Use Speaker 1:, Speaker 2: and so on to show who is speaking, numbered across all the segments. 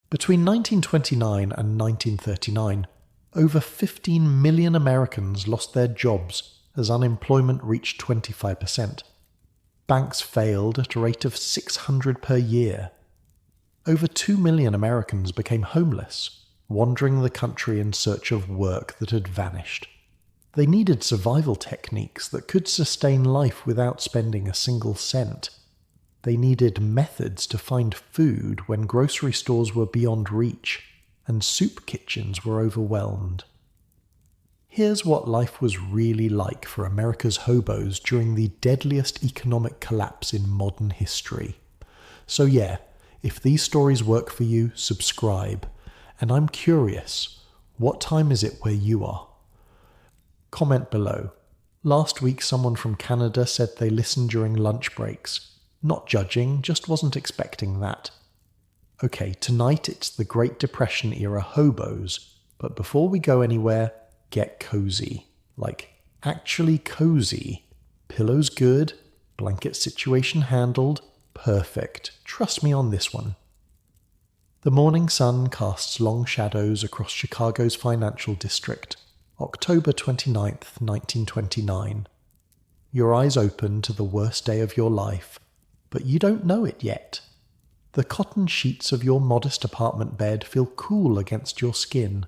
Speaker 1: Between 1929 and 1939, over 15 million Americans lost their jobs as unemployment reached 25%. Banks failed at a rate of 600 per year. Over 2 million Americans became homeless, wandering the country in search of work that had vanished. They needed survival techniques that could sustain life without spending a single cent. They needed methods to find food when grocery stores were beyond reach and soup kitchens were overwhelmed. Here's what life was really like for America's hobos during the deadliest economic collapse in modern history. So yeah, if these stories work for you, subscribe. And I'm curious, what time is it where you are? Comment below. Last week someone from Canada said they listened during lunch breaks. Not judging, just wasn't expecting that. Okay, tonight it's the Great Depression era hobos, but before we go anywhere, get cozy. Like, actually cozy. Pillows good, blanket situation handled, perfect. Trust me on this one. The morning sun casts long shadows across Chicago's financial district. October 29th, 1929. Your eyes open to the worst day of your life, but you don't know it yet. The cotton sheets of your modest apartment bed feel cool against your skin.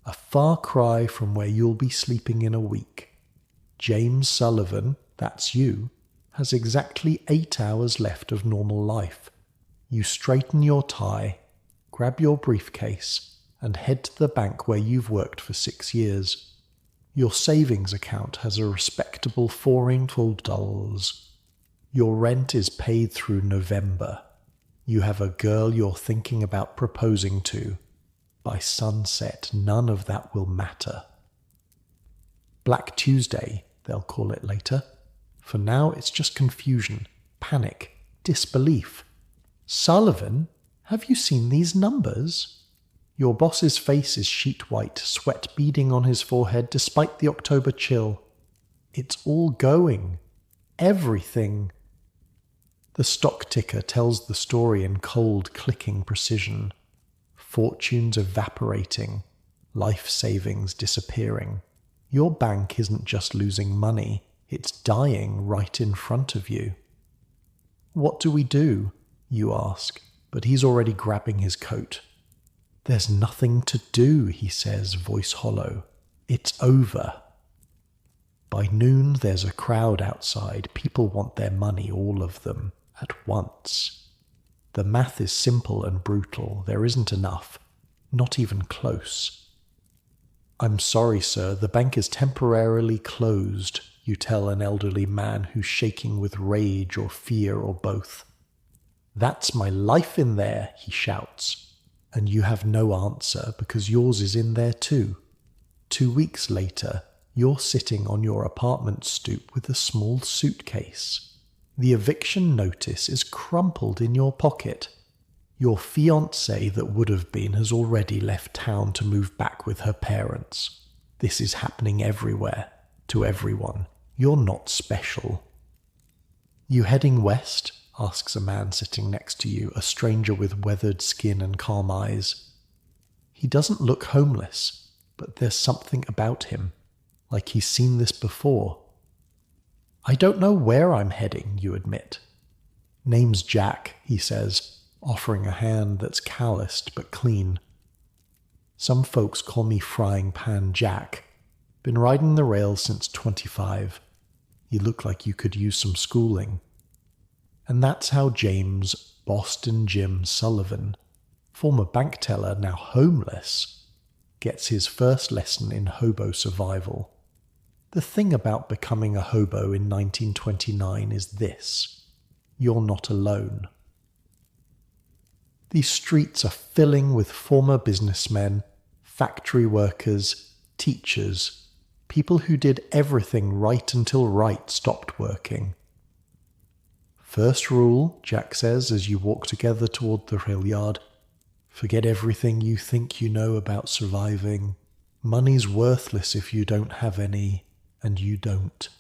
Speaker 1: A far cry from where you'll be sleeping in a week. James Sullivan, that's you, has exactly 8 hours left of normal life. You straighten your tie, grab your briefcase, and head to the bank where you've worked for 6 years. Your savings account has a respectable $400. Your rent is paid through November. You have a girl you're thinking about proposing to. By sunset, none of that will matter. Black Tuesday, they'll call it later. For now, it's just confusion, panic, disbelief. Sullivan, have you seen these numbers? Your boss's face is sheet white, sweat beading on his forehead despite the October chill. It's all going. Everything. The stock ticker tells the story in cold, clicking precision. Fortunes evaporating, life savings disappearing. Your bank isn't just losing money, it's dying right in front of you. What do we do? You ask, but he's already grabbing his coat. There's nothing to do, he says, voice hollow. It's over. By noon, there's a crowd outside. People want their money, all of them, at once. The math is simple and brutal. There isn't enough. Not even close. I'm sorry, sir, the bank is temporarily closed, you tell an elderly man who's shaking with rage or fear or both. That's my life in there, he shouts. And you have no answer because yours is in there too. 2 weeks later, you're sitting on your apartment stoop with a small suitcase. The eviction notice is crumpled in your pocket. Your fiancée that would have been has already left town to move back with her parents. This is happening everywhere, to everyone. You're not special. You heading west? Asks a man sitting next to you, a stranger with weathered skin and calm eyes. He doesn't look homeless, but there's something about him, like he's seen this before. I don't know where I'm heading, you admit. Name's Jack, he says, offering a hand that's calloused but clean. Some folks call me Frying Pan Jack. Been riding the rails since 25. You look like you could use some schooling. And that's how James Boston Jim Sullivan, former bank teller now homeless, gets his first lesson in hobo survival. The thing about becoming a hobo in 1929 is this: you're not alone. These streets are filling with former businessmen, factory workers, teachers, people who did everything right until right stopped working. First rule, Jack says as you walk together toward the rail yard, forget everything you think you know about surviving. Money's worthless if you don't have any, and you don't.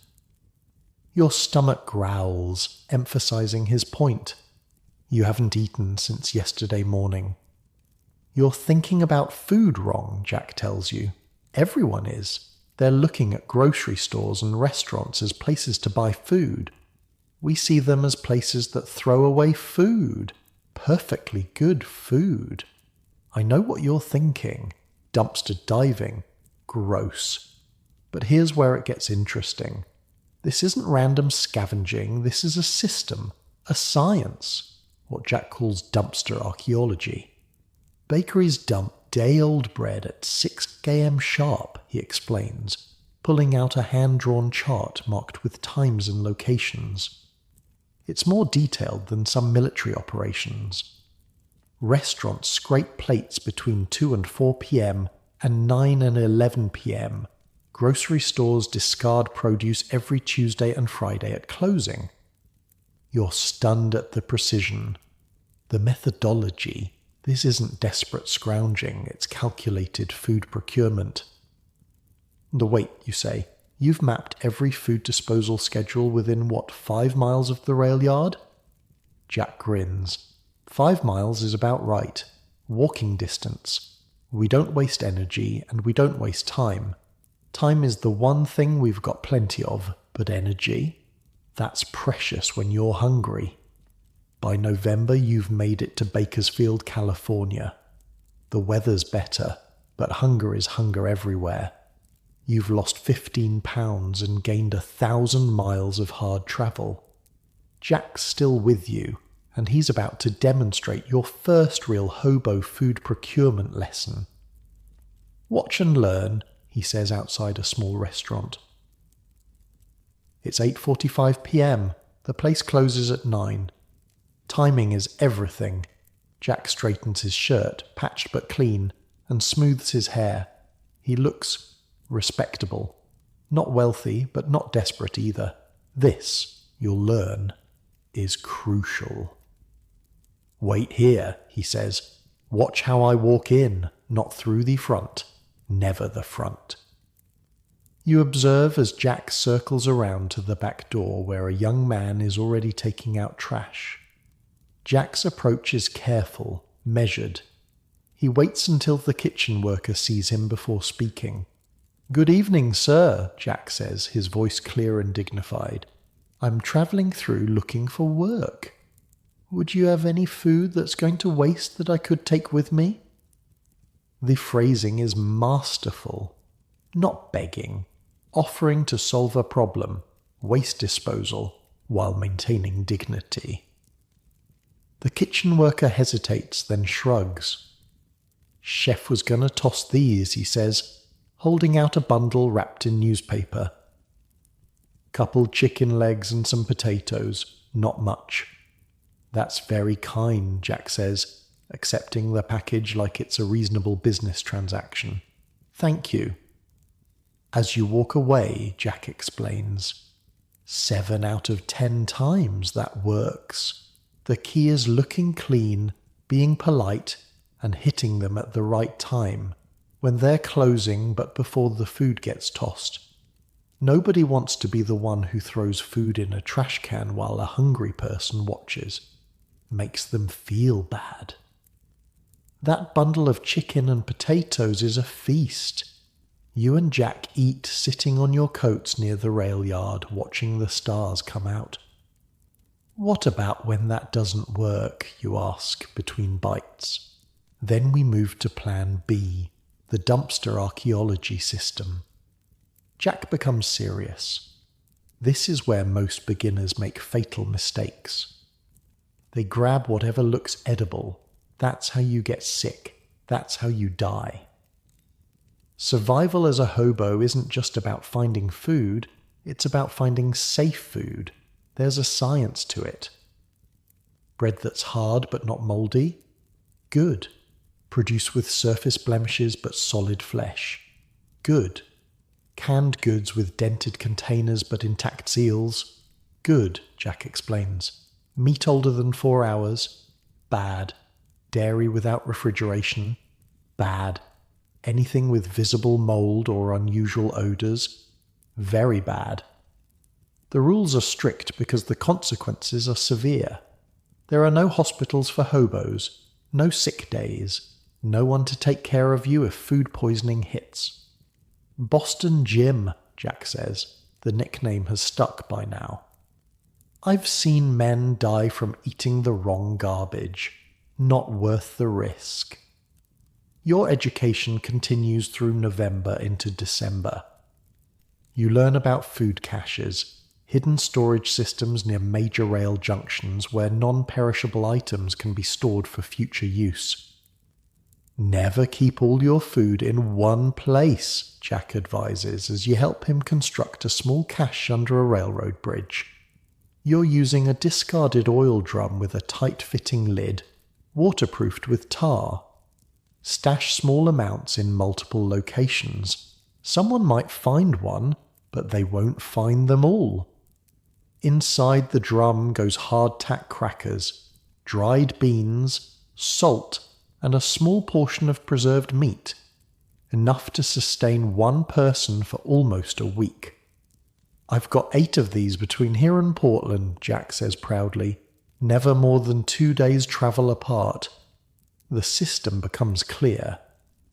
Speaker 1: Your stomach growls, emphasizing his point. You haven't eaten since yesterday morning. You're thinking about food wrong, Jack tells you. Everyone is. They're looking at grocery stores and restaurants as places to buy food. We see them as places that throw away food. Perfectly good food. I know what you're thinking. Dumpster diving. Gross. But here's where it gets interesting. This isn't random scavenging, this is a system, a science, what Jack calls dumpster archaeology. Bakeries dump day-old bread at 6 a.m. sharp, he explains, pulling out a hand-drawn chart marked with times and locations. It's more detailed than some military operations. Restaurants scrape plates between 2 and 4 p.m. and 9 and 11 p.m. Grocery stores discard produce every Tuesday and Friday at closing. You're stunned at the precision. The methodology. This isn't desperate scrounging, it's calculated food procurement. Wait, you say. You've mapped every food disposal schedule within, 5 miles of the rail yard? Jack grins. 5 miles is about right. Walking distance. We don't waste energy, and we don't waste time. Time is the one thing we've got plenty of, but energy? That's precious when you're hungry. By November, you've made it to Bakersfield, California. The weather's better, but hunger is hunger everywhere. You've lost 15 pounds and gained 1,000 miles of hard travel. Jack's still with you, and he's about to demonstrate your first real hobo food procurement lesson. Watch and learn, he says outside a small restaurant. It's 8:45 p.m. The place closes at 9. Timing is everything. Jack straightens his shirt, patched but clean, and smooths his hair. He looks respectable. Not wealthy, but not desperate either. This, you'll learn, is crucial. Wait here, he says. Watch how I walk in, not through the front, never the front. You observe as Jack circles around to the back door where a young man is already taking out trash. Jack's approach is careful, measured. He waits until the kitchen worker sees him before speaking. "Good evening, sir," Jack says, his voice clear and dignified. "I'm travelling through looking for work. Would you have any food that's going to waste that I could take with me?" The phrasing is masterful. Not begging. Offering to solve a problem, waste disposal, while maintaining dignity. The kitchen worker hesitates, then shrugs. "Chef was gonna toss these," he says, holding out a bundle wrapped in newspaper. "Couple chicken legs and some potatoes, not much." "That's very kind," Jack says, accepting the package like it's a reasonable business transaction. "Thank you." As you walk away, Jack explains, 7 out of 10 times that works. The key is looking clean, being polite, and hitting them at the right time, when they're closing but before the food gets tossed. Nobody wants to be the one who throws food in a trash can while a hungry person watches. Makes them feel bad. That bundle of chicken and potatoes is a feast. You and Jack eat sitting on your coats near the rail yard, watching the stars come out. "What about when that doesn't work?" you ask between bites. Then we move to Plan B, the dumpster archaeology system. Jack becomes serious. This is where most beginners make fatal mistakes. They grab whatever looks edible. That's how you get sick. That's how you die. Survival as a hobo isn't just about finding food, it's about finding safe food. There's a science to it. Bread that's hard but not mouldy? Good. Produce with surface blemishes but solid flesh? Good. Canned goods with dented containers but intact seals? Good, Jack explains. Meat older than 4 hours? Bad. Dairy without refrigeration? Bad. Anything with visible mold or unusual odours? Very bad. The rules are strict because the consequences are severe. There are no hospitals for hobos, no sick days, No one to take care of you if food poisoning hits. Boston Jim, Jack says. The nickname has stuck by now. I've seen men die from eating the wrong garbage. Not worth the risk. Your education continues through November into December. You learn about food caches, hidden storage systems near major rail junctions where non-perishable items can be stored for future use. Never keep all your food in one place, Jack advises as you help him construct a small cache under a railroad bridge. You're using a discarded oil drum with a tight-fitting lid, waterproofed with tar. Stash small amounts in multiple locations. Someone might find one, but they won't find them all. Inside the drum goes hardtack crackers, dried beans, salt, and a small portion of preserved meat, enough to sustain one person for almost a week. I've got 8 of these between here and Portland, Jack says proudly, never more than 2 days' travel apart. The system becomes clear.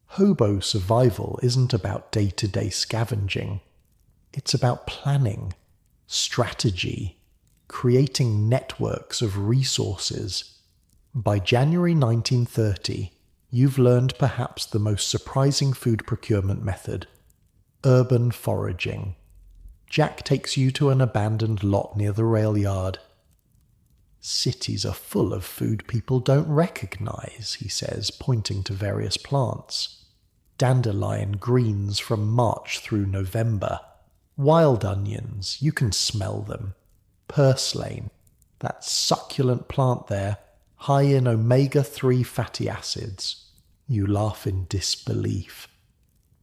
Speaker 1: Hobo survival isn't about day-to-day scavenging. It's about planning, strategy, creating networks of resources. By January 1930, you've learned perhaps the most surprising food procurement method: urban foraging. Jack takes you to an abandoned lot near the rail yard. Cities are full of food people don't recognize, he says, pointing to various plants. Dandelion greens from March through November. Wild onions, you can smell them. Purslane, that succulent plant there, high in omega-3 fatty acids. You laugh in disbelief.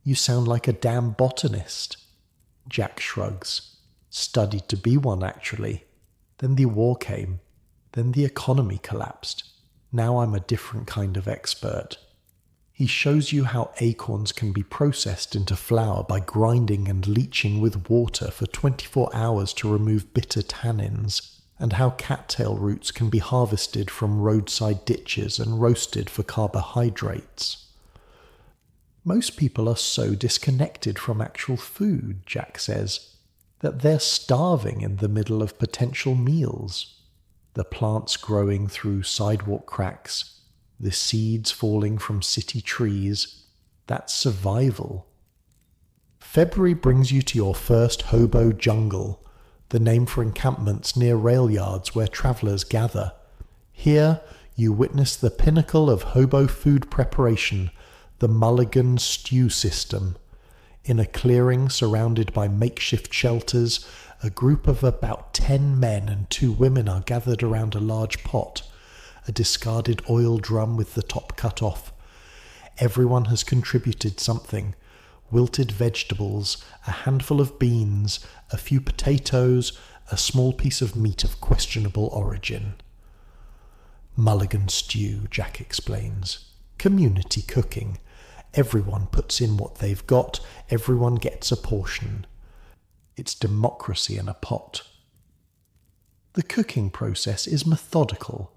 Speaker 1: You sound like a damn botanist. Jack shrugs. Studied to be one, actually. Then the war came. Then the economy collapsed. Now I'm a different kind of expert. He shows you how acorns can be processed into flour by grinding and leaching with water for 24 hours to remove bitter tannins, and how cattail roots can be harvested from roadside ditches and roasted for carbohydrates. Most people are so disconnected from actual food, Jack says, that they're starving in the middle of potential meals. The plants growing through sidewalk cracks, the seeds falling from city trees, that's survival. February brings you to your first Hobo jungle, the name for encampments near rail yards where travellers gather. Here you witness the pinnacle of Hobo food preparation, the Mulligan stew system. In a clearing surrounded by makeshift shelters, a group of about 10 men and 2 women are gathered around a large pot, a discarded oil drum with the top cut off. Everyone has contributed something: wilted vegetables, a handful of beans, a few potatoes, a small piece of meat of questionable origin. Mulligan stew, Jack explains. Community cooking. Everyone puts in what they've got, everyone gets a portion. It's democracy in a pot. The cooking process is methodical.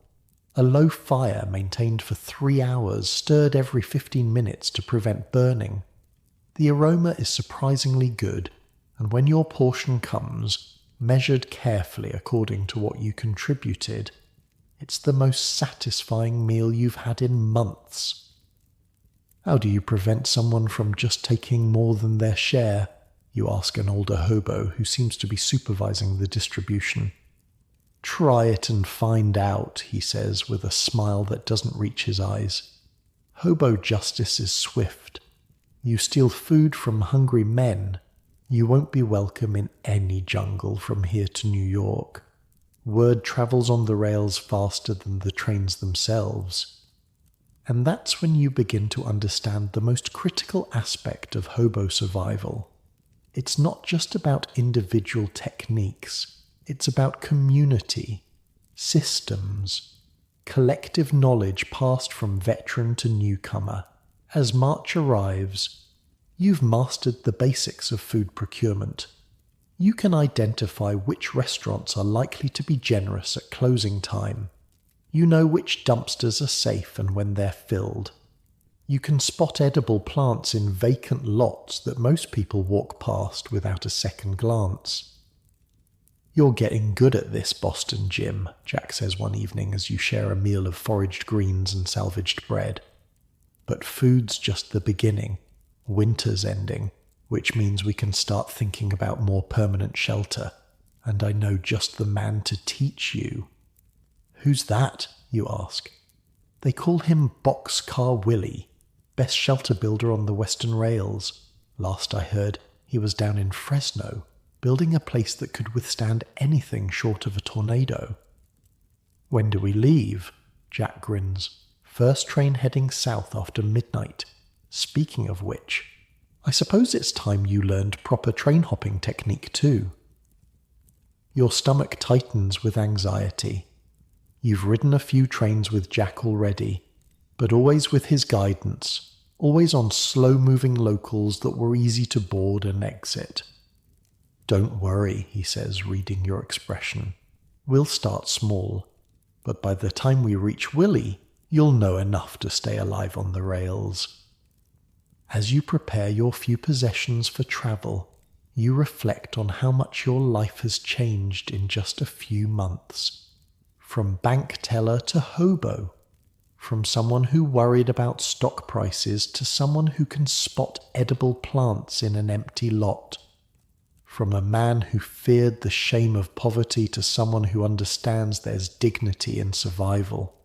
Speaker 1: A low fire maintained for 3 hours, stirred every 15 minutes to prevent burning. The aroma is surprisingly good, and when your portion comes, measured carefully according to what you contributed, it's the most satisfying meal you've had in months. How do you prevent someone from just taking more than their share? You ask an older hobo who seems to be supervising the distribution. Try it and find out, he says with a smile that doesn't reach his eyes. Hobo justice is swift. You steal food from hungry men, you won't be welcome in any jungle from here to New York. Word travels on the rails faster than the trains themselves. And that's when you begin to understand the most critical aspect of hobo survival. It's not just about individual techniques, it's about community, systems, collective knowledge passed from veteran to newcomer. As March arrives, you've mastered the basics of food procurement. You can identify which restaurants are likely to be generous at closing time. You know which dumpsters are safe and when they're filled. You can spot edible plants in vacant lots that most people walk past without a second glance. "You're getting good at this, Boston Jim," Jack says one evening as you share a meal of foraged greens and salvaged bread. "But food's just the beginning. Winter's ending, which means we can start thinking about more permanent shelter. And I know just the man to teach you." "Who's that?" you ask. "They call him Boxcar Willie, best shelter builder on the Western Rails. Last I heard, he was down in Fresno, building a place that could withstand anything short of a tornado." "When do we leave?" Jack grins. "First train heading south after midnight. Speaking of which, I suppose it's time you learned proper train hopping technique too." Your stomach tightens with anxiety. You've ridden a few trains with Jack already, but always with his guidance, always on slow-moving locals that were easy to board and exit. "Don't worry," he says, reading your expression. "We'll start small, but by the time we reach Willie, you'll know enough to stay alive on the rails." As you prepare your few possessions for travel, you reflect on how much your life has changed in just a few months. From bank teller to hobo. From someone who worried about stock prices to someone who can spot edible plants in an empty lot. From a man who feared the shame of poverty to someone who understands there's dignity in survival.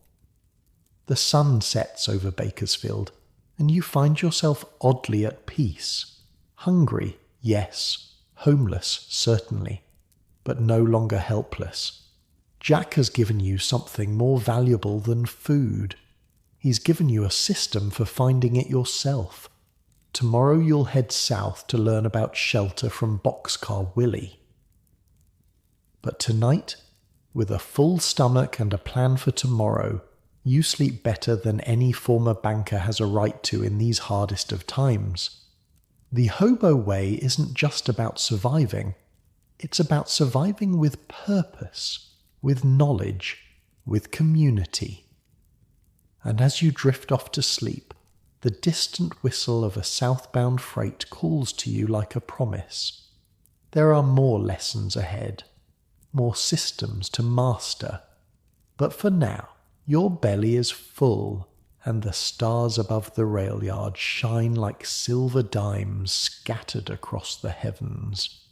Speaker 1: The sun sets over Bakersfield, and you find yourself oddly at peace. Hungry, yes. Homeless, certainly. But no longer helpless. Jack has given you something more valuable than food. He's given you a system for finding it yourself. Tomorrow you'll head south to learn about shelter from Boxcar Willie. But tonight, with a full stomach and a plan for tomorrow, you sleep better than any former banker has a right to in these hardest of times. The hobo way isn't just about surviving. It's about surviving with purpose, with knowledge, with community. And as you drift off to sleep, the distant whistle of a southbound freight calls to you like a promise. There are more lessons ahead, more systems to master. But for now, your belly is full, and the stars above the rail yard shine like silver dimes scattered across the heavens.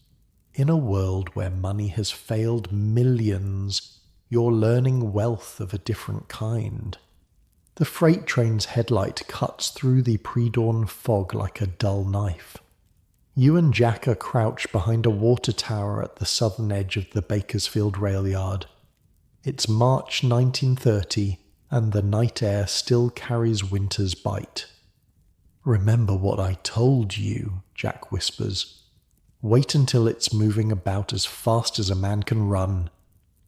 Speaker 1: In a world where money has failed millions, you're learning wealth of a different kind. The freight train's headlight cuts through the pre-dawn fog like a dull knife. You and Jack are crouched behind a water tower at the southern edge of the Bakersfield rail yard. It's March 1930, and the night air still carries winter's bite. "Remember what I told you," Jack whispers. "Wait until it's moving about as fast as a man can run.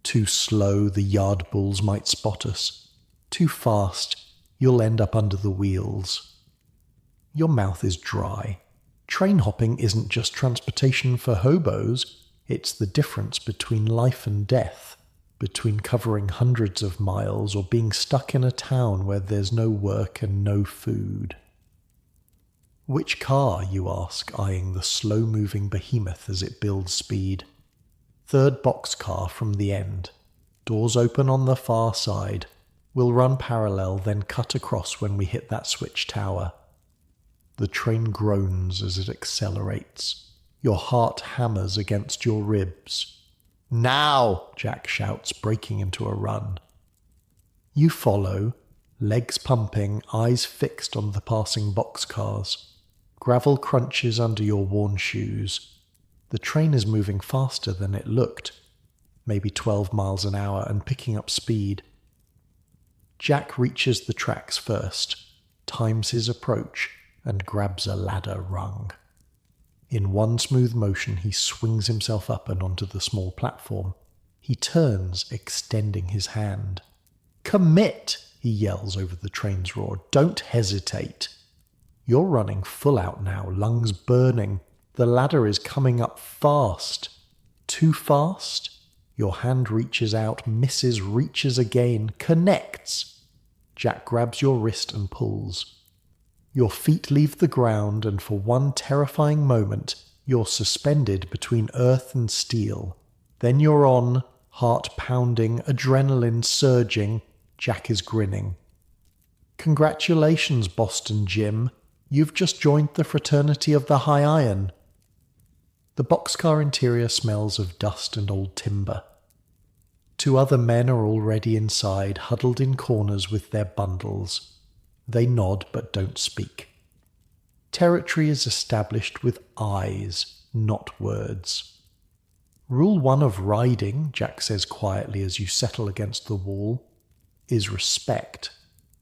Speaker 1: Too slow, the yard bulls might spot us. Too fast, you'll end up under the wheels." Your mouth is dry. Train hopping isn't just transportation for hobos, it's the difference between life and death, between covering hundreds of miles or being stuck in a town where there's no work and no food. "Which car?" you ask, eyeing the slow-moving behemoth as it builds speed. "Third boxcar from the end. Doors open on the far side. We'll run parallel, then cut across when we hit that switch tower." The train groans as it accelerates. Your heart hammers against your ribs. "Now!" Jack shouts, breaking into a run. You follow, legs pumping, eyes fixed on the passing boxcars. Gravel crunches under your worn shoes. The train is moving faster than it looked, maybe 12 miles an hour, and picking up speed. Jack reaches the tracks first, times his approach, and grabs a ladder rung. In one smooth motion, he swings himself up and onto the small platform. He turns, extending his hand. "Commit!" he yells over the train's roar. "Don't hesitate." You're running full out now, lungs burning. The ladder is coming up fast. Too fast? Your hand reaches out, misses, reaches again, connects. Jack grabs your wrist and pulls. Your feet leave the ground, and for one terrifying moment, you're suspended between earth and steel. Then you're on, heart pounding, adrenaline surging. Jack is grinning. Congratulations, Boston Jim. You've just joined the fraternity of the High Iron. The boxcar interior smells of dust and old timber. 2 other men are already inside, huddled in corners with their bundles. They nod but don't speak. Territory is established with eyes, not words. Rule 1 of riding, Jack says quietly as you settle against the wall, is respect.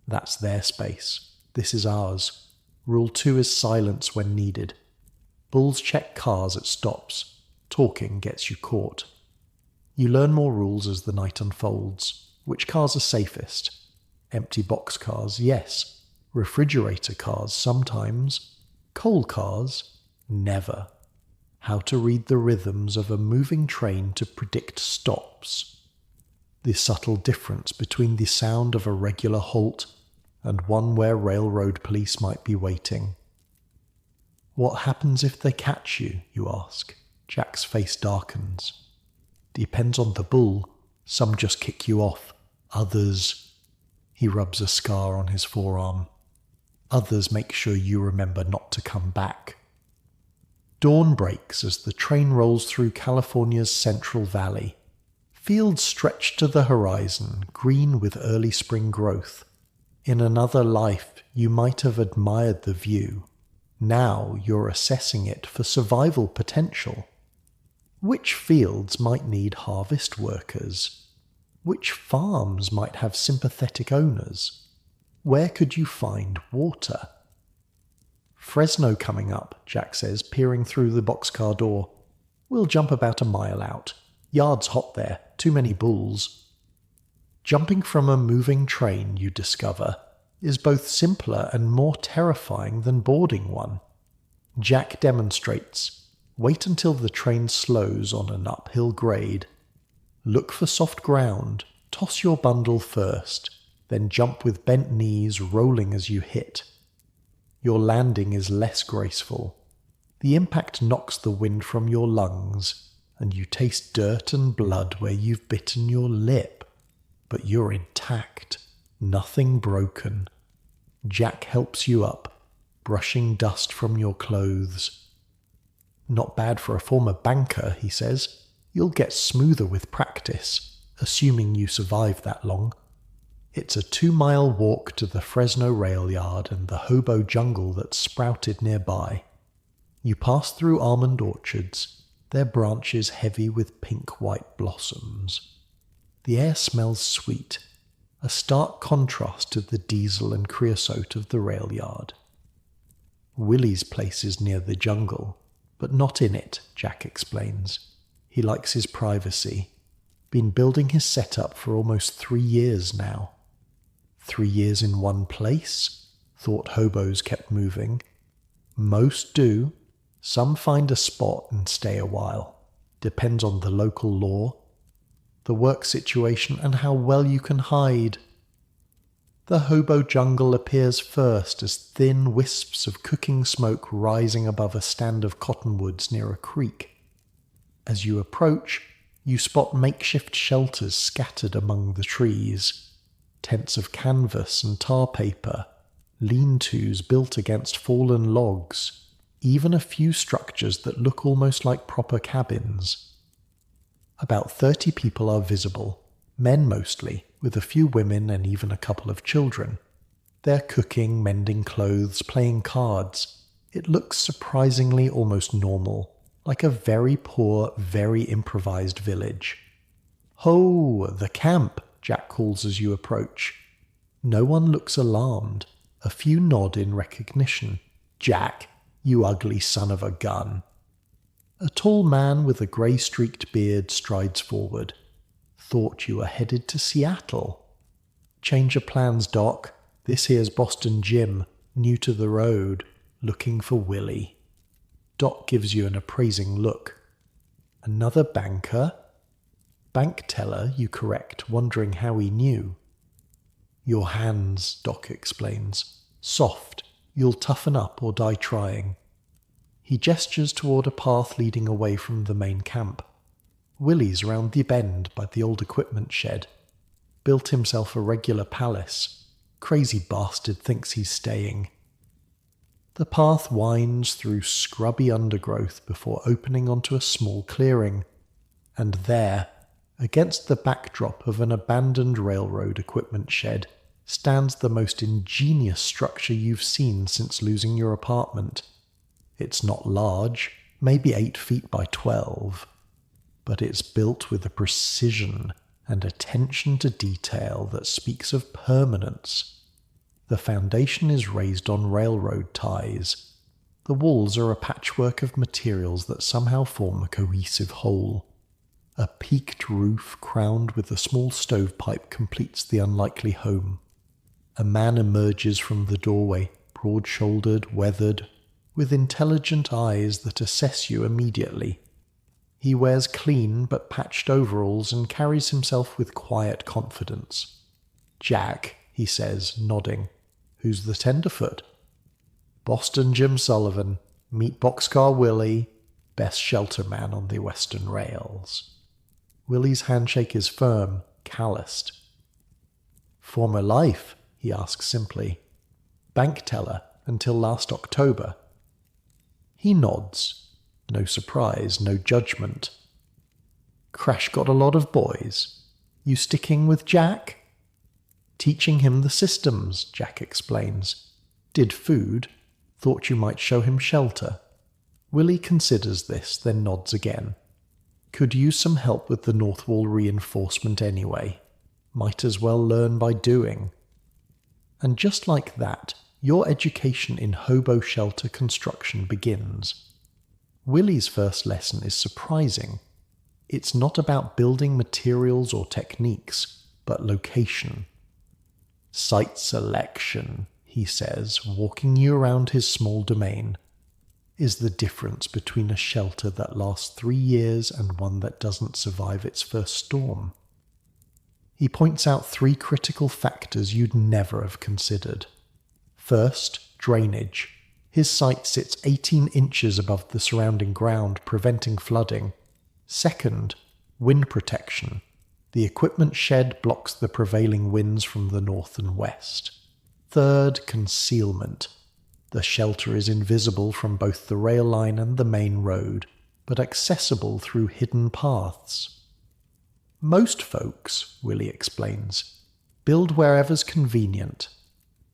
Speaker 1: That's their space. This is ours. Rule 2 is silence when needed. Bulls check cars at stops. Talking gets you caught. You learn more rules as the night unfolds. Which cars are safest? Empty boxcars, yes. Refrigerator cars, sometimes. Coal cars, never. How to read the rhythms of a moving train to predict stops. The subtle difference between the sound of a regular halt and one where railroad police might be waiting. What happens if they catch you, you ask? Jack's face darkens. Depends on the bull. Some just kick you off. Others... He rubs a scar on his forearm. Others make sure you remember not to come back. Dawn breaks as the train rolls through California's Central Valley. Fields stretch to the horizon, green with early spring growth. In another life, you might have admired the view. Now you're assessing it for survival potential. Which fields might need harvest workers? Which farms might have sympathetic owners? Where could you find water? Fresno coming up, Jack says, peering through the boxcar door. We'll jump about a mile out. Yard's hot there, too many bulls. Jumping from a moving train, you discover, is both simpler and more terrifying than boarding one. Jack demonstrates. Wait until the train slows on an uphill grade. Look for soft ground, toss your bundle first, then jump with bent knees, rolling as you hit. Your landing is less graceful. The impact knocks the wind from your lungs, and you taste dirt and blood where you've bitten your lip. But you're intact, nothing broken. Jack helps you up, brushing dust from your clothes. Not bad for a former banker, he says. You'll get smoother with practice, assuming you survive that long. It's a 2-mile walk to the Fresno rail yard and the Hobo jungle that's sprouted nearby. You pass through almond orchards, their branches heavy with pink-white blossoms. The air smells sweet, a stark contrast to the diesel and creosote of the rail yard. Willie's place is near the jungle, but not in it, Jack explains. He likes his privacy. Been building his setup for almost 3 years now. 3 years in one place? Thought Hobos kept moving. Most do. Some find a spot and stay a while. Depends on the local law, the work situation, and how well you can hide. The Hobo jungle appears first as thin wisps of cooking smoke rising above a stand of cottonwoods near a creek. As you approach, you spot makeshift shelters scattered among the trees, tents of canvas and tar paper, lean-tos built against fallen logs, even a few structures that look almost like proper cabins. About 30 people are visible, men mostly, with a few women and even a couple of children. They're cooking, mending clothes, playing cards. It looks surprisingly almost normal, like a very poor, very improvised village. Ho, the camp, Jack calls as you approach. No one looks alarmed. A few nod in recognition. Jack, you ugly son of a gun. A tall man with a grey-streaked beard strides forward. Thought you were headed to Seattle. Change of plans, Doc. This here's Boston Jim, new to the road, looking for Willie. Doc gives you an appraising look. Another banker? Bank teller, you correct, wondering how he knew. Your hands, Doc explains. Soft, You'll toughen up or die trying. He gestures toward a path leading away from the main camp. Willie's round the bend by the old equipment shed. Built himself a regular palace. Crazy bastard thinks he's staying. The path winds through scrubby undergrowth before opening onto a small clearing. And there, against the backdrop of an abandoned railroad equipment shed, stands the most ingenious structure you've seen since losing your apartment. It's not large, maybe 8 feet by 12, but it's built with a precision and attention to detail that speaks of permanence. The foundation is raised on railroad ties. The walls are a patchwork of materials that somehow form a cohesive whole. A peaked roof crowned with a small stovepipe completes the unlikely home. A man emerges from the doorway, broad-shouldered, weathered, with intelligent eyes that assess you immediately. He wears clean but patched overalls and carries himself with quiet confidence. "Jack," he says, nodding. "Who's the tenderfoot?" "Boston Jim Sullivan, meet Boxcar Willie, best shelter man on the Western rails." Willie's handshake is firm, calloused. "Former life?" he asks simply. "Bank teller until last October." He nods. No surprise, no judgment. "Crash got a lot of boys. You sticking with Jack?" "Teaching him the systems," Jack explains. "Did food. Thought you might show him shelter." Willie considers this, then nods again. "Could use some help with the north wall reinforcement anyway. Might as well learn by doing." And just like that, your education in hobo shelter construction begins. Willie's first lesson is surprising. It's not about building materials or techniques, but location. "Site selection," he says, walking you around his small domain, is the difference between a shelter that lasts 3 years and one that doesn't survive its first storm. He points out 3 critical factors you'd never have considered. First, drainage. His site sits 18 inches above the surrounding ground, preventing flooding. Second, wind protection. The equipment shed blocks the prevailing winds from the north and west. Third, concealment. The shelter is invisible from both the rail line and the main road, but accessible through hidden paths. "Most folks," Willie explains, "build wherever's convenient.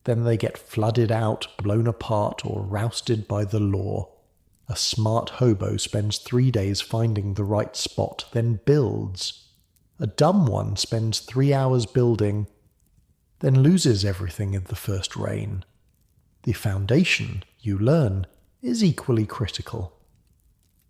Speaker 1: Then they get flooded out, blown apart, or rousted by the law. A smart hobo spends 3 days finding the right spot, then builds. A dumb one spends 3 hours building, then loses everything in the first rain. The foundation, you learn, is equally critical."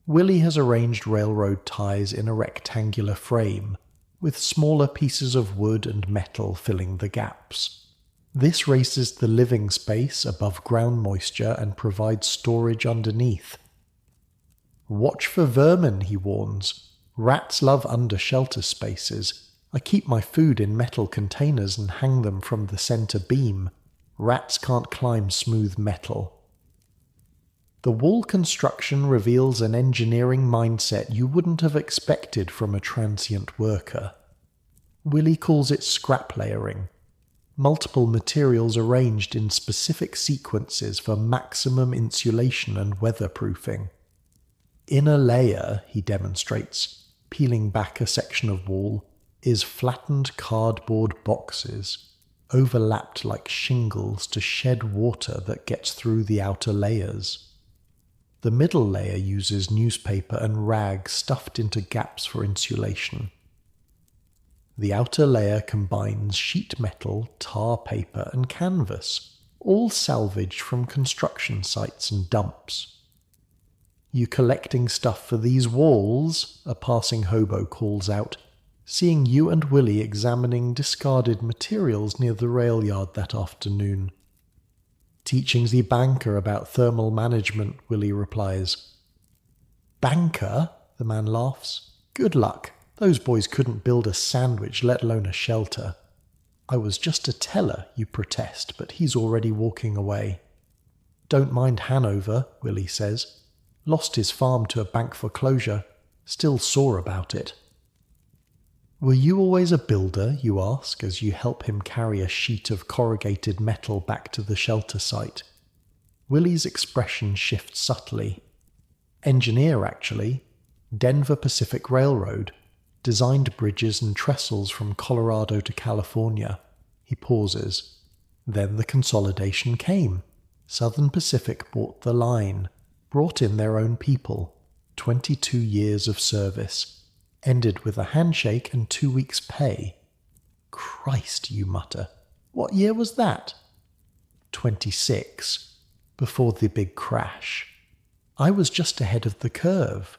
Speaker 1: Willie has arranged railroad ties in a rectangular frame, with smaller pieces of wood and metal filling the gaps. This raises the living space above ground moisture and provides storage underneath. "Watch for vermin," he warns. "Rats love under-shelter spaces. I keep my food in metal containers and hang them from the center beam. Rats can't climb smooth metal." The wall construction reveals an engineering mindset you wouldn't have expected from a transient worker. Willie calls it scrap layering. Multiple materials arranged in specific sequences for maximum insulation and weatherproofing. In a layer, he demonstrates, peeling back a section of wall, is flattened cardboard boxes, overlapped like shingles to shed water that gets through the outer layers. The middle layer uses newspaper and rag stuffed into gaps for insulation. The outer layer combines sheet metal, tar paper, and canvas, all salvaged from construction sites and dumps. "You collecting stuff for these walls?" a passing hobo calls out, seeing you and Willie examining discarded materials near the rail yard that afternoon. "Teaching the banker about thermal management," Willie replies. "Banker?" the man laughs. "Good luck. Those boys couldn't build a sandwich, let alone a shelter." "I was just a teller," you protest, but he's already walking away. Don't mind Hanover, Willie says. Lost his farm to a bank foreclosure. Still sore about it. Were you always a builder, you ask, as you help him carry a sheet of corrugated metal back to the shelter site. Willie's expression shifts subtly. Engineer, actually. Denver Pacific Railroad. Designed bridges and trestles from Colorado to California. He pauses. Then the consolidation came. Southern Pacific bought the line, brought in their own people. 22 years of service. Ended with a handshake and 2 weeks' pay. Christ, you mutter. What year was that? 26. Before the big crash. I was just ahead of the curve.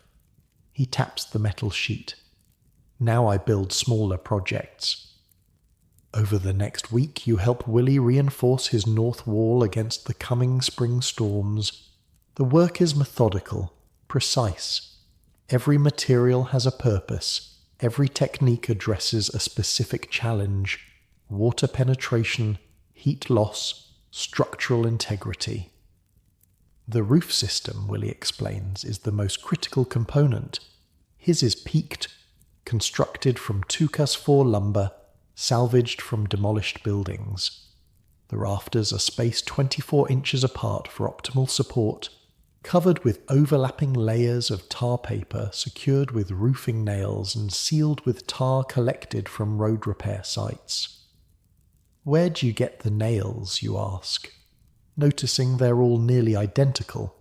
Speaker 1: He taps the metal sheet. Now I build smaller projects. Over the next week, you help Willie reinforce his north wall against the coming spring storms. The work is methodical, precise. Every material has a purpose. Every technique addresses a specific challenge. Water penetration, heat loss, structural integrity. The roof system, Willie explains, is the most critical component. His is peaked, constructed from 2x4 lumber, salvaged from demolished buildings. The rafters are spaced 24 inches apart for optimal support, covered with overlapping layers of tar paper secured with roofing nails and sealed with tar collected from road repair sites. Where'd you get the nails, you ask, noticing they're all nearly identical.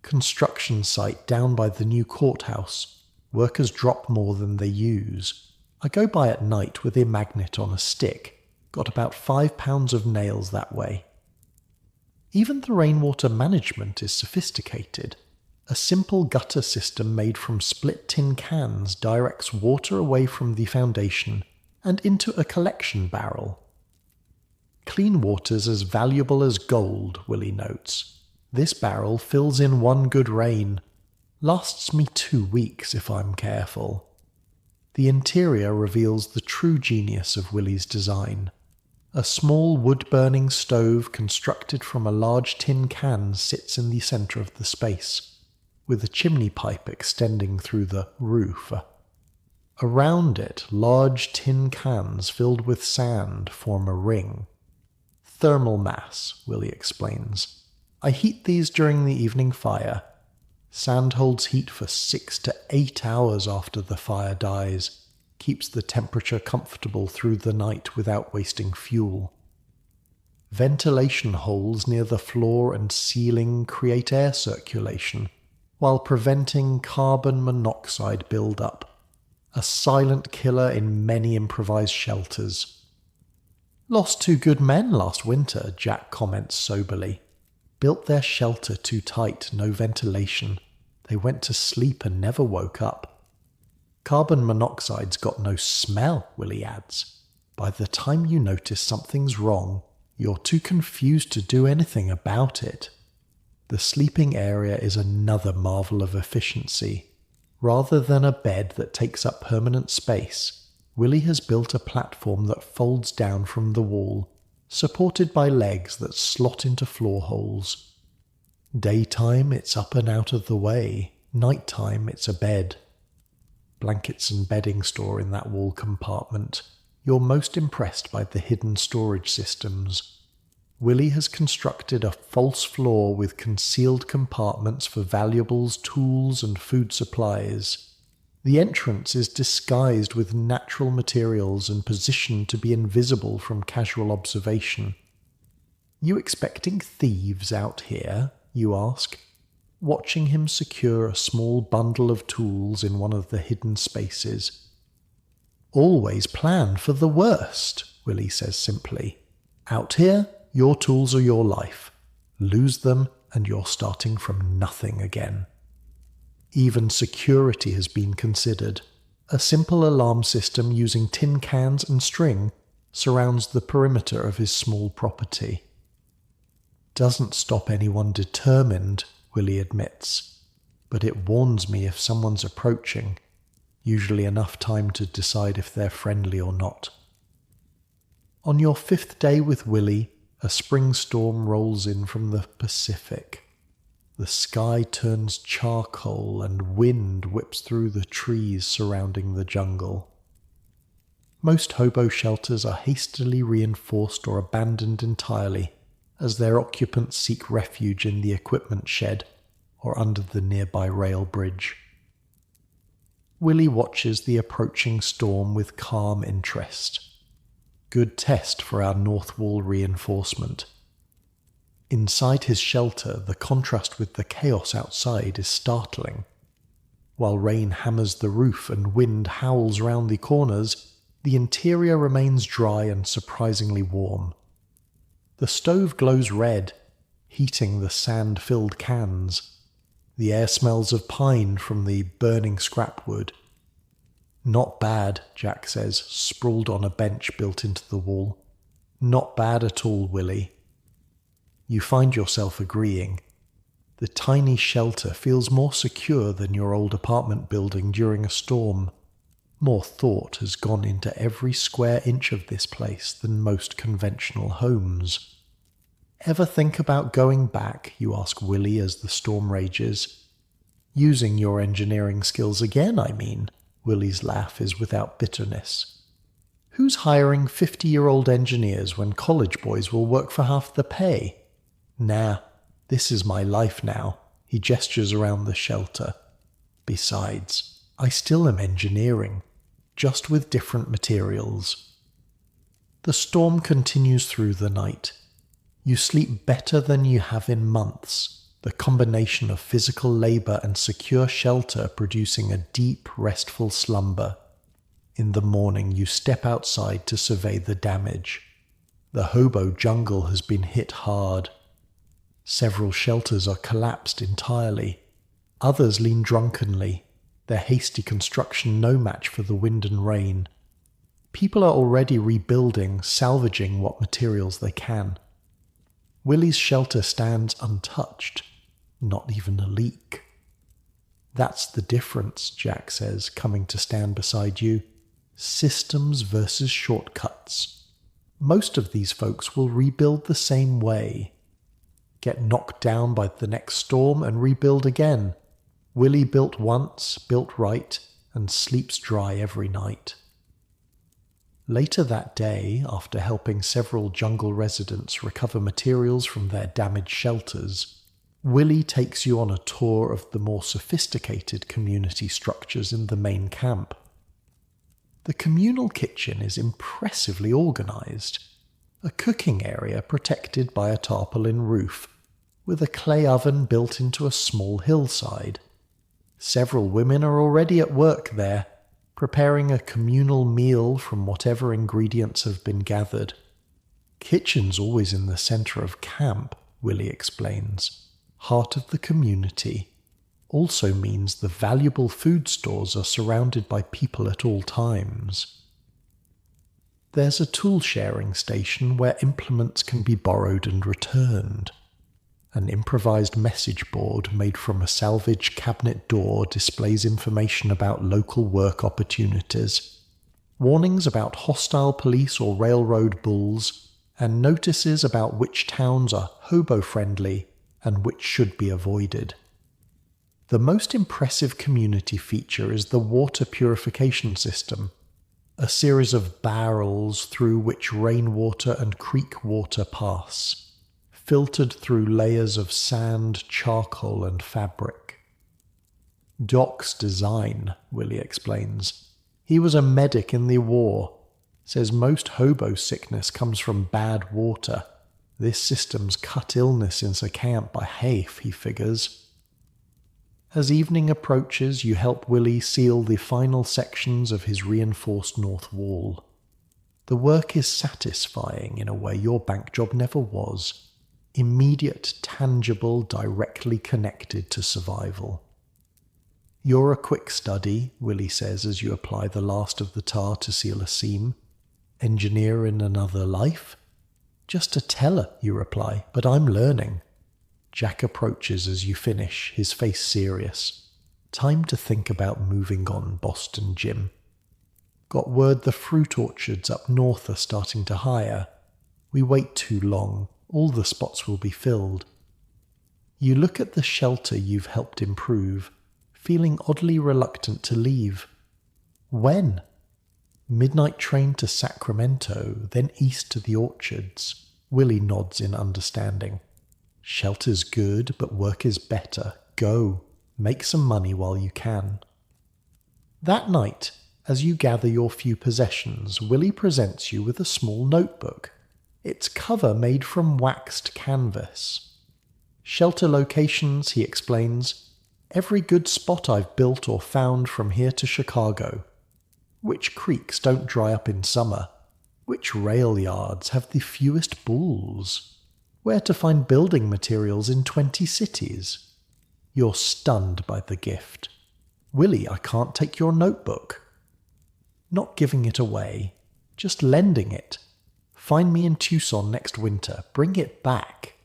Speaker 1: Construction site down by the new courthouse. Workers drop more than they use. I go by at night with a magnet on a stick. Got about 5 pounds of nails that way. Even the rainwater management is sophisticated. A simple gutter system made from split tin cans directs water away from the foundation and into a collection barrel. Clean water's as valuable as gold, Willie notes. This barrel fills in one good rain. Lasts me 2 weeks if I'm careful. The interior reveals the true genius of Willie's design. A small wood-burning stove constructed from a large tin can sits in the centre of the space, with a chimney pipe extending through the roof. Around it, large tin cans filled with sand form a ring. Thermal mass, Willie explains. I heat these during the evening fire. Sand holds heat for 6 to 8 hours after the fire dies. Keeps the temperature comfortable through the night without wasting fuel. Ventilation holes near the floor and ceiling create air circulation, while preventing carbon monoxide build-up. A silent killer in many improvised shelters. Lost 2 good men last winter, Jack comments soberly. Built their shelter too tight, no ventilation. They went to sleep and never woke up. Carbon monoxide's got no smell, Willie adds. By the time you notice something's wrong, you're too confused to do anything about it. The sleeping area is another marvel of efficiency. Rather than a bed that takes up permanent space, Willie has built a platform that folds down from the wall, supported by legs that slot into floor holes. Daytime, it's up and out of the way. Nighttime, it's a bed. Blankets and bedding store in that wall compartment. You're most impressed by the hidden storage systems. Willie has constructed a false floor with concealed compartments for valuables, tools, and food supplies. The entrance is disguised with natural materials and positioned to be invisible from casual observation. You expecting thieves out here? You ask, watching him secure a small bundle of tools in one of the hidden spaces. Always plan for the worst, Willie says simply. Out here, your tools are your life. Lose them and you're starting from nothing again. Even security has been considered. A simple alarm system using tin cans and string surrounds the perimeter of his small property. Doesn't stop anyone determined, Willie admits, but it warns me if someone's approaching, usually enough time to decide if they're friendly or not. On your 5th day with Willie, A spring storm rolls in from the Pacific. The sky turns charcoal and wind whips through the trees surrounding the jungle. Most hobo shelters are hastily reinforced or abandoned entirely as their occupants seek refuge in the equipment shed or under the nearby rail bridge. Willie watches the approaching storm with calm interest. Good test for our north wall reinforcement. Inside his shelter, the contrast with the chaos outside is startling. While rain hammers the roof and wind howls round the corners, the interior remains dry and surprisingly warm. The stove glows red, heating the sand-filled cans. The air smells of pine from the burning scrap wood. "Not bad," Jack says, sprawled on a bench built into the wall. "Not bad at all, Willie." You find yourself agreeing. The tiny shelter feels more secure than your old apartment building during a storm. More thought has gone into every square inch of this place than most conventional homes. "Ever think about going back?" you ask Willie as the storm rages. "Using your engineering skills again, I mean." Willie's laugh is without bitterness. "Who's hiring 50-year-old engineers when college boys will work for half the pay? Nah, this is my life now." He gestures around the shelter. "Besides, I still am engineering, just with different materials." The storm continues through the night. You sleep better than you have in months, the combination of physical labor and secure shelter producing a deep, restful slumber. In the morning, you step outside to survey the damage. The hobo jungle has been hit hard. Several shelters are collapsed entirely. Others lean drunkenly, their hasty construction no match for the wind and rain. People are already rebuilding, salvaging what materials they can. Willie's shelter stands untouched, not even a leak. "That's the difference," Jack says, coming to stand beside you. "Systems versus shortcuts. Most of these folks will rebuild the same way. Get knocked down by the next storm and rebuild again. Willie built once, built right, and sleeps dry every night." Later that day, after helping several jungle residents recover materials from their damaged shelters, Willie takes you on a tour of the more sophisticated community structures in the main camp. The communal kitchen is impressively organized. A cooking area protected by a tarpaulin roof, with a clay oven built into a small hillside. Several women are already at work there, preparing a communal meal from whatever ingredients have been gathered. "Kitchen's always in the center of camp," Willie explains. "Heart of the community. Also means the valuable food stores are surrounded by people at all times." There's a tool-sharing station where implements can be borrowed and returned. An improvised message board made from a salvaged cabinet door displays information about local work opportunities, warnings about hostile police or railroad bulls, and notices about which towns are hobo-friendly and which should be avoided. The most impressive community feature is the water purification system, a series of barrels through which rainwater and creek water pass, filtered through layers of sand, charcoal, and fabric. "Doc's design," Willie explains. "He was a medic in the war. Says most hobo sickness comes from bad water. This system's cut illness into camp by half, he figures." As evening approaches, you help Willie seal the final sections of his reinforced north wall. The work is satisfying in a way your bank job never was. Immediate, tangible, directly connected to survival. "You're a quick study," Willie says as you apply the last of the tar to seal a seam. "Engineer in another life?" "Just a teller," you reply, "but I'm learning." Jack approaches as you finish, his face serious. "Time to think about moving on, Boston Jim. Got word the fruit orchards up north are starting to hire. We wait too long. All the spots will be filled. You look at the shelter you've helped improve, feeling oddly reluctant to leave. When? Midnight train to Sacramento, then east to the orchards. Willie nods in understanding. Shelter's good, but work is better. Go. Make some money while you can. That night, as you gather your few possessions, Willie presents you with a small notebook. Its cover made from waxed canvas. Shelter locations, he explains. Every good spot I've built or found from here to Chicago. Which creeks don't dry up in summer? Which rail yards have the fewest bulls? Where to find building materials in 20 cities? You're stunned by the gift. Willie, I can't take your notebook. Not giving it away, just lending it. Find me in Tucson next winter, bring it back.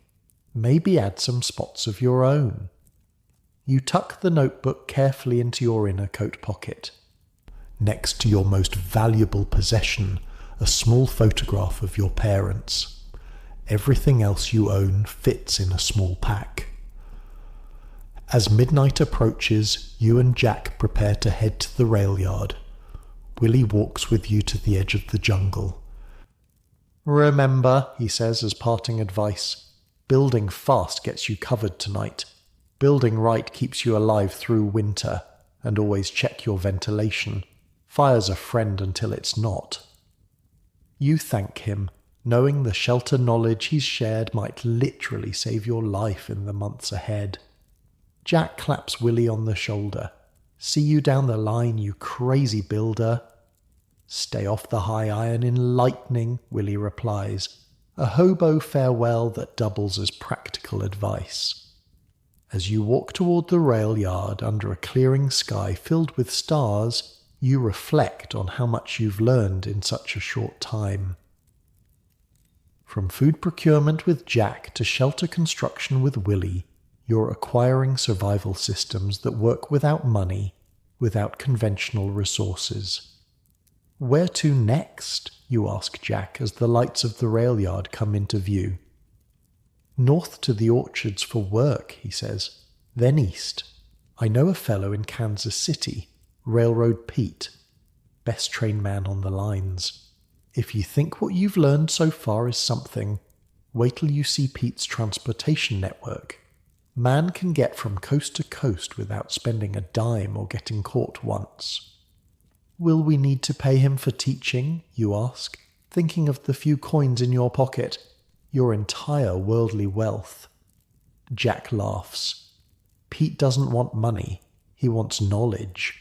Speaker 1: Maybe add some spots of your own. You tuck the notebook carefully into your inner coat pocket. Next to your most valuable possession, a small photograph of your parents. Everything else you own fits in a small pack. As midnight approaches, you and Jack prepare to head to the rail yard. Willie walks with you to the edge of the jungle. Remember, he says as parting advice, building fast gets you covered tonight. Building right keeps you alive through winter, and always check your ventilation. Fire's a friend until it's not. You thank him, knowing the shelter knowledge he's shared might literally save your life in the months ahead. Jack claps Willie on the shoulder. See you down the line, you crazy builder. Stay off the high iron in lightning, Willie replies. A hobo farewell that doubles as practical advice. As you walk toward the rail yard under a clearing sky filled with stars, you reflect on how much you've learned in such a short time. From food procurement with Jack to shelter construction with Willie, you're acquiring survival systems that work without money, without conventional resources. Where to next? You ask Jack as the lights of the rail yard come into view. North to the orchards for work, he says, then east. I know a fellow in Kansas City, Railroad Pete, best train man on the lines. If you think what you've learned so far is something, wait till you see Pete's transportation network. Man can get from coast to coast without spending a dime or getting caught once. Will we need to pay him for teaching, you ask, thinking of the few coins in your pocket, your entire worldly wealth. Jack laughs. Pete doesn't want money, he wants knowledge.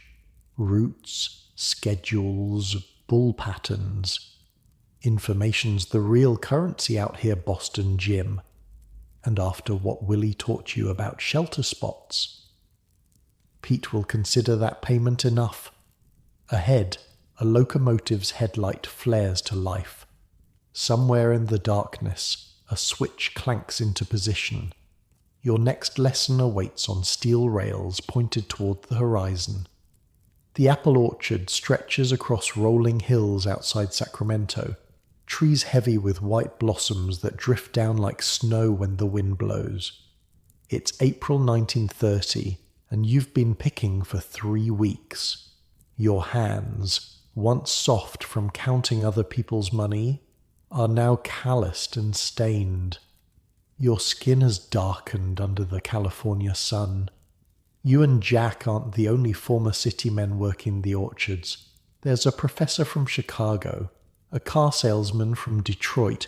Speaker 1: Routes, schedules, bull patterns. Information's the real currency out here, Boston Jim. And after what Willie taught you about shelter spots, Pete will consider that payment enough. Ahead, a locomotive's headlight flares to life. Somewhere in the darkness, a switch clanks into position. Your next lesson awaits on steel rails pointed toward the horizon. The apple orchard stretches across rolling hills outside Sacramento, trees heavy with white blossoms that drift down like snow when the wind blows. It's April 1930, and you've been picking for 3 weeks. Your hands, once soft from counting other people's money, are now calloused and stained. Your skin has darkened under the California sun. You and Jack aren't the only former city men working the orchards. There's a professor from Chicago, a car salesman from Detroit,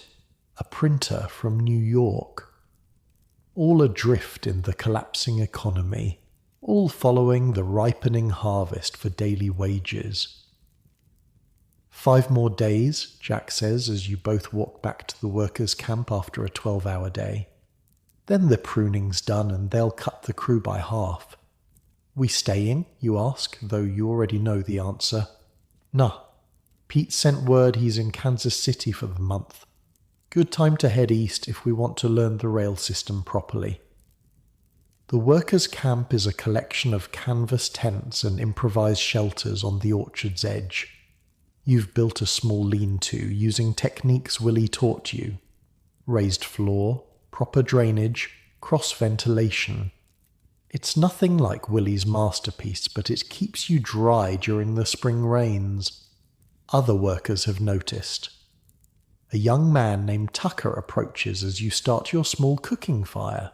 Speaker 1: a printer from New York. All adrift in the collapsing economy, all following the ripening harvest for daily wages. 5 more days, Jack says as you both walk back to the workers' camp after a 12-hour day. Then the pruning's done and they'll cut the crew by half. We staying, you ask, though you already know the answer. Nah. Pete sent word he's in Kansas City for the month. Good time to head east if we want to learn the rail system properly. The workers' camp is a collection of canvas tents and improvised shelters on the orchard's edge. You've built a small lean-to using techniques Willie taught you, Raised floor, proper drainage, cross-ventilation. It's nothing like Willie's masterpiece, but it keeps you dry during the spring rains. Other workers have noticed. A young man named Tucker approaches as you start your small cooking fire.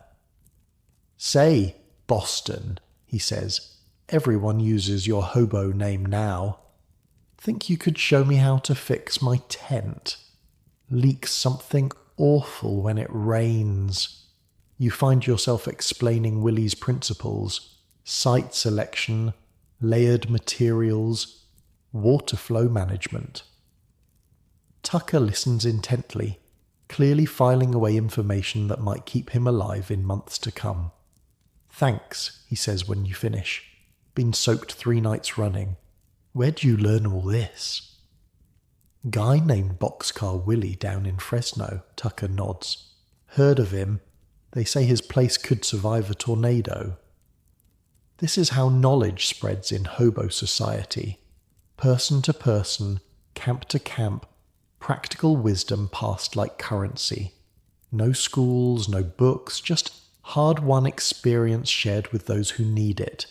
Speaker 1: "Say, Boston," he says. "Everyone uses your Hobo name now. Think you could show me how to fix my tent? Leaks something awful when it rains." You find yourself explaining Willie's principles: site selection, layered materials, water flow management. Tucker listens intently, clearly filing away information that might keep him alive in months to come. "Thanks," he says when you finish. "Been soaked 3 nights running. Where'd you learn all this?" "Guy named Boxcar Willie down in Fresno," Tucker nods. "Heard of him. They say his place could survive a tornado." This is how knowledge spreads in Hobo society. Person to person, camp to camp, practical wisdom passed like currency. No schools, no books, just hard-won experience shared with those who need it.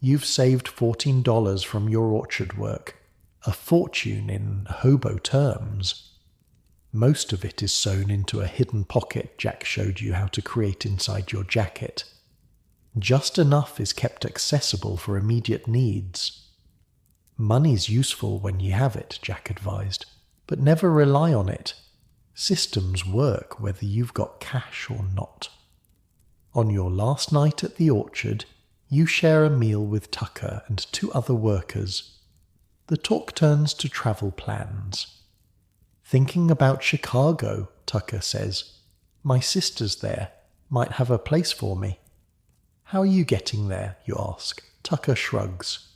Speaker 1: You've saved $14 from your orchard work, a fortune in Hobo terms. Most of it is sewn into a hidden pocket Jack showed you how to create inside your jacket. Just enough is kept accessible for immediate needs. "Money's useful when you have it," Jack advised, "but never rely on it. Systems work whether you've got cash or not." On your last night at the orchard, you share a meal with Tucker and 2 other workers. The talk turns to travel plans. "Thinking about Chicago," Tucker says. "My sister's there. Might have a place for me." "How are you getting there?" you ask. Tucker shrugs.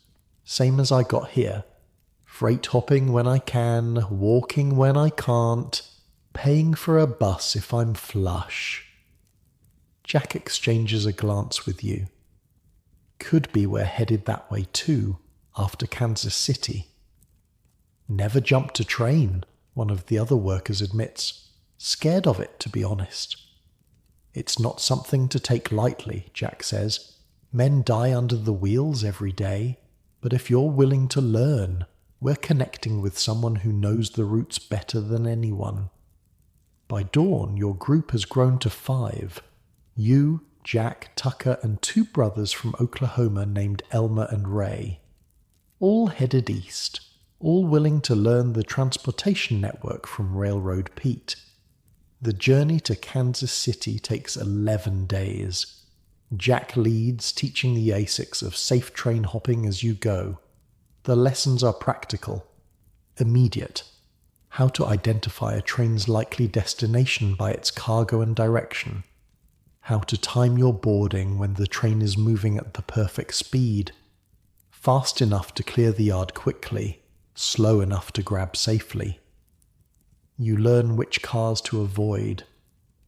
Speaker 1: "Same as I got here. Freight hopping when I can, walking when I can't, paying for a bus if I'm flush." Jack exchanges a glance with you. "Could be we're headed that way too, after Kansas City." "Never jumped a train," one of the other workers admits. "Scared of it, to be honest." "It's not something to take lightly," Jack says. "Men die under the wheels every day, but if you're willing to learn, we're connecting with someone who knows the routes better than anyone." By dawn, your group has grown to 5. You, Jack, Tucker, and 2 brothers from Oklahoma named Elmer and Ray. All headed east, all willing to learn the transportation network from Railroad Pete. The journey to Kansas City takes 11 days. Jack leads, teaching the ASICs of safe train hopping as you go. The lessons are practical, immediate. How to identify a train's likely destination by its cargo and direction. How to time your boarding when the train is moving at the perfect speed. Fast enough to clear the yard quickly, slow enough to grab safely. You learn which cars to avoid.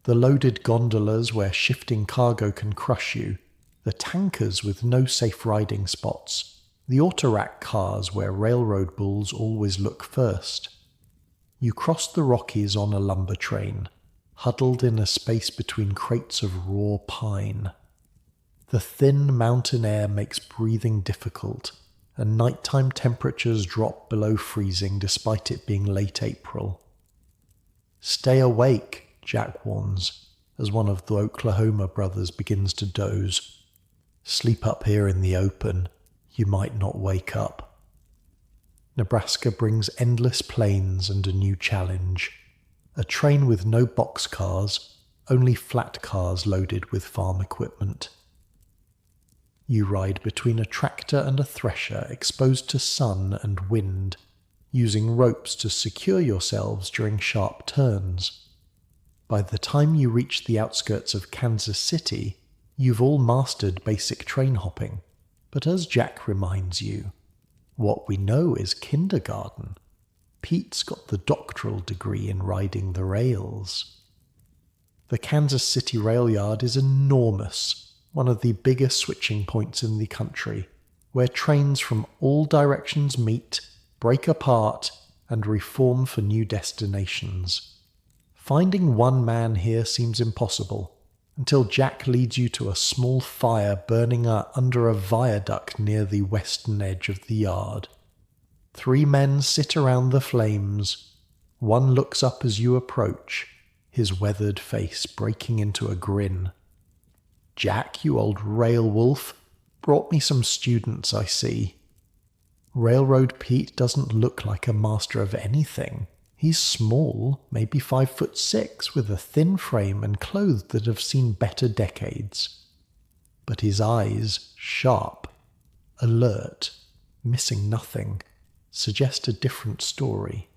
Speaker 1: The loaded gondolas where shifting cargo can crush you. The tankers with no safe riding spots. The autorack cars where railroad bulls always look first. You cross the Rockies on a lumber train, huddled in a space between crates of raw pine. The thin mountain air makes breathing difficult, and nighttime temperatures drop below freezing despite it being late April. "Stay awake," Jack warns, as one of the Oklahoma brothers begins to doze. "Sleep up here in the open. You might not wake up." Nebraska brings endless plains and a new challenge. A train with no boxcars, only flat cars loaded with farm equipment. You ride between a tractor and a thresher exposed to sun and wind, using ropes to secure yourselves during sharp turns. By the time you reach the outskirts of Kansas City, you've all mastered basic train hopping. But as Jack reminds you, what we know is kindergarten. Pete's got the doctoral degree in riding the rails. The Kansas City rail yard is enormous, one of the biggest switching points in the country, where trains from all directions meet, break apart, and reform for new destinations. Finding one man here seems impossible, until Jack leads you to a small fire burning under a viaduct near the western edge of the yard. 3 men sit around the flames. One looks up as you approach, his weathered face breaking into a grin. "Jack, you old rail wolf, brought me some students, I see." Railroad Pete doesn't look like a master of anything. He's small, maybe 5'6", with a thin frame and clothes that have seen better decades. But his eyes, sharp, alert, missing nothing, suggest a different story.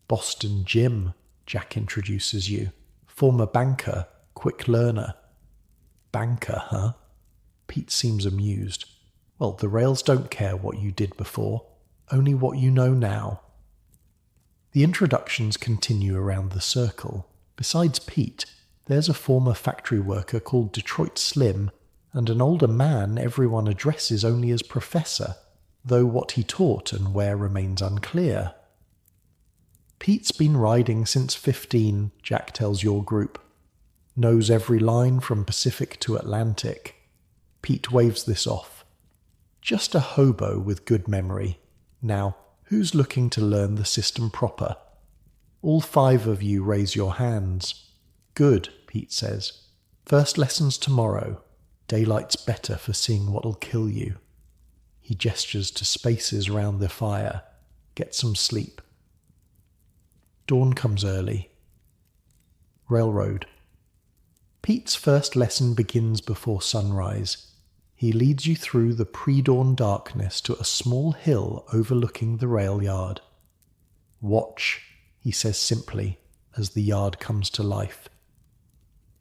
Speaker 1: Boston Jim, Jack introduces you. Former banker, quick learner. Banker, huh? Pete seems amused. Well, the rails don't care what you did before, only what you know now. The introductions continue around the circle. Besides Pete, there's a former factory worker called Detroit Slim, and an older man everyone addresses only as Professor, though what he taught and where remains unclear. Pete's been riding since 15, Jack tells your group. Knows every line from Pacific to Atlantic. Pete waves this off. Just a hobo with good memory. Now, who's looking to learn the system proper? All 5 of you raise your hands. Good, Pete says. First lesson's tomorrow. Daylight's better for seeing what'll kill you. He gestures to spaces round the fire. Get some sleep. Dawn comes early. Railroad. Pete's first lesson begins before sunrise. He leads you through the pre-dawn darkness to a small hill overlooking the rail yard. Watch, he says simply, as the yard comes to life.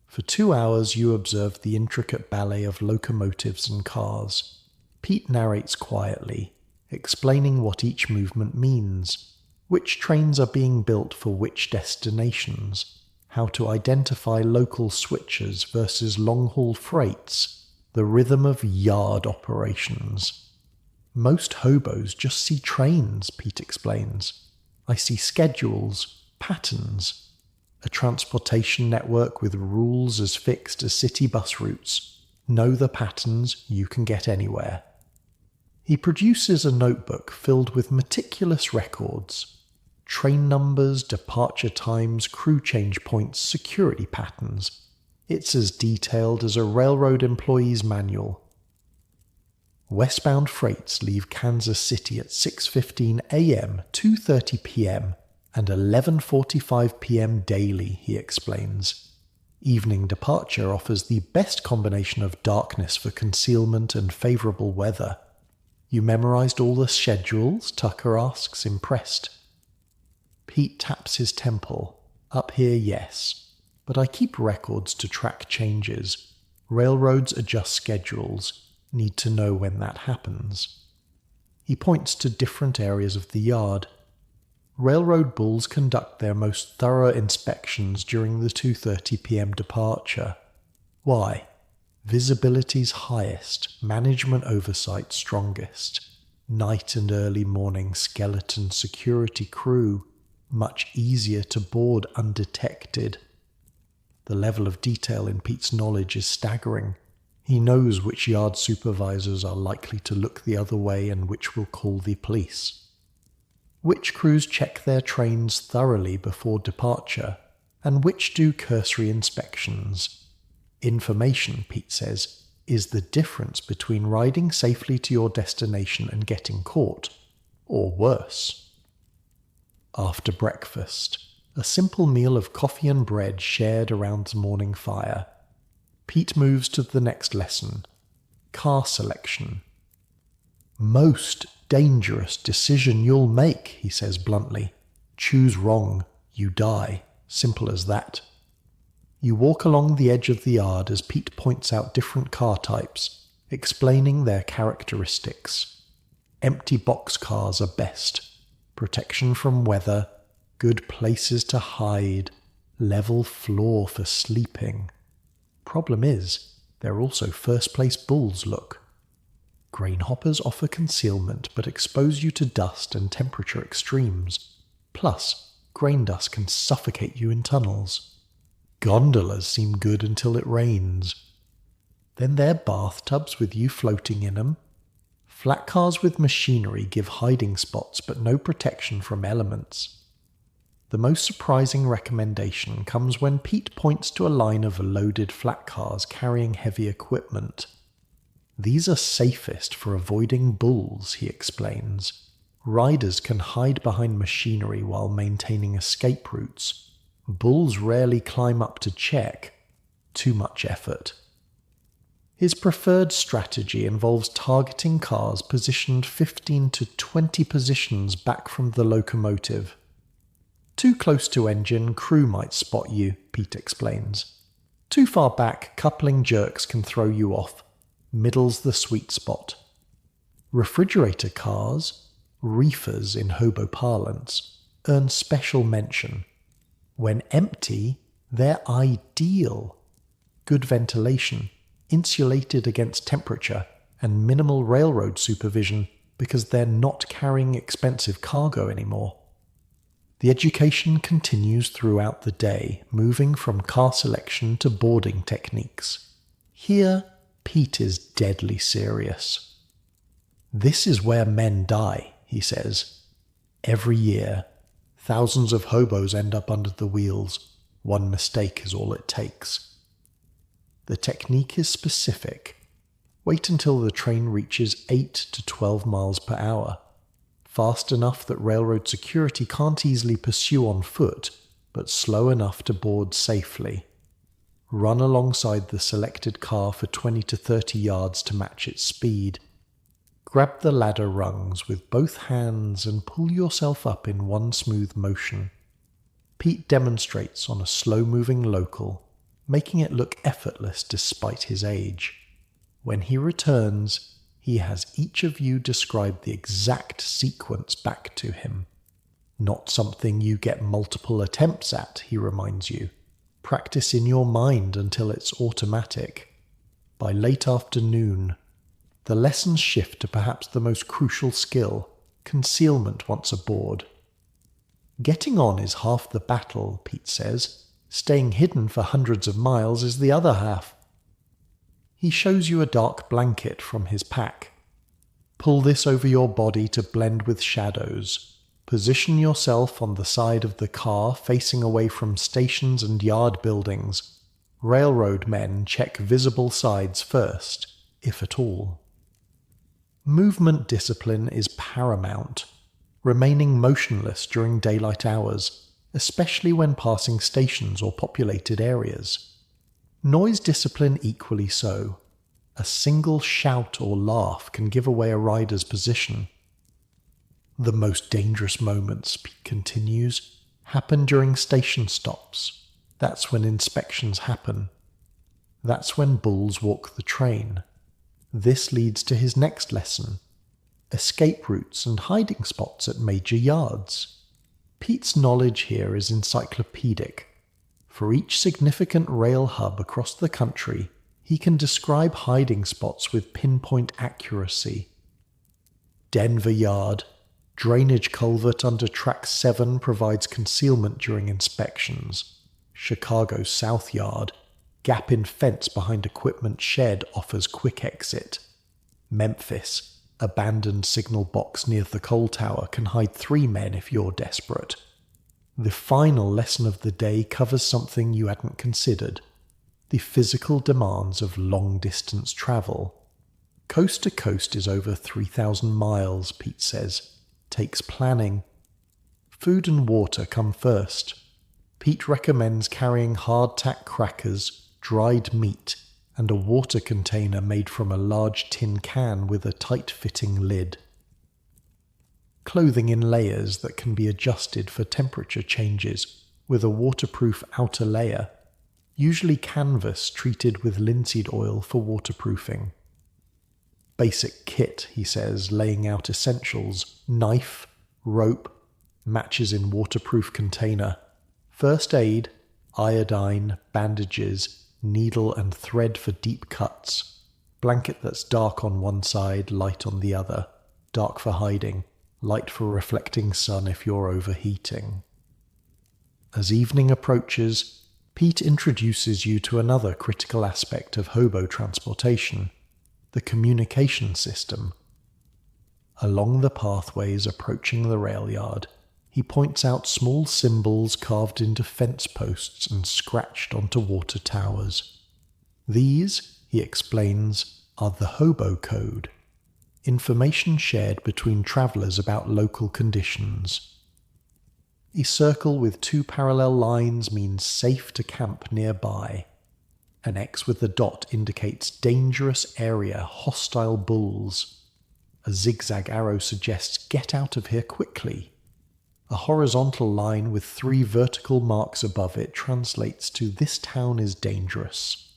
Speaker 1: For 2 hours you observe the intricate ballet of locomotives and cars. Pete narrates quietly, explaining what each movement means, which trains are being built for which destinations, how to identify local switchers versus long-haul freights, the rhythm of yard operations. Most hobos just see trains, Pete explains. I see schedules, patterns, a transportation network with rules as fixed as city bus routes. Know the patterns, you can get anywhere. He produces a notebook filled with meticulous records. Train numbers, departure times, crew change points, security patterns. It's as detailed as a railroad employee's manual. Westbound freights leave Kansas City at 6:15 a.m., 2:30 p.m., and 11:45 p.m. daily, he explains. Evening departure offers the best combination of darkness for concealment and favourable weather. You memorised all the schedules? Tucker asks, impressed. Pete taps his temple. Up here, yes. But I keep records to track changes. Railroads adjust schedules. Need to know when that happens. He points to different areas of the yard. Railroad bulls conduct their most thorough inspections during the 2:30 p.m. departure. Why? Visibility's highest, management oversight strongest. Night and early morning skeleton security crew, much easier to board undetected. The level of detail in Pete's knowledge is staggering. He knows which yard supervisors are likely to look the other way and which will call the police. Which crews check their trains thoroughly before departure, and which do cursory inspections. Information, Pete says, is the difference between riding safely to your destination and getting caught, or worse. After breakfast, a simple meal of coffee and bread shared around the morning fire. Pete moves to the next lesson. Car selection. Most dangerous decision you'll make, he says bluntly. Choose wrong, you die. Simple as that. You walk along the edge of the yard as Pete points out different car types, explaining their characteristics. Empty boxcars are best. Protection from weather, good places to hide, level floor for sleeping. Problem is, they're also first-place bulls, look. Grain hoppers offer concealment but expose you to dust and temperature extremes. Plus, grain dust can suffocate you in tunnels. Gondolas seem good until it rains. Then there are bathtubs with you floating in them. Flat cars with machinery give hiding spots but no protection from elements. The most surprising recommendation comes when Pete points to a line of loaded flat cars carrying heavy equipment. These are safest for avoiding bulls, he explains. Riders can hide behind machinery while maintaining escape routes. Bulls rarely climb up to check. Too much effort. His preferred strategy involves targeting cars positioned 15 to 20 positions back from the locomotive. Too close to engine, crew might spot you, Pete explains. Too far back, coupling jerks can throw you off. Middle's the sweet spot. Refrigerator cars, reefers in Hobo parlance, earn special mention. When empty, they're ideal. Good ventilation, insulated against temperature, and minimal railroad supervision because they're not carrying expensive cargo anymore. The education continues throughout the day, moving from car selection to boarding techniques. Here, Pete is deadly serious. This is where men die, he says. Every year, thousands of hobos end up under the wheels. One mistake is all it takes. The technique is specific. Wait until the train reaches 8 to 12 miles per hour. Fast enough that railroad security can't easily pursue on foot, but slow enough to board safely. Run alongside the selected car for 20 to 30 yards to match its speed. Grab the ladder rungs with both hands and pull yourself up in one smooth motion. Pete demonstrates on a slow-moving local, making it look effortless despite his age. When he returns, he has each of you describe the exact sequence back to him. Not something you get multiple attempts at, he reminds you. Practice in your mind until it's automatic. By late afternoon, the lessons shift to perhaps the most crucial skill, concealment once aboard. Getting on is half the battle, Pete says. Staying hidden for hundreds of miles is the other half. He shows you a dark blanket from his pack. Pull this over your body to blend with shadows. Position yourself on the side of the car facing away from stations and yard buildings. Railroad men check visible sides first, if at all. Movement discipline is paramount, remaining motionless during daylight hours, especially when passing stations or populated areas. Noise discipline equally so. A single shout or laugh can give away a rider's position. The most dangerous moments, Pete continues, happen during station stops. That's when inspections happen. That's when bulls walk the train. This leads to his next lesson. Escape routes and hiding spots at major yards. Pete's knowledge here is encyclopedic. For each significant rail hub across the country, he can describe hiding spots with pinpoint accuracy. Denver Yard, drainage culvert under track 7 provides concealment during inspections. Chicago South Yard, gap in fence behind equipment shed offers quick exit. Memphis, abandoned signal box near the coal tower can hide 3 men if you're desperate. The final lesson of the day covers something you hadn't considered: the physical demands of long-distance travel. Coast to coast is over 3,000 miles, Pete says. Takes planning. Food and water come first. Pete recommends carrying hardtack crackers, dried meat, and a water container made from a large tin can with a tight-fitting lid. Clothing in layers that can be adjusted for temperature changes, with a waterproof outer layer, usually canvas treated with linseed oil for waterproofing. Basic kit, he says, laying out essentials: knife, rope, matches in waterproof container, first aid, iodine, bandages, needle and thread for deep cuts, blanket that's dark on one side, light on the other, dark for hiding, light for reflecting sun if you're overheating. As evening approaches, Pete introduces you to another critical aspect of hobo transportation, the communication system. Along the pathways approaching the rail yard, he points out small symbols carved into fence posts and scratched onto water towers. These, he explains, are the Hobo Code, information shared between travellers about local conditions. A circle with 2 parallel lines means safe to camp nearby. An X with a dot indicates dangerous area, hostile bulls. A zigzag arrow suggests get out of here quickly. A horizontal line with 3 vertical marks above it translates to this town is dangerous.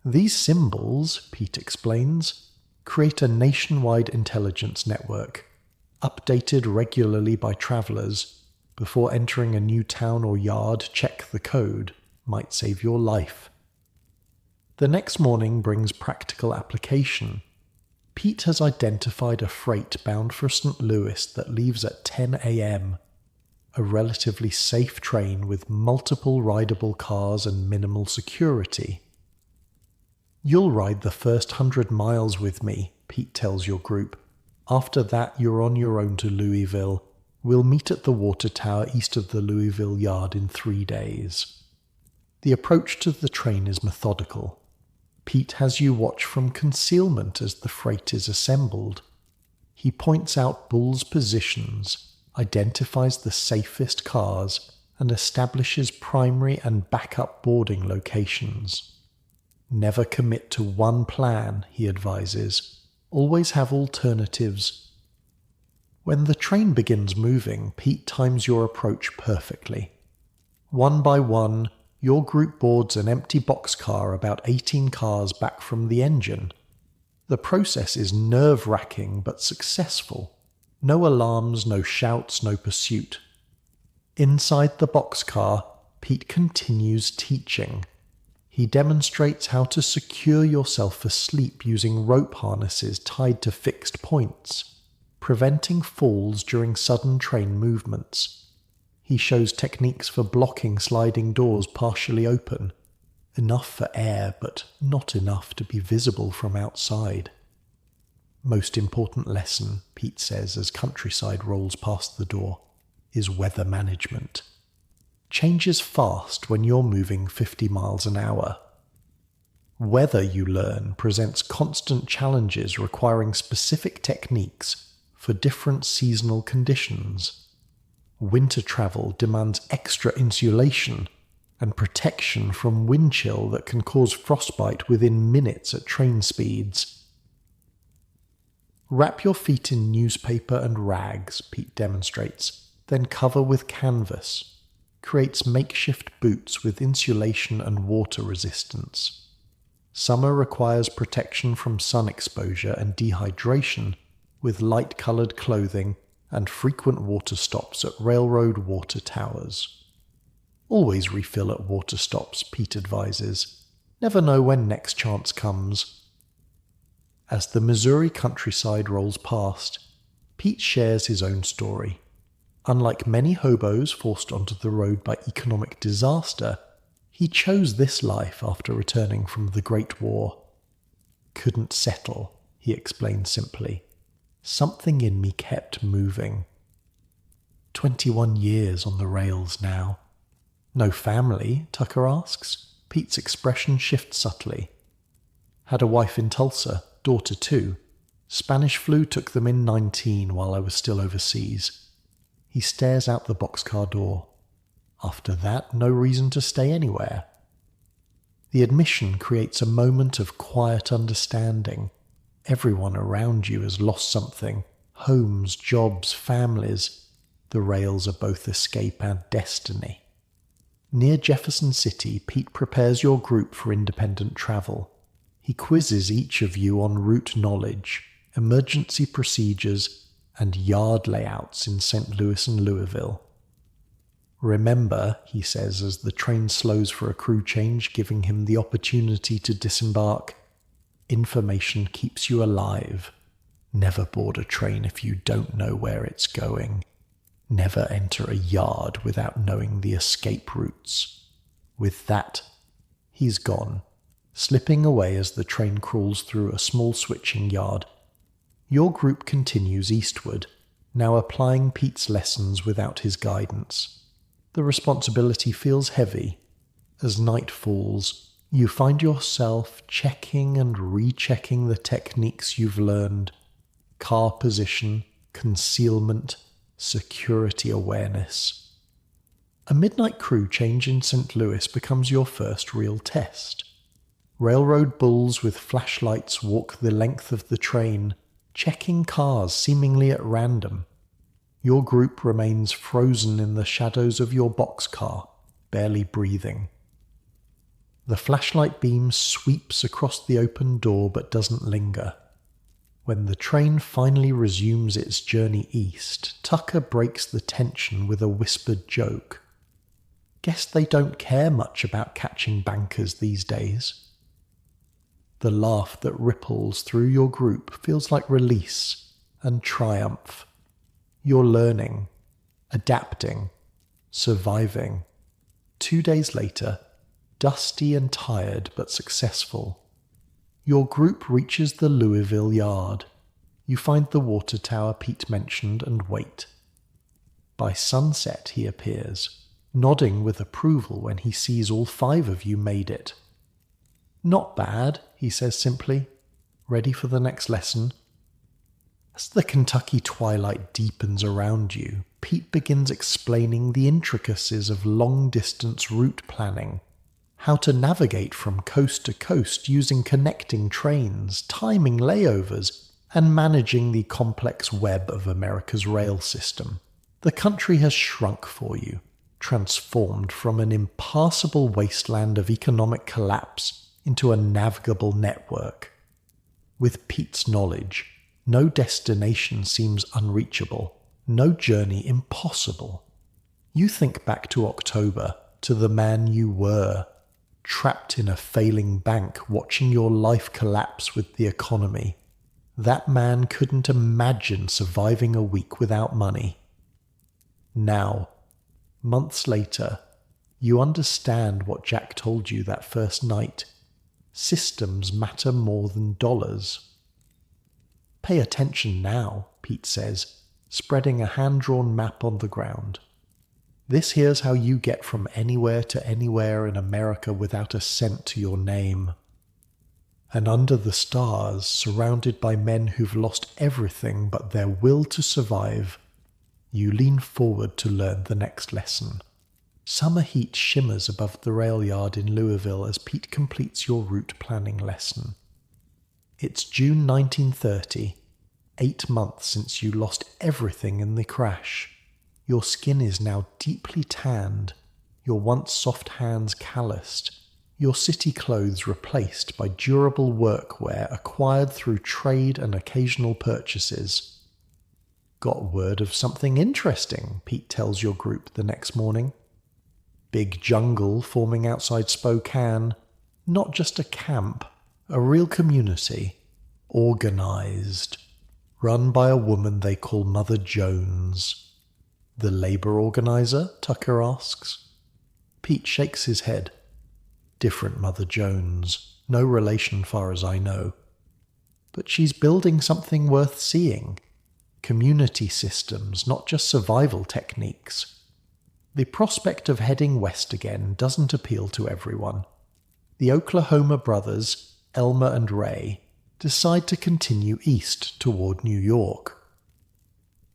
Speaker 1: These symbols, Pete explains, create a nationwide intelligence network, updated regularly by travellers. Before entering a new town or yard, check the code, might save your life. The next morning brings practical application. Pete has identified a freight bound for St. Louis that leaves at 10 a.m., a relatively safe train with multiple rideable cars and minimal security. You'll ride the first 100 miles with me, Pete tells your group. After that, you're on your own to Louisville. We'll meet at the water tower east of the Louisville yard in 3 days. The approach to the train is methodical. Pete has you watch from concealment as the freight is assembled. He points out Bull's positions, identifies the safest cars, and establishes primary and backup boarding locations. Never commit to one plan, he advises. Always have alternatives. When the train begins moving, Pete times your approach perfectly. One by one, your group boards an empty boxcar about 18 cars back from the engine. The process is nerve-wracking but successful. No alarms, no shouts, no pursuit. Inside the boxcar, Pete continues teaching. He demonstrates how to secure yourself asleep using rope harnesses tied to fixed points, preventing falls during sudden train movements. He shows techniques for blocking sliding doors partially open, enough for air but not enough to be visible from outside. Most important lesson, Pete says as Countryside rolls past the door, is weather management. Changes fast when you're moving 50 miles an hour. Weather, you learn, presents constant challenges requiring specific techniques for different seasonal conditions. Winter travel demands extra insulation and protection from wind chill that can cause frostbite within minutes at train speeds. Wrap your feet in newspaper and rags, Pete demonstrates, then cover with canvas. Creates makeshift boots with insulation and water resistance. Summer requires protection from sun exposure and dehydration, with light-coloured clothing and frequent water stops at railroad water towers. Always refill at water stops, Pete advises. Never know when next chance comes. As the Missouri countryside rolls past, Pete shares his own story. Unlike many hobos forced onto the road by economic disaster, he chose this life after returning from the Great War. Couldn't settle, he explained simply. Something in me kept moving. 21 years on the rails now. No family, Tucker asks. Pete's expression shifts subtly. Had a wife in Tulsa, daughter too. Spanish flu took them in 19 while I was still overseas. He stares out the boxcar door. After that, no reason to stay anywhere. The admission creates a moment of quiet understanding. Everyone around you has lost something. Homes, jobs, families. The rails are both escape and destiny. Near Jefferson City, Pete prepares your group for independent travel. He quizzes each of you on route knowledge, emergency procedures, and yard layouts in St. Louis and Louisville. Remember, he says as the train slows for a crew change, giving him the opportunity to disembark, information keeps you alive. Never board a train if you don't know where it's going. Never enter a yard without knowing the escape routes. With that, he's gone, slipping away as the train crawls through a small switching yard. Your group continues eastward, now applying Pete's lessons without his guidance. The responsibility feels heavy. As night falls, you find yourself checking and rechecking the techniques you've learned: car position, concealment, security awareness. A midnight crew change in St. Louis becomes your first real test. Railroad bulls with flashlights walk the length of the train, checking cars seemingly at random. Your group remains frozen in the shadows of your boxcar, barely breathing. The flashlight beam sweeps across the open door but doesn't linger. When the train finally resumes its journey east, Tucker breaks the tension with a whispered joke. Guess they don't care much about catching bankers these days. The laugh that ripples through your group feels like release and triumph. You're learning, adapting, surviving. 2 days later, dusty and tired but successful, your group reaches the Louisville yard. You find the water tower Pete mentioned and wait. By sunset he appears, nodding with approval when he sees all 5 of you made it. "Not bad," he says simply. "Ready for the next lesson?" As the Kentucky twilight deepens around you, Pete begins explaining the intricacies of long-distance route planning. How to navigate from coast to coast using connecting trains, timing layovers, and managing the complex web of America's rail system. The country has shrunk for you, transformed from an impassable wasteland of economic collapse into a navigable network. With Pete's knowledge, no destination seems unreachable, no journey impossible. You think back to October, to the man you were, trapped in a failing bank watching your life collapse with the economy. That man couldn't imagine surviving a week without money. Now, months later, you understand what Jack told you that first night. Systems matter more than dollars. "Pay attention now," Pete says, spreading a hand-drawn map on the ground. "This here's how you get from anywhere to anywhere in America without a cent to your name." And under the stars, surrounded by men who've lost everything but their will to survive, you lean forward to learn the next lesson. Summer heat shimmers above the rail yard in Louisville as Pete completes your route planning lesson. It's June 1930, 8 months since you lost everything in the crash. Your skin is now deeply tanned, your once soft hands calloused, your city clothes replaced by durable workwear acquired through trade and occasional purchases. "Got word of something interesting," Pete tells your group the next morning. Big jungle forming outside Spokane, not just a camp, a real community, organized, run by a woman they call Mother Jones. "The labor organizer?" Tucker asks. Pete shakes his head. "Different Mother Jones, no relation far as I know. But she's building something worth seeing. Community systems, not just survival techniques." The prospect of heading west again doesn't appeal to everyone. The Oklahoma brothers, Elmer and Ray, decide to continue east toward New York.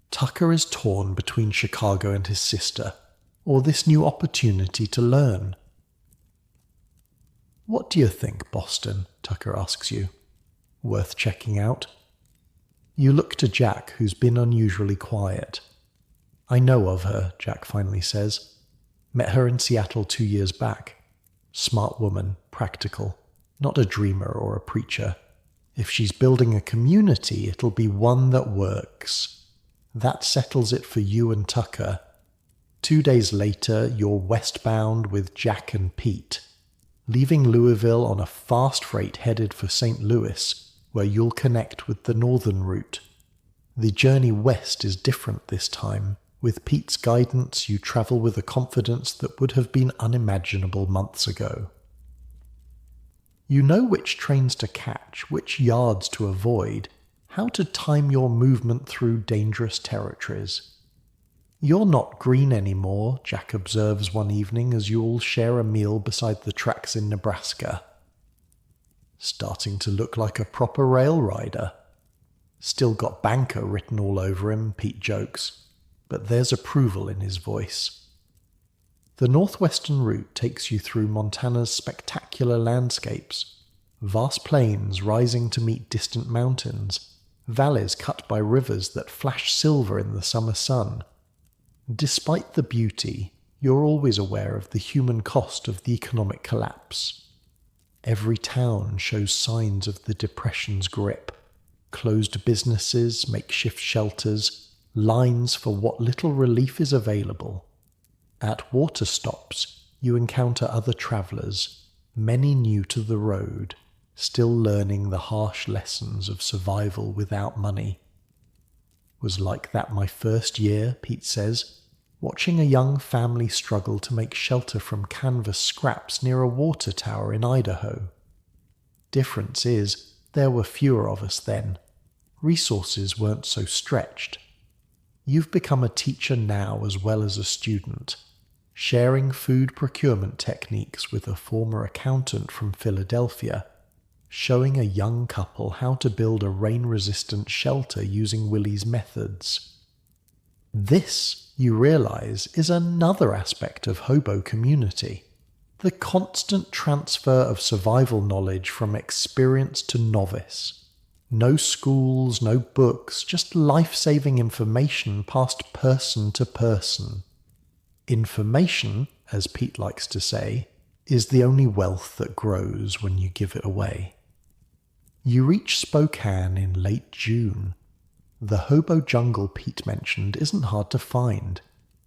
Speaker 1: Tucker is torn between Chicago and his sister, or this new opportunity to learn. "What do you think, Boston?" Tucker asks you. "Worth checking out?" You look to Jack, who's been unusually quiet. "I know of her," Jack finally says. "Met her in Seattle 2 years back. Smart woman, practical, not a dreamer or a preacher. If she's building a community, it'll be one that works. That settles it for you and Tucker. 2 days later, you're westbound with Jack and Pete, leaving Louisville on a fast freight headed for St. Louis, where you'll connect with the northern route. The journey west is different this time. With Pete's guidance, you travel with a confidence that would have been unimaginable months ago. You know which trains to catch, which yards to avoid, how to time your movement through dangerous territories. You're not green anymore, Jack observes one evening as you all share a meal beside the tracks in Nebraska. Starting to look like a proper rail rider. Still got banker written all over him, Pete jokes, but there's approval in his voice. The northwestern route takes you through Montana's spectacular landscapes, vast plains rising to meet distant mountains, valleys cut by rivers that flash silver in the summer sun. Despite the beauty, you're always aware of the human cost of the economic collapse. Every town shows signs of the Depression's grip. Closed businesses, makeshift shelters, lines for what little relief is available. At water stops, you encounter other travellers, many new to the road, still learning the harsh lessons of survival without money. Was like that my first year, Pete says, watching a young family struggle to make shelter from canvas scraps near a water tower in Idaho. Difference is, there were fewer of us then. Resources weren't so stretched. You've become a teacher now as well as a student, sharing food procurement techniques with a former accountant from Philadelphia, showing a young couple how to build a rain-resistant shelter using Willie's methods. This, you realize, is another aspect of Hobo community. The constant transfer of survival knowledge from experienced to novice. No schools, no books, just life-saving information passed person to person. Information, as Pete likes to say, is the only wealth that grows when you give it away. You reach Spokane in late June. The Hobo jungle Pete mentioned isn't hard to find.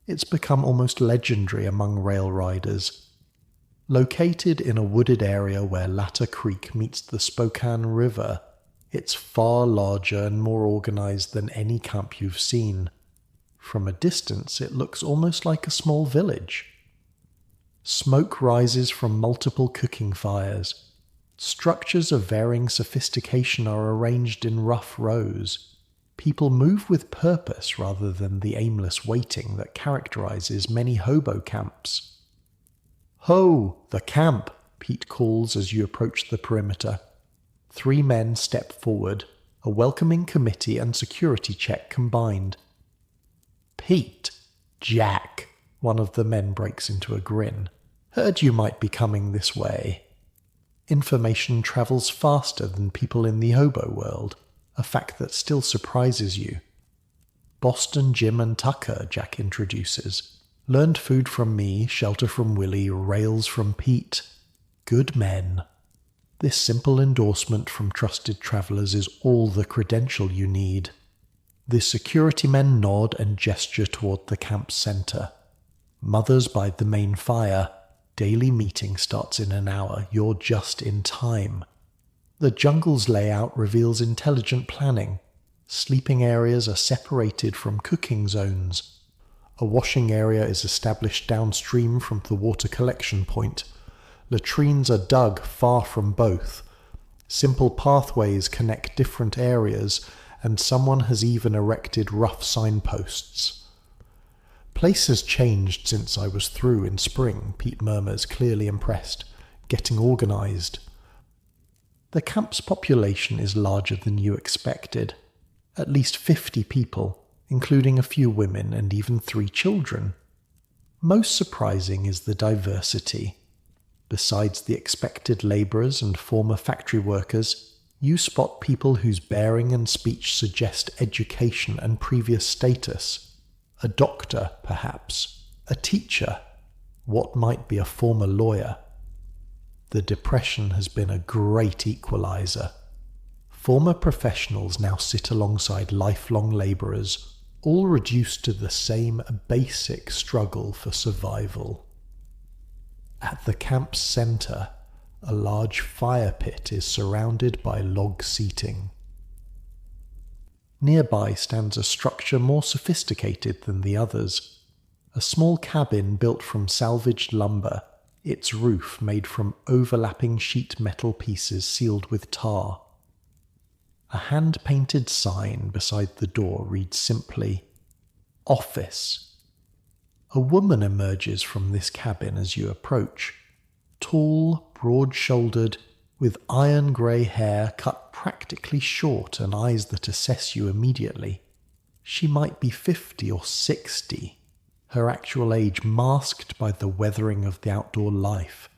Speaker 1: It's become almost legendary among rail riders. Located in a wooded area where Latter Creek meets the Spokane River, it's far larger and more organized than any camp you've seen. From a distance, it looks almost like a small village. Smoke rises from multiple cooking fires. Structures of varying sophistication are arranged in rough rows. People move with purpose rather than the aimless waiting that characterizes many hobo camps. "Ho, the camp," Pete calls as you approach the perimeter. 3 men step forward, a welcoming committee and security check combined. "Pete, Jack," one of the men breaks into a grin. "Heard you might be coming this way." Information travels faster than people in the hobo world, a fact that still surprises you. Boston Jim and Tucker, Jack introduces. Learned food from me, shelter from Willie, rails from Pete. Good men. This simple endorsement from trusted travellers is all the credential you need. The security men nod and gesture toward the camp centre. Mothers by the main fire. Daily meeting starts in an hour. You're just in time. The jungle's layout reveals intelligent planning. Sleeping areas are separated from cooking zones. A washing area is established downstream from the water collection point. Latrines are dug far from both. Simple pathways connect different areas, and someone has even erected rough signposts. "Place has changed since I was through in spring," Pete murmurs, clearly impressed. "Getting organized." The camp's population is larger than you expected. At least 50 people, including a few women and even 3 children. Most surprising is the diversity. Besides the expected labourers and former factory workers, you spot people whose bearing and speech suggest education and previous status. A doctor, perhaps. A teacher. What might be a former lawyer. The Depression has been a great equalizer. Former professionals now sit alongside lifelong labourers, all reduced to the same basic struggle for survival. At the camp's centre, a large fire pit is surrounded by log seating. Nearby stands a structure more sophisticated than the others. A small cabin built from salvaged lumber, its roof made from overlapping sheet metal pieces sealed with tar. A hand-painted sign beside the door reads simply, "Office." A woman emerges from this cabin as you approach. Tall, broad-shouldered, with iron-grey hair cut practically short and eyes that assess you immediately. She might be 50 or 60, her actual age masked by the weathering of the outdoor life.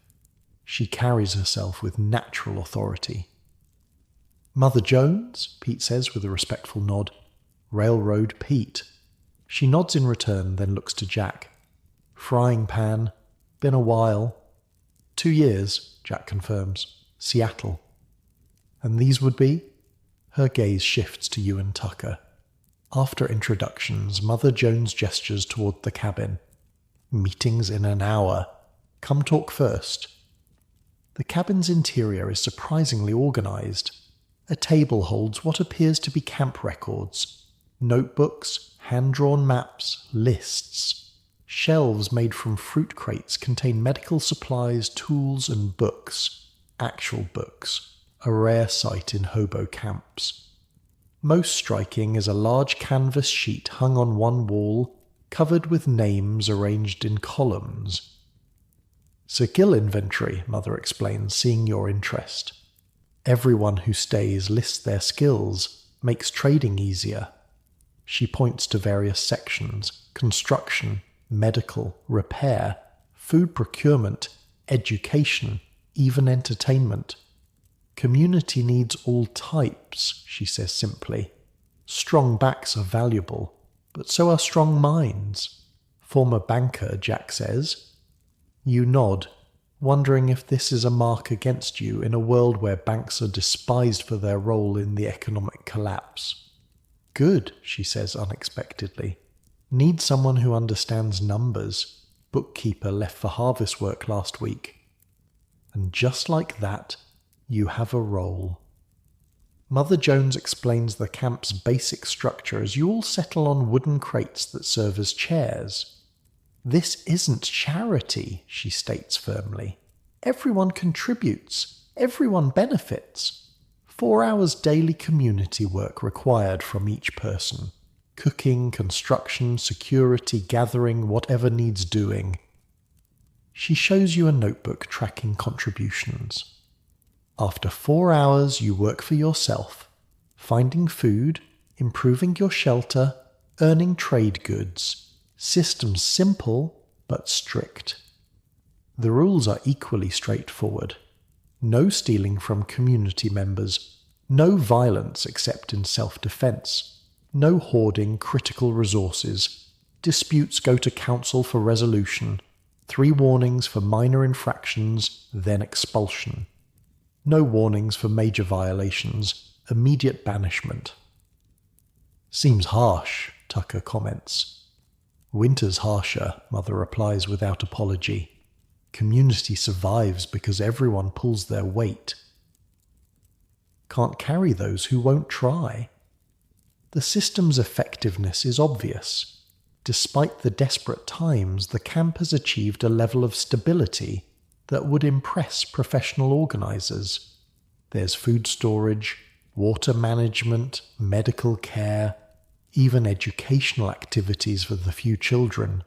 Speaker 1: She carries herself with natural authority. "Mother Jones?" Pete says with a respectful nod. "Railroad Pete." She nods in return, then looks to Jack. "Frying pan. Been a while." 2 years, Jack confirms. Seattle. "And these would be?" Her gaze shifts to you and Tucker. After introductions, Mother Jones gestures toward the cabin. "Meetings in an hour. Come talk first." The cabin's interior is surprisingly organized. A table holds what appears to be camp records. Notebooks, hand-drawn maps, lists. Shelves made from fruit crates contain medical supplies, tools, and books. Actual books, a rare sight in hobo camps. Most striking is a large canvas sheet hung on one wall, covered with names arranged in columns. "Skill inventory," Mother explains, seeing your interest. "Everyone who stays lists their skills, makes trading easier." She points to various sections: construction, medical, repair, food procurement, education, even entertainment. "Community needs all types," she says simply. "Strong backs are valuable, but so are strong minds." "Former banker," Jack says. You nod, wondering if this is a mark against you in a world where banks are despised for their role in the economic collapse. "Good," she says unexpectedly. "Need someone who understands numbers. Bookkeeper left for harvest work last week." And just like that, you have a role. Mother Jones explains the camp's basic structure as you all settle on wooden crates that serve as chairs. "This isn't charity," she states firmly. "Everyone contributes. Everyone benefits. 4 hours daily community work required from each person. Cooking, construction, security, gathering, whatever needs doing." She shows you a notebook tracking contributions. After 4 hours, you work for yourself, finding food, improving your shelter, earning trade goods. Systems simple, but strict. The rules are equally straightforward. No stealing from community members. No violence except in self-defense. No hoarding critical resources. Disputes go to council for resolution. 3 warnings for minor infractions, then expulsion. No warnings for major violations, immediate banishment. "Seems harsh," Tucker comments. "Winter's harsher," Mother replies without apology. "Community survives because everyone pulls their weight. Can't carry those who won't try." The system's effectiveness is obvious. Despite the desperate times, the camp has achieved a level of stability that would impress professional organizers. There's food storage, water management, medical care, even educational activities for the few children.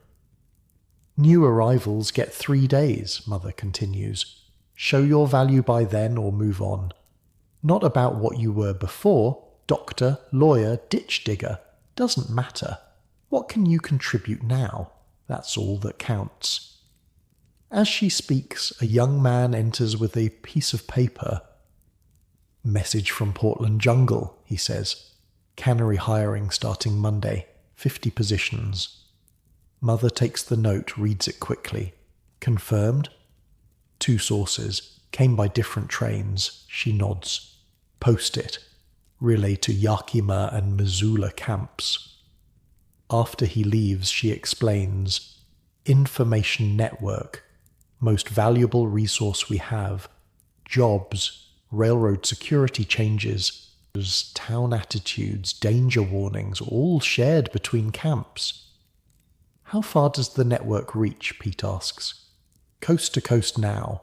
Speaker 1: "New arrivals get 3 days," Mother continues. "Show your value by then or move on. Not about what you were before, doctor, lawyer, ditch digger, doesn't matter. What can you contribute now? That's all that counts." As she speaks, a young man enters with a piece of paper. "Message from Portland Jungle," he says. "Cannery hiring starting Monday. 50 positions." Mother takes the note, reads it quickly. "Confirmed?" "2 sources. Came by different trains." She nods. "Post it. Relay to Yakima and Missoula camps." After he leaves, she explains, "Information network. Most valuable resource we have. Jobs, railroad security changes, There's town attitudes, danger warnings, all shared between camps. How far does the network reach? Pete asks. Coast to coast now.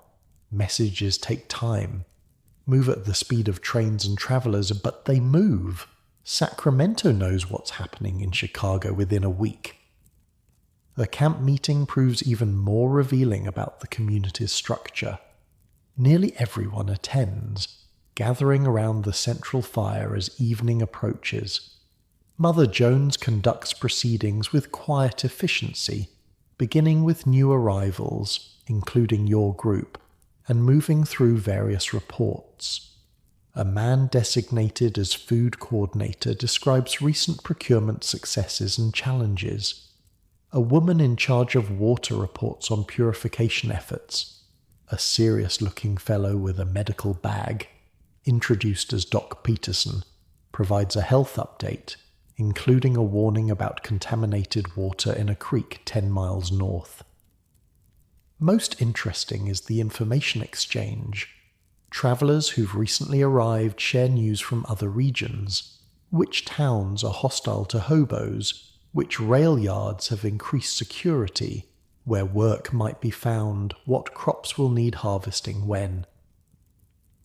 Speaker 1: Messages take time. Move at the speed of trains and travelers, but they move. Sacramento knows what's happening in Chicago within a week. The camp meeting proves even more revealing about the community's structure. Nearly everyone attends, gathering around the central fire as evening approaches. Mother Jones conducts proceedings with quiet efficiency, beginning with new arrivals, including your group, and moving through various reports. A man designated as food coordinator describes recent procurement successes and challenges. A woman in charge of water reports on purification efforts. A serious-looking fellow with a medical bag, introduced as Doc Peterson, provides a health update, including a warning about contaminated water in a creek 10 miles north. Most interesting is the information exchange. Travelers who've recently arrived share news from other regions. Which towns are hostile to hobos? Which rail yards have increased security? Where work might be found? What crops will need harvesting when?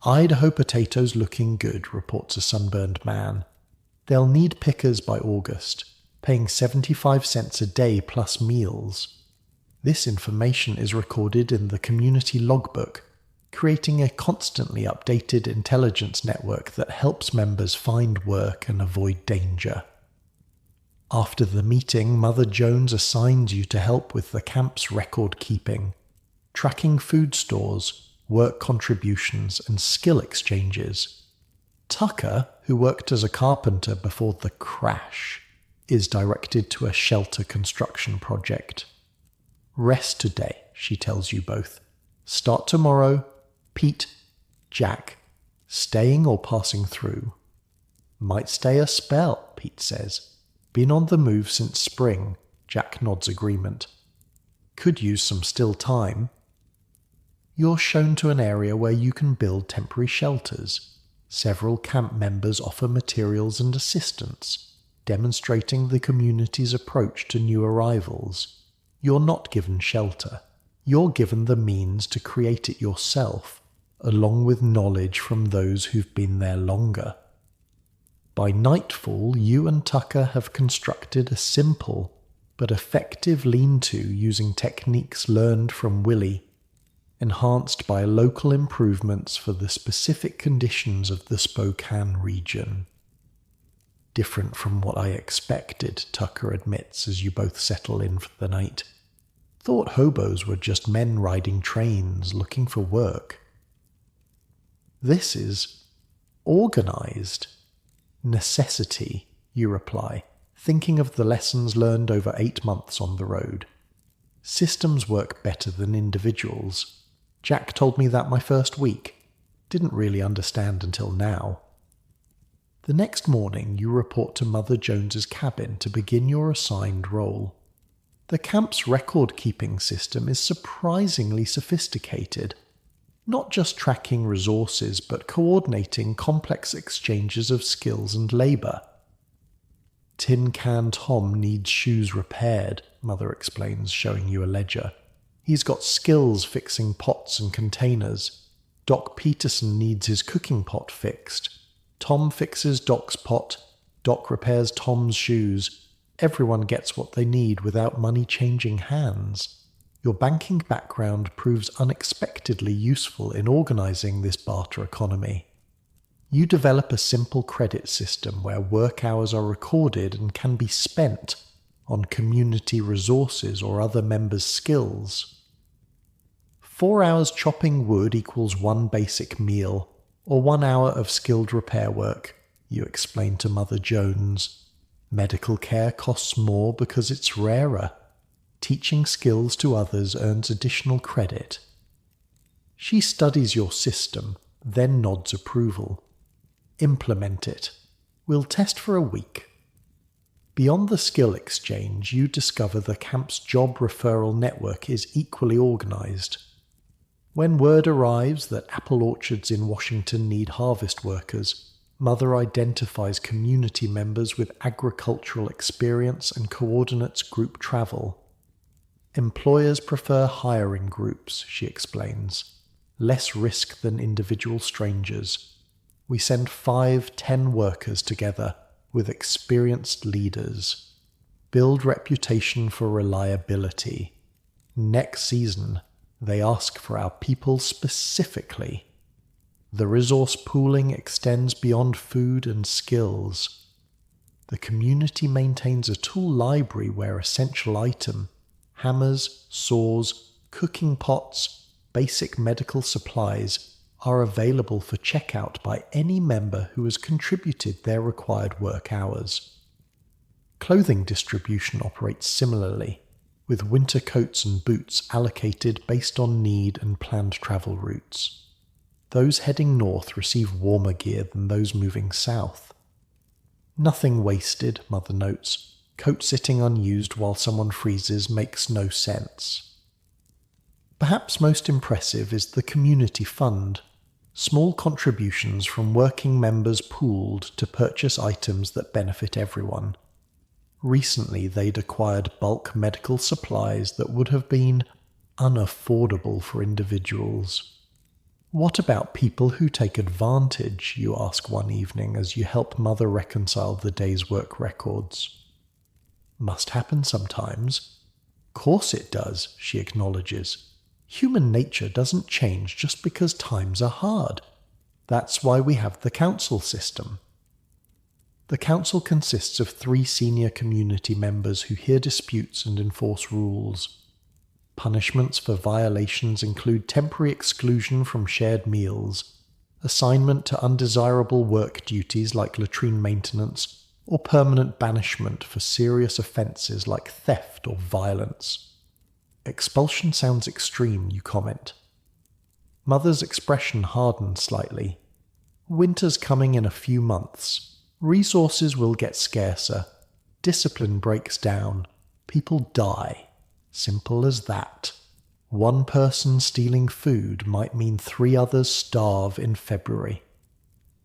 Speaker 1: Idaho potatoes looking good, reports a sunburned man. They'll need pickers by August, paying 75 cents a day plus meals. This information is recorded in the community logbook, creating a constantly updated intelligence network that helps members find work and avoid danger. After the meeting, Mother Jones assigns you to help with the camp's record keeping, tracking food stores, work contributions, and skill exchanges. Tucker, who worked as a carpenter before the crash, is directed to a shelter construction project. Rest today, she tells you both. Start tomorrow. Pete, Jack, staying or passing through? Might stay a spell, Pete says. Been on the move since spring. Jack nods agreement. Could use some still time. You're shown to an area where you can build temporary shelters. Several camp members offer materials and assistance, demonstrating the community's approach to new arrivals. You're not given shelter. You're given the means to create it yourself, along with knowledge from those who've been there longer. By nightfall, you and Tucker have constructed a simple but effective lean-to using techniques learned from Willie, enhanced by local improvements for the specific conditions of the Spokane region. Different from what I expected, Tucker admits as you both settle in for the night. Thought hobos were just men riding trains looking for work. This is organized. Necessity, you reply, thinking of the lessons learned over 8 months on the road. Systems work better than individuals. Jack told me that my first week. Didn't really understand until now. The next morning you report to Mother Jones's cabin to begin your assigned role. The camp's record-keeping system is surprisingly sophisticated. Not just tracking resources, but coordinating complex exchanges of skills and labor. Tin Can Tom needs shoes repaired, Mother explains, showing you a ledger. He's got skills fixing pots and containers. Doc Peterson needs his cooking pot fixed. Tom fixes Doc's pot. Doc repairs Tom's shoes. Everyone gets what they need without money changing hands. Your banking background proves unexpectedly useful in organizing this barter economy. You develop a simple credit system where work hours are recorded and can be spent on community resources or other members' skills. 4 hours chopping wood equals 1 basic meal, or 1 hour of skilled repair work, you explain to Mother Jones. Medical care costs more because it's rarer. Teaching skills to others earns additional credit. She studies your system, then nods approval. Implement it. We'll test for a week. Beyond the skill exchange, you discover the camp's job referral network is equally organized. When word arrives that apple orchards in Washington need harvest workers, Mother identifies community members with agricultural experience and coordinates group travel. Employers prefer hiring groups, she explains. Less risk than individual strangers. We send 5-10 workers together with experienced leaders. Build reputation for reliability. Next season, they ask for our people specifically. The resource pooling extends beyond food and skills. The community maintains a tool library where essential item, hammers, saws, cooking pots, basic medical supplies are available for checkout by any member who has contributed their required work hours. Clothing distribution operates similarly, with winter coats and boots allocated based on need and planned travel routes. Those heading north receive warmer gear than those moving south. Nothing wasted, Mother notes. Coat sitting unused while someone freezes makes no sense. Perhaps most impressive is the community fund. Small contributions from working members pooled to purchase items that benefit everyone. Recently they'd acquired bulk medical supplies that would have been unaffordable for individuals. What about people who take advantage, you ask one evening as you help Mother reconcile the day's work records. Must happen sometimes. Course it does, she acknowledges. Human nature doesn't change just because times are hard. That's why we have the council system. The council consists of 3 senior community members who hear disputes and enforce rules. Punishments for violations include temporary exclusion from shared meals, assignment to undesirable work duties like latrine maintenance, or permanent banishment for serious offences like theft or violence. Expulsion sounds extreme, you comment. Mother's expression hardens slightly. Winter's coming in a few months. Resources will get scarcer. Discipline breaks down. People die. Simple as that. One person stealing food might mean 3 others starve in February.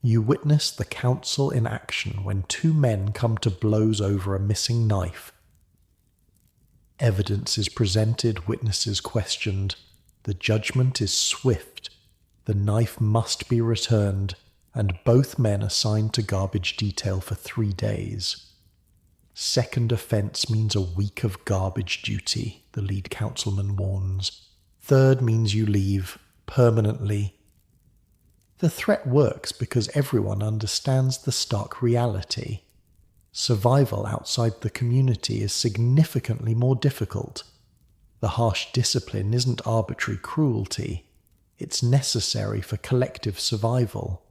Speaker 1: You witness the council in action when 2 men come to blows over a missing knife. Evidence is presented, witnesses questioned. The judgment is swift. The knife must be returned, and both men assigned to garbage detail for 3 days. Second offence means a week of garbage duty, the lead councilman warns. Third means you leave, permanently. The threat works because everyone understands the stark reality. Survival outside the community is significantly more difficult. The harsh discipline isn't arbitrary cruelty. It's necessary for collective survival.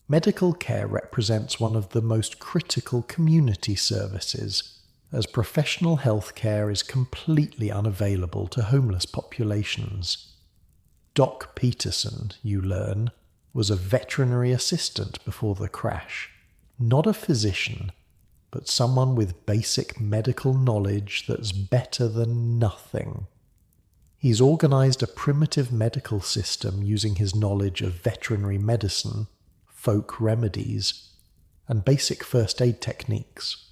Speaker 1: Medical care represents one of the most critical community services, as professional health care is completely unavailable to homeless populations. Doc Peterson, you learn, was a veterinary assistant before the crash, not a physician, but someone with basic medical knowledge that's better than nothing. He's organised a primitive medical system using his knowledge of veterinary medicine, folk remedies, and basic first aid techniques.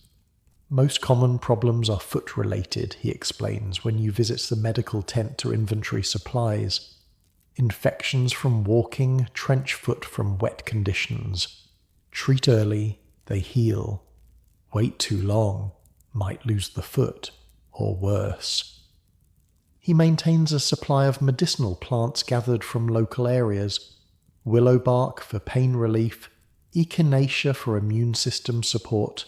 Speaker 1: Most common problems are foot-related, he explains when you visit the medical tent to inventory supplies. Infections from walking, trench foot from wet conditions. Treat early, they heal. Wait too long, might lose the foot, or worse. He maintains a supply of medicinal plants gathered from local areas. Willow bark for pain relief, echinacea for immune system support,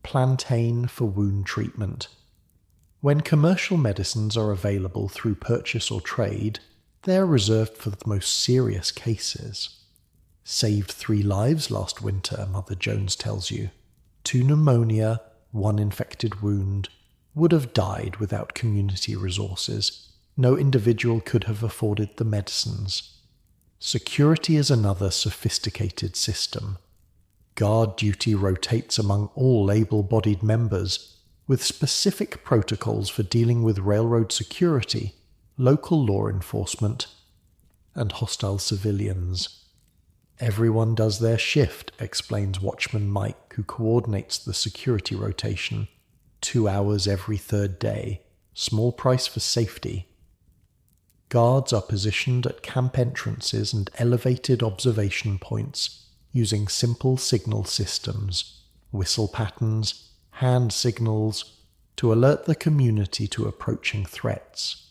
Speaker 1: plantain for wound treatment. When commercial medicines are available through purchase or trade, they are reserved for the most serious cases. Saved 3 lives last winter, Mother Jones tells you. 2 pneumonia, 1 infected wound. Would have died without community resources. No individual could have afforded the medicines. Security is another sophisticated system. Guard duty rotates among all able-bodied members, with specific protocols for dealing with railroad security, local law enforcement, and hostile civilians. Everyone does their shift, explains Watchman Mike, who coordinates the security rotation. 2 hours every third day. Small price for safety. Guards are positioned at camp entrances and elevated observation points using simple signal systems, whistle patterns, hand signals, to alert the community to approaching threats.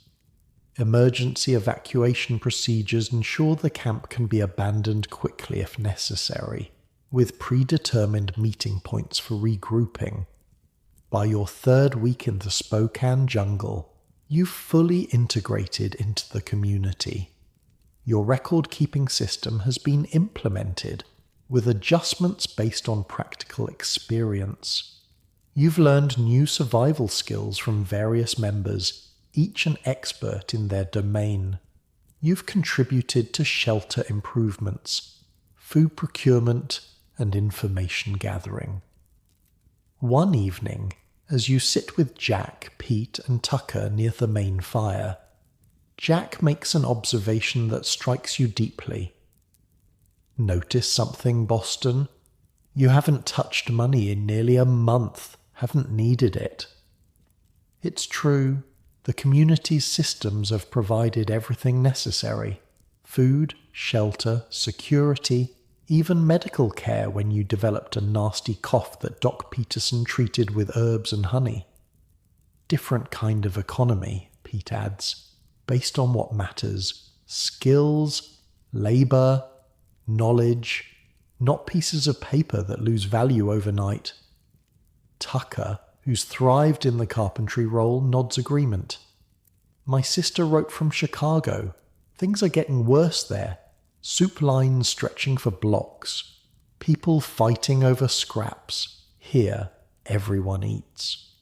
Speaker 1: Emergency evacuation procedures ensure the camp can be abandoned quickly if necessary, with predetermined meeting points for regrouping. By your third week in the Spokane jungle, you've fully integrated into the community. Your record-keeping system has been implemented, with adjustments based on practical experience. You've learned new survival skills from various members, each an expert in their domain. You've contributed to shelter improvements, food procurement, and information gathering. One evening, as you sit with Jack, Pete, and Tucker near the main fire, Jack makes an observation that strikes you deeply. Notice something, Boston? You haven't touched money in nearly a month, haven't needed it. It's true. The community's systems have provided everything necessary: food, shelter, security, even medical care when you developed a nasty cough that Doc Peterson treated with herbs and honey. Different kind of economy, Pete adds, based on what matters: skills, labor, knowledge, not pieces of paper that lose value overnight. Tucker, who's thrived in the carpentry role, nods agreement. My sister wrote from Chicago. Things are getting worse there. Soup lines stretching for blocks. People fighting over scraps. Here, everyone eats.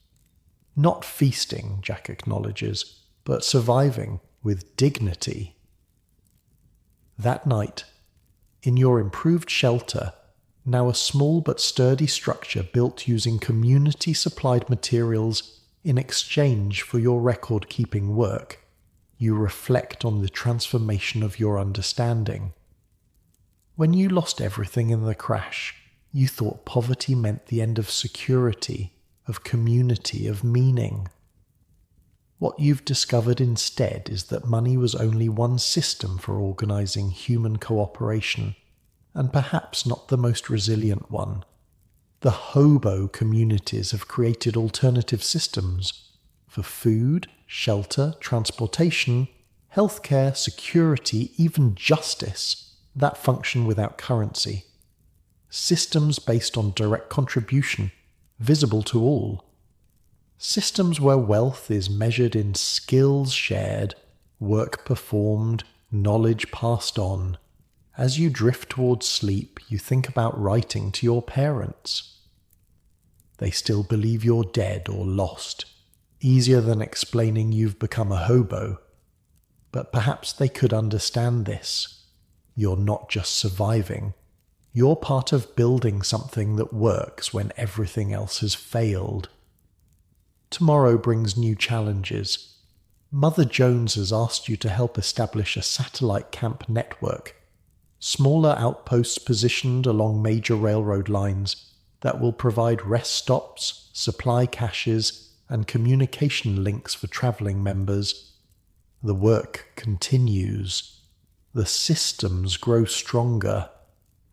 Speaker 1: Not feasting, Jack acknowledges, but surviving with dignity. That night, in your improved shelter, now a small but sturdy structure built using community-supplied materials in exchange for your record-keeping work, you reflect on the transformation of your understanding. When you lost everything in the crash, you thought poverty meant the end of security, of community, of meaning. What you've discovered instead is that money was only one system for organizing human cooperation, and perhaps not the most resilient one. The Hobo communities have created alternative systems for food, shelter, transportation, healthcare, security, even justice that function without currency. Systems based on direct contribution, visible to all. Systems where wealth is measured in skills shared, work performed, knowledge passed on. As you drift towards sleep, you think about writing to your parents. They still believe you're dead or lost. Easier than explaining you've become a hobo. But perhaps they could understand this. You're not just surviving. You're part of building something that works when everything else has failed. Tomorrow brings new challenges. Mother Jones has asked you to help establish a satellite camp network. Smaller outposts positioned along major railroad lines that will provide rest stops, supply caches, and communication links for traveling members. The work continues. The systems grow stronger.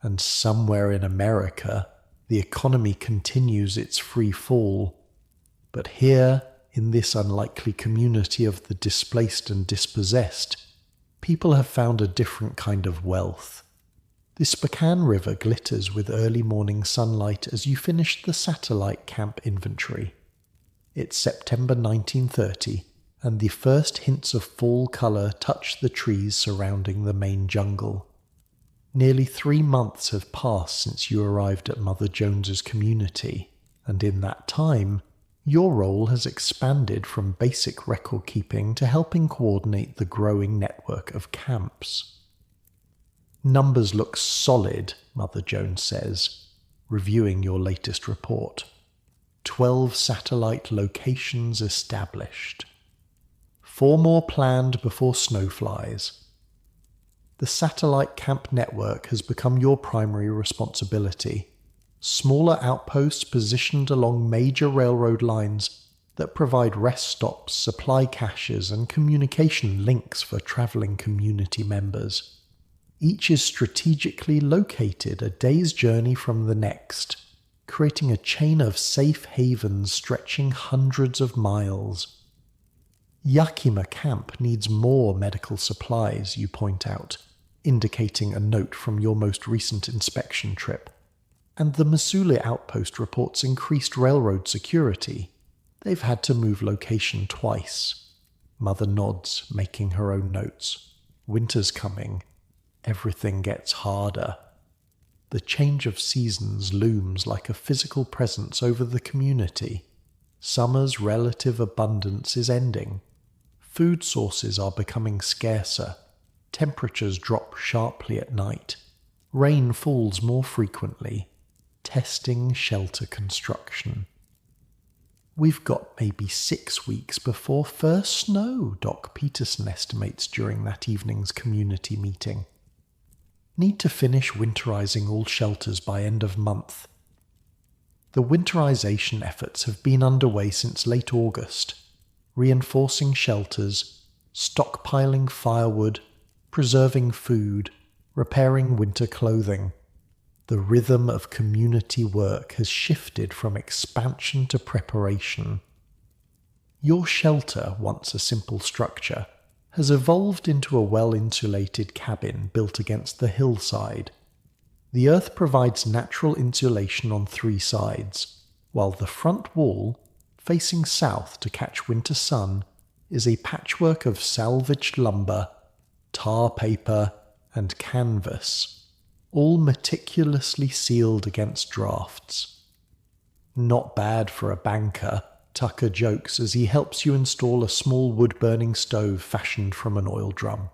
Speaker 1: And somewhere in America, the economy continues its free fall. But here, in this unlikely community of the displaced and dispossessed, people have found a different kind of wealth. The Spokane River glitters with early morning sunlight as you finish the satellite camp inventory. It's September 1930, and the first hints of fall colour touch the trees surrounding the main jungle. Nearly 3 months have passed since you arrived at Mother Jones's community, and in that time, your role has expanded from basic record-keeping to helping coordinate the growing network of camps. Numbers look solid, Mother Jones says, reviewing your latest report. 12 satellite locations established. 4 more planned before snow flies. The satellite camp network has become your primary responsibility. Smaller outposts positioned along major railroad lines that provide rest stops, supply caches, and communication links for traveling community members. Each is strategically located a day's journey from the next, creating a chain of safe havens stretching hundreds of miles. Yakima Camp needs more medical supplies, you point out, indicating a note from your most recent inspection trip. And the Missoula outpost reports increased railroad security. They've had to move location twice. Mother nods, making her own notes. Winter's coming. Everything gets harder. The change of seasons looms like a physical presence over the community. Summer's relative abundance is ending. Food sources are becoming scarcer. Temperatures drop sharply at night. Rain falls more frequently. Testing shelter construction. We've got maybe 6 weeks before first snow, Doc Peterson estimates during that evening's community meeting. Need to finish winterizing all shelters by end of month. The winterization efforts have been underway since late August, reinforcing shelters, stockpiling firewood, preserving food, repairing winter clothing. The rhythm of community work has shifted from expansion to preparation. Your shelter, once a simple structure, has evolved into a well-insulated cabin built against the hillside. The earth provides natural insulation on 3 sides, while the front wall, facing south to catch winter sun, is a patchwork of salvaged lumber, tar paper, and canvas, all meticulously sealed against drafts. Not bad for a banker, Tucker jokes as he helps you install a small wood-burning stove fashioned from an oil drum.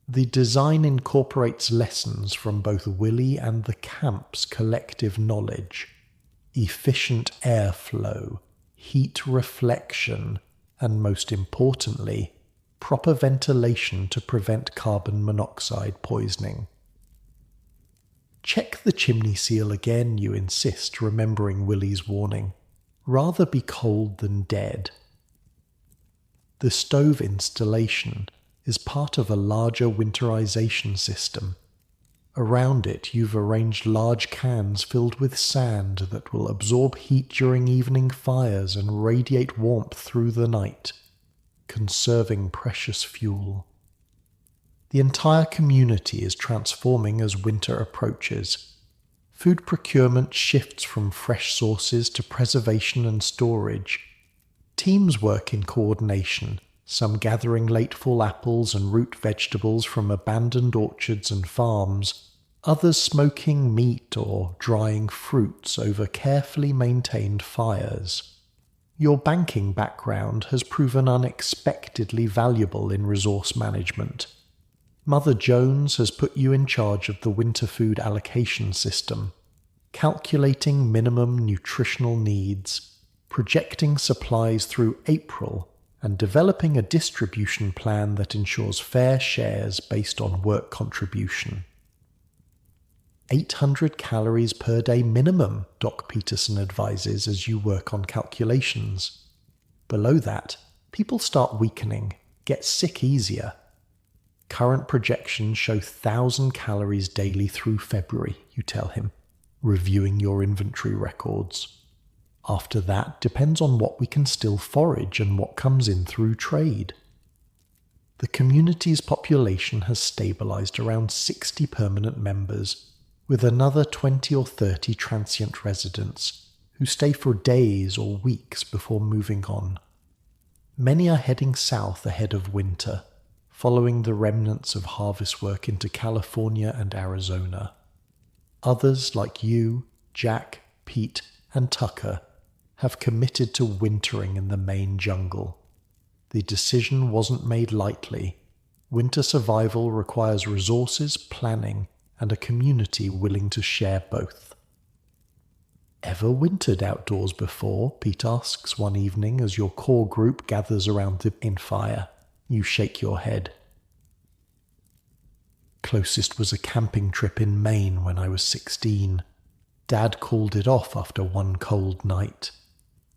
Speaker 1: The design incorporates lessons from both Willie and the camp's collective knowledge: efficient airflow, heat reflection, and most importantly, proper ventilation to prevent carbon monoxide poisoning. Check the chimney seal again, you insist, remembering Willie's warning. Rather be cold than dead. The stove installation is part of a larger winterization system. Around it you've arranged large cans filled with sand that will absorb heat during evening fires and radiate warmth through the night, conserving precious fuel. The entire community is transforming as winter approaches. Food procurement shifts from fresh sources to preservation and storage. Teams work in coordination, some gathering late fall apples and root vegetables from abandoned orchards and farms, others smoking meat or drying fruits over carefully maintained fires. Your banking background has proven unexpectedly valuable in resource management. Mother Jones has put you in charge of the winter food allocation system, calculating minimum nutritional needs, projecting supplies through April, and developing a distribution plan that ensures fair shares based on work contribution. 800 calories per day minimum, Doc Peterson advises as you work on calculations. Below that, people start weakening, get sick easier. Current projections show 1,000 calories daily through February, you tell him, reviewing your inventory records. After that depends on what we can still forage and what comes in through trade. The community's population has stabilized around 60 permanent members, with another 20 or 30 transient residents who stay for days or weeks before moving on. Many are heading south ahead of winter, following the remnants of harvest work into California and Arizona. Others, like you, Jack, Pete, and Tucker, have committed to wintering in the Maine jungle. The decision wasn't made lightly. Winter survival requires resources, planning, and a community willing to share both. Ever wintered outdoors before? Pete asks one evening as your core group gathers around the fire. You shake your head. Closest was a camping trip in Maine when I was 16. Dad called it off after one cold night.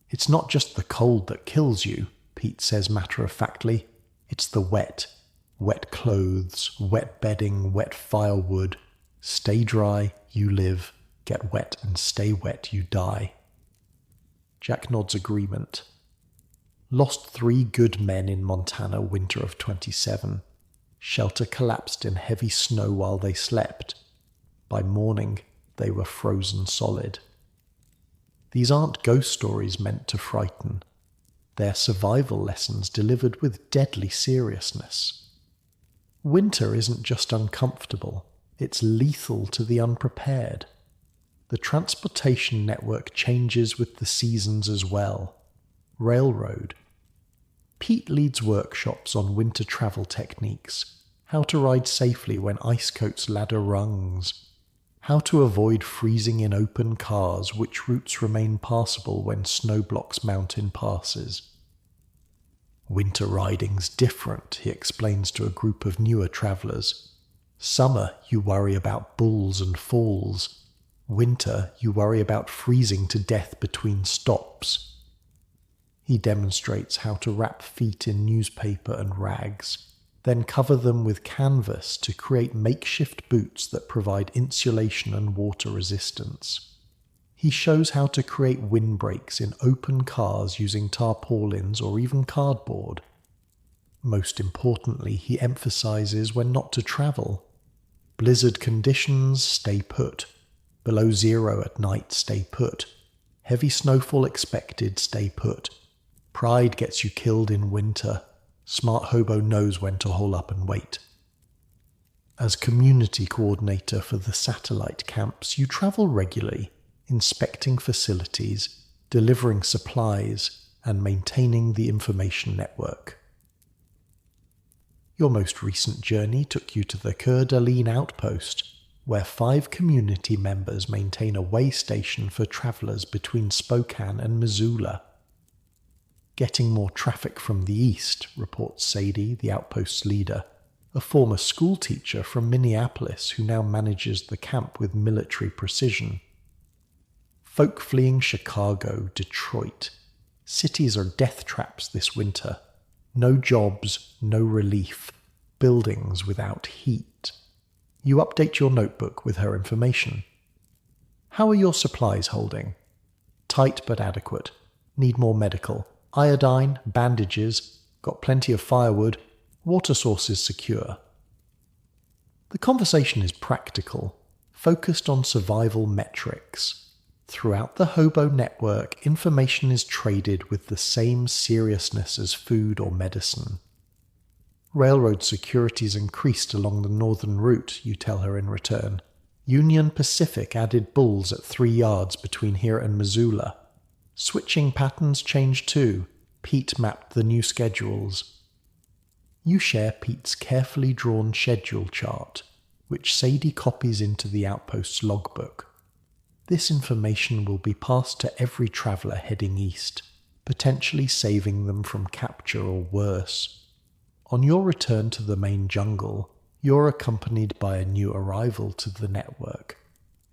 Speaker 1: It's not just the cold that kills you, Pete says matter-of-factly. It's the wet. Wet clothes, wet bedding, wet firewood. Stay dry, you live. Get wet and stay wet, you die. Jack nods agreement. Lost 3 good men in Montana winter of 27. Shelter collapsed in heavy snow while they slept. By morning, they were frozen solid. These aren't ghost stories meant to frighten. They're survival lessons delivered with deadly seriousness. Winter isn't just uncomfortable, it's lethal to the unprepared. The transportation network changes with the seasons as well. Railroad. Pete leads workshops on winter travel techniques, how to ride safely when ice coats ladder rungs, how to avoid freezing in open cars, which routes remain passable when snow blocks mountain passes. Winter riding's different, he explains to a group of newer travellers. Summer, you worry about bulls and falls. Winter, you worry about freezing to death between stops. He demonstrates how to wrap feet in newspaper and rags, then cover them with canvas to create makeshift boots that provide insulation and water resistance. He shows how to create windbreaks in open cars using tarpaulins or even cardboard. Most importantly, he emphasizes when not to travel. Blizzard conditions, stay put. Below 0 at night, stay put. Heavy snowfall expected, stay put. Pride gets you killed in winter. Smart Hobo knows when to hole up and wait. As community coordinator for the satellite camps, you travel regularly, inspecting facilities, delivering supplies, and maintaining the information network. Your most recent journey took you to the Coeur d'Alene outpost, where 5 community members maintain a way station for travellers between Spokane and Missoula. Getting more traffic from the east, reports Sadie, the outpost's leader, a former schoolteacher from Minneapolis who now manages the camp with military precision. Folk fleeing Chicago, Detroit. Cities are death traps this winter. No jobs, no relief. Buildings without heat. You update your notebook with her information. How are your supplies holding? Tight but adequate. Need more medical. Iodine, bandages, got plenty of firewood, water sources secure. The conversation is practical, focused on survival metrics. Throughout the Hobo network, information is traded with the same seriousness as food or medicine. Railroad security's increased along the northern route, you tell her in return. Union Pacific added bulls at 3 yards between here and Missoula. Switching patterns changed too. Pete mapped the new schedules. You share Pete's carefully drawn schedule chart, which Sadie copies into the outpost's logbook. This information will be passed to every traveller heading east, potentially saving them from capture or worse. On your return to the main jungle, you're accompanied by a new arrival to the network,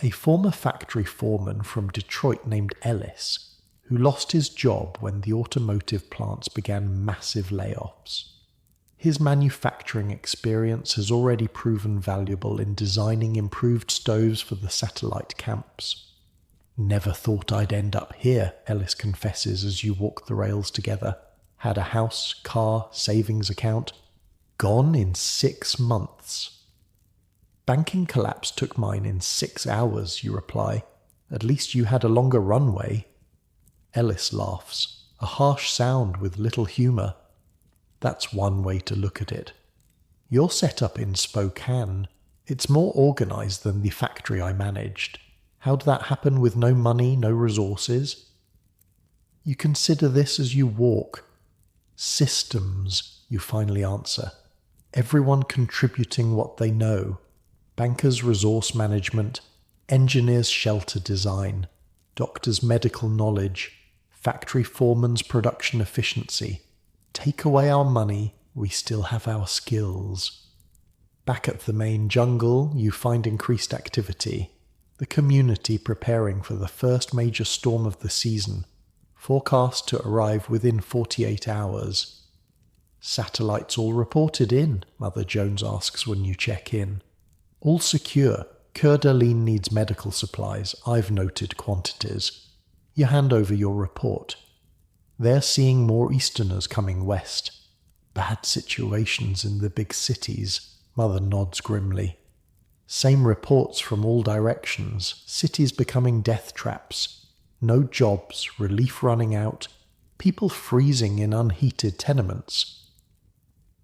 Speaker 1: a former factory foreman from Detroit named Ellis, who lost his job when the automotive plants began massive layoffs. His manufacturing experience has already proven valuable in designing improved stoves for the satellite camps. Never thought I'd end up here, Ellis confesses as you walk the rails together. Had a house, car, savings account. Gone in 6 months. Banking collapse took mine in 6 hours, you reply. At least you had a longer runway. Ellis laughs, a harsh sound with little humour. That's one way to look at it. You're set up in Spokane. It's more organised than the factory I managed. How'd that happen with no money, no resources? You consider this as you walk. Systems, you finally answer. Everyone contributing what they know. Bankers resource management, engineers shelter design, doctors medical knowledge, factory foreman's production efficiency. Take away our money, we still have our skills. Back at the main jungle, you find increased activity, the community preparing for the first major storm of the season, forecast to arrive within 48 hours. Satellites all reported in, Mother Jones asks when you check in. All secure. Coeur d'Alene needs medical supplies. I've noted quantities. You hand over your report. They're seeing more Easterners coming west. Bad situations in the big cities, Mother nods grimly. Same reports from all directions. Cities becoming death traps. No jobs, relief running out, people freezing in unheated tenements.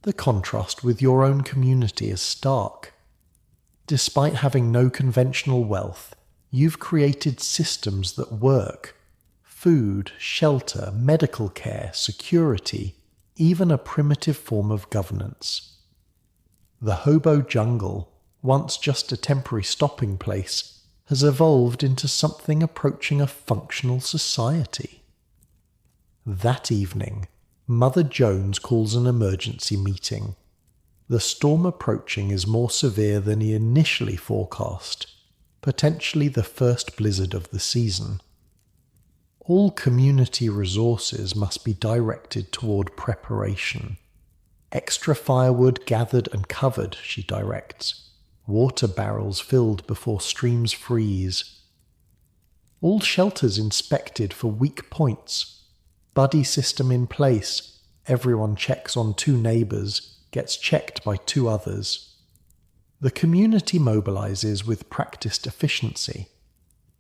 Speaker 1: The contrast with your own community is stark. Despite having no conventional wealth, you've created systems that work. Food, shelter, medical care, security, even a primitive form of governance. The Hobo jungle, once just a temporary stopping place, has evolved into something approaching a functional society. That evening, Mother Jones calls an emergency meeting. The storm approaching is more severe than he initially forecast, potentially the first blizzard of the season. All community resources must be directed toward preparation. Extra firewood gathered and covered, she directs. Water barrels filled before streams freeze. All shelters inspected for weak points. Buddy system in place. Everyone checks on 2 neighbours, gets checked by 2 others. The community mobilizes with practiced efficiency.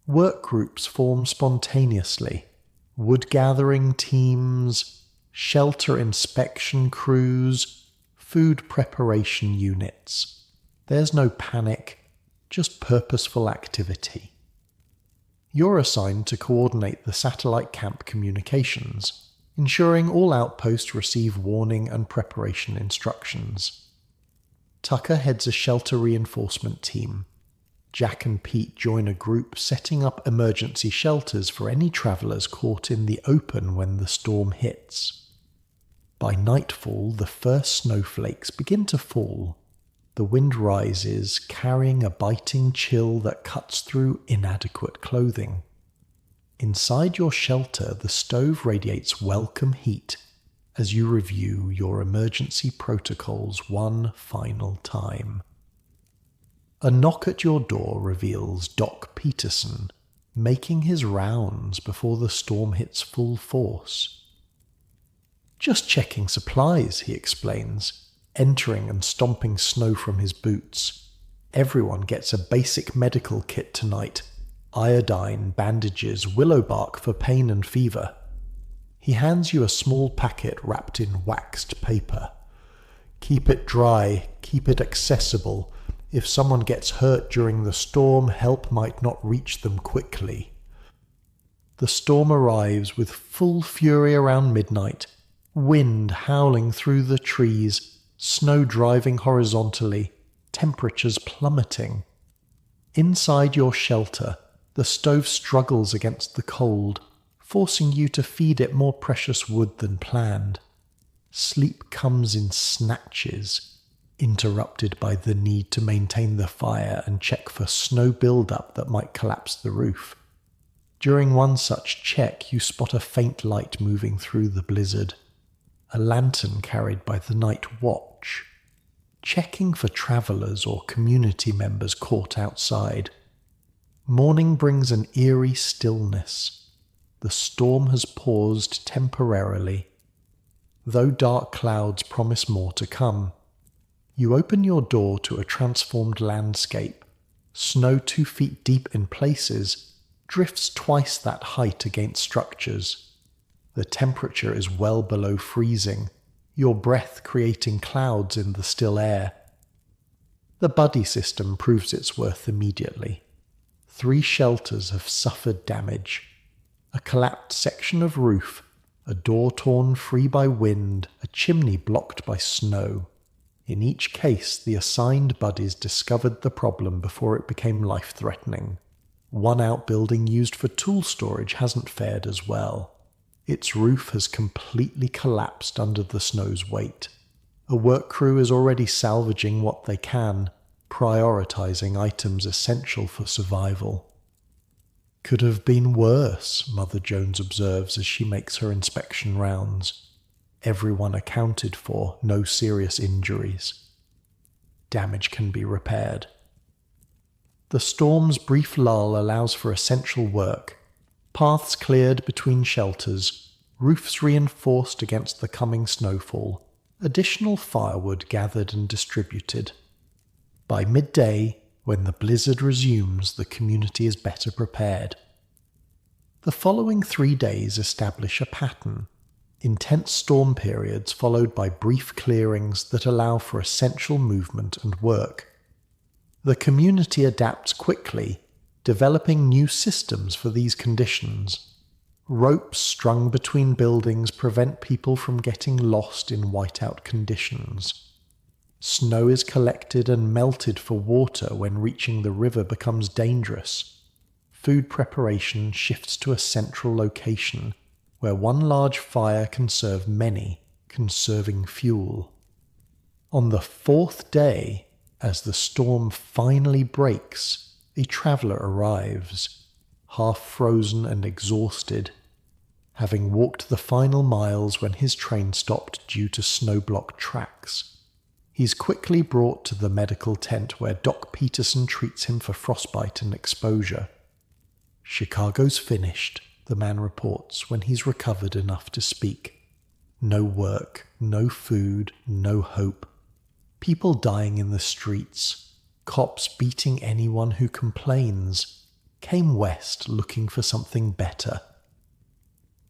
Speaker 1: Work groups form spontaneously. Wood gathering teams, shelter inspection crews, food preparation units. There's no panic, just purposeful activity. You're assigned to coordinate the satellite camp communications, ensuring all outposts receive warning and preparation instructions. Tucker heads a shelter reinforcement team. Jack and Pete join a group setting up emergency shelters for any travellers caught in the open when the storm hits. By nightfall, the first snowflakes begin to fall. The wind rises, carrying a biting chill that cuts through inadequate clothing. Inside your shelter, the stove radiates welcome heat as you review your emergency protocols one final time. A knock at your door reveals Doc Peterson, making his rounds before the storm hits full force. "Just checking supplies," he explains, entering and stomping snow from his boots. "Everyone gets a basic medical kit tonight. Iodine, bandages, willow bark for pain and fever." He hands you a small packet wrapped in waxed paper. "Keep it dry, keep it accessible. If someone gets hurt during the storm, help might not reach them quickly." The storm arrives with full fury around midnight, wind howling through the trees, snow driving horizontally, temperatures plummeting. Inside your shelter, the stove struggles against the cold, forcing you to feed it more precious wood than planned. Sleep comes in snatches, interrupted by the need to maintain the fire and check for snow buildup that might collapse the roof. During one such check, you spot a faint light moving through the blizzard, a lantern carried by the night watch, checking for travellers or community members caught outside. Morning brings an eerie stillness. The storm has paused temporarily, though dark clouds promise more to come. You open your door to a transformed landscape. Snow 2 feet deep in places, drifts twice that height against structures. The temperature is well below freezing, your breath creating clouds in the still air. The buddy system proves its worth immediately. 3 shelters have suffered damage. A collapsed section of roof, a door torn free by wind, a chimney blocked by snow. In each case, the assigned buddies discovered the problem before it became life-threatening. One outbuilding used for tool storage hasn't fared as well. Its roof has completely collapsed under the snow's weight. A work crew is already salvaging what they can, prioritizing items essential for survival. Could have been worse, Mother Jones observes as she makes her inspection rounds. Everyone accounted for, no serious injuries. Damage can be repaired. The storm's brief lull allows for essential work. Paths cleared between shelters, roofs reinforced against the coming snowfall, additional firewood gathered and distributed. By midday, when the blizzard resumes, the community is better prepared. The following 3 days establish a pattern. Intense storm periods followed by brief clearings that allow for essential movement and work. The community adapts quickly, developing new systems for these conditions. Ropes strung between buildings prevent people from getting lost in whiteout conditions. Snow is collected and melted for water when reaching the river becomes dangerous. Food preparation shifts to a central location, where one large fire can serve many, conserving fuel. On the 4th day, as the storm finally breaks, a traveller arrives, half frozen and exhausted, having walked the final miles when his train stopped due to snow-blocked tracks. He's quickly brought to the medical tent where Doc Peterson treats him for frostbite and exposure. "Chicago's finished," the man reports when he's recovered enough to speak. No work, no food, no hope. People dying in the streets, cops beating anyone who complains. Came west looking for something better.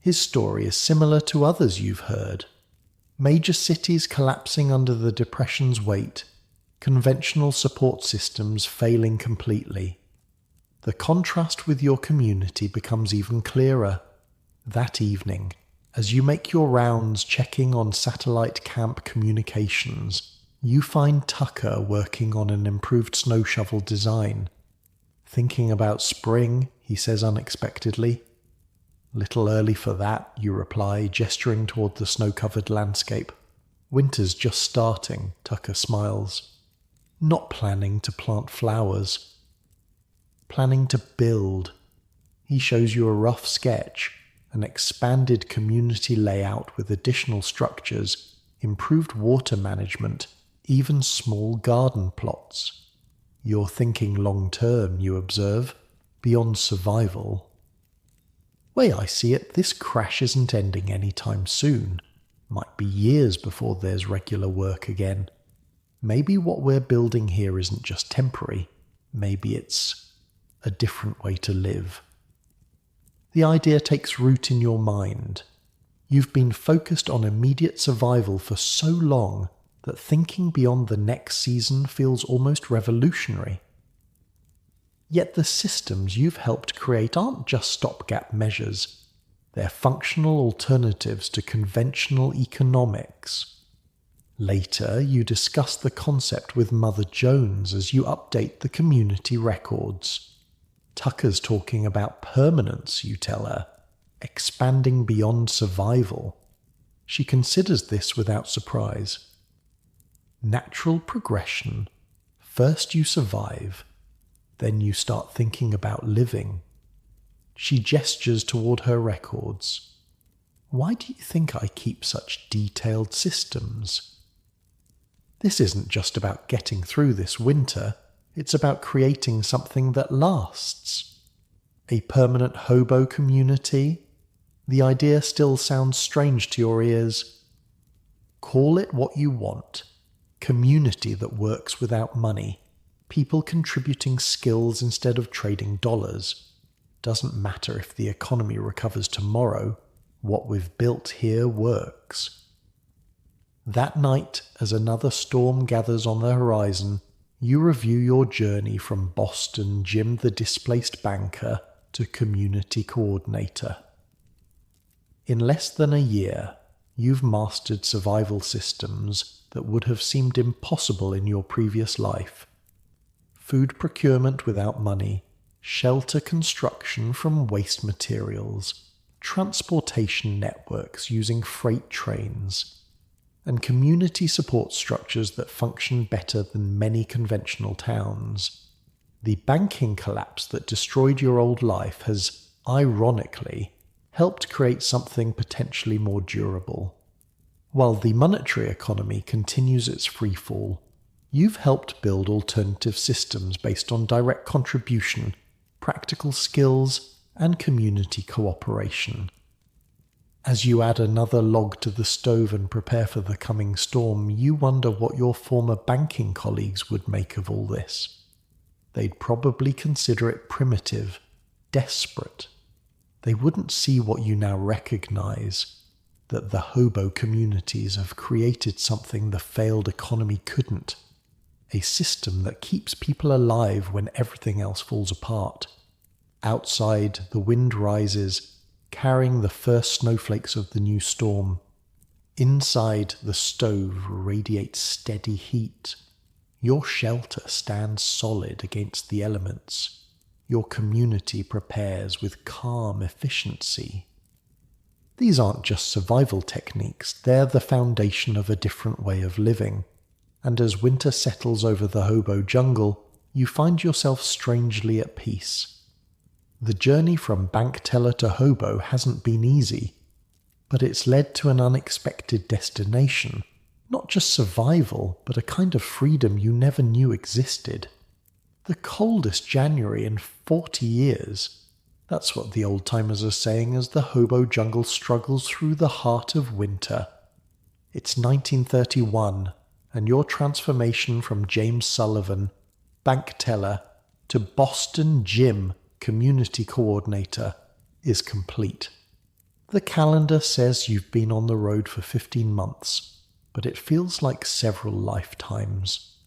Speaker 1: His story is similar to others you've heard. Major cities collapsing under the Depression's weight, conventional support systems failing completely. The contrast with your community becomes even clearer. That evening, as you make your rounds checking on satellite camp communications, you find Tucker working on an improved snow shovel design. "Thinking about spring," he says unexpectedly. "Little early for that," you reply, gesturing toward the snow-covered landscape. "Winter's just starting," Tucker smiles. "Not planning to plant flowers. Planning to build." He shows you a rough sketch, an expanded community layout with additional structures, improved water management, even small garden plots. "You're thinking long-term," you observe, "beyond survival." "Way I see it, this crash isn't ending anytime soon. Might be years before there's regular work again. Maybe what we're building here isn't just temporary. Maybe it's a different way to live." The idea takes root in your mind. You've been focused on immediate survival for so long that thinking beyond the next season feels almost revolutionary. Yet the systems you've helped create aren't just stopgap measures. They're functional alternatives to conventional economics. Later, you discuss the concept with Mother Jones as you update the community records. Tucker's talking about permanence, you tell her, expanding beyond survival. She considers this without surprise. Natural progression. First you survive, then you start thinking about living. She gestures toward her records. "Why do you think I keep such detailed systems? This isn't just about getting through this winter, it's about creating something that lasts. A permanent hobo community? The idea still sounds strange to your ears. Call it what you want. Community that works without money. People contributing skills instead of trading dollars. Doesn't matter if the economy recovers tomorrow, what we've built here works." That night, as another storm gathers on the horizon, you review your journey from Boston Jim the displaced banker to community coordinator. In less than a year, you've mastered survival systems that would have seemed impossible in your previous life. Food procurement without money, shelter construction from waste materials, transportation networks using freight trains. and community support structures that function better than many conventional towns. The banking collapse that destroyed your old life has, ironically, helped create something potentially more durable. While the monetary economy continues its freefall, you've helped build alternative systems based on direct contribution, practical skills, and community cooperation. As you add another log to the stove and prepare for the coming storm, you wonder what your former banking colleagues would make of all this. They'd probably consider it primitive, desperate. They wouldn't see what you now recognize, that the hobo communities have created something the failed economy couldn't, a system that keeps people alive when everything else falls apart. Outside, the wind rises, carrying the first snowflakes of the new storm. Inside, the stove radiates steady heat. Your shelter stands solid against the elements. Your community prepares with calm efficiency. These aren't just survival techniques, they're the foundation of a different way of living. And as winter settles over the hobo jungle, you find yourself strangely at peace. The journey from bank teller to hobo hasn't been easy, but it's led to an unexpected destination. Not just survival, but a kind of freedom you never knew existed. The coldest January in 40 years. That's what the old-timers are saying as the hobo jungle struggles through the heart of winter. It's 1931, and your transformation from James Sullivan, bank teller, to Boston Jim, community coordinator, is complete. The calendar says you've been on the road for 15 months, but it feels like several lifetimes.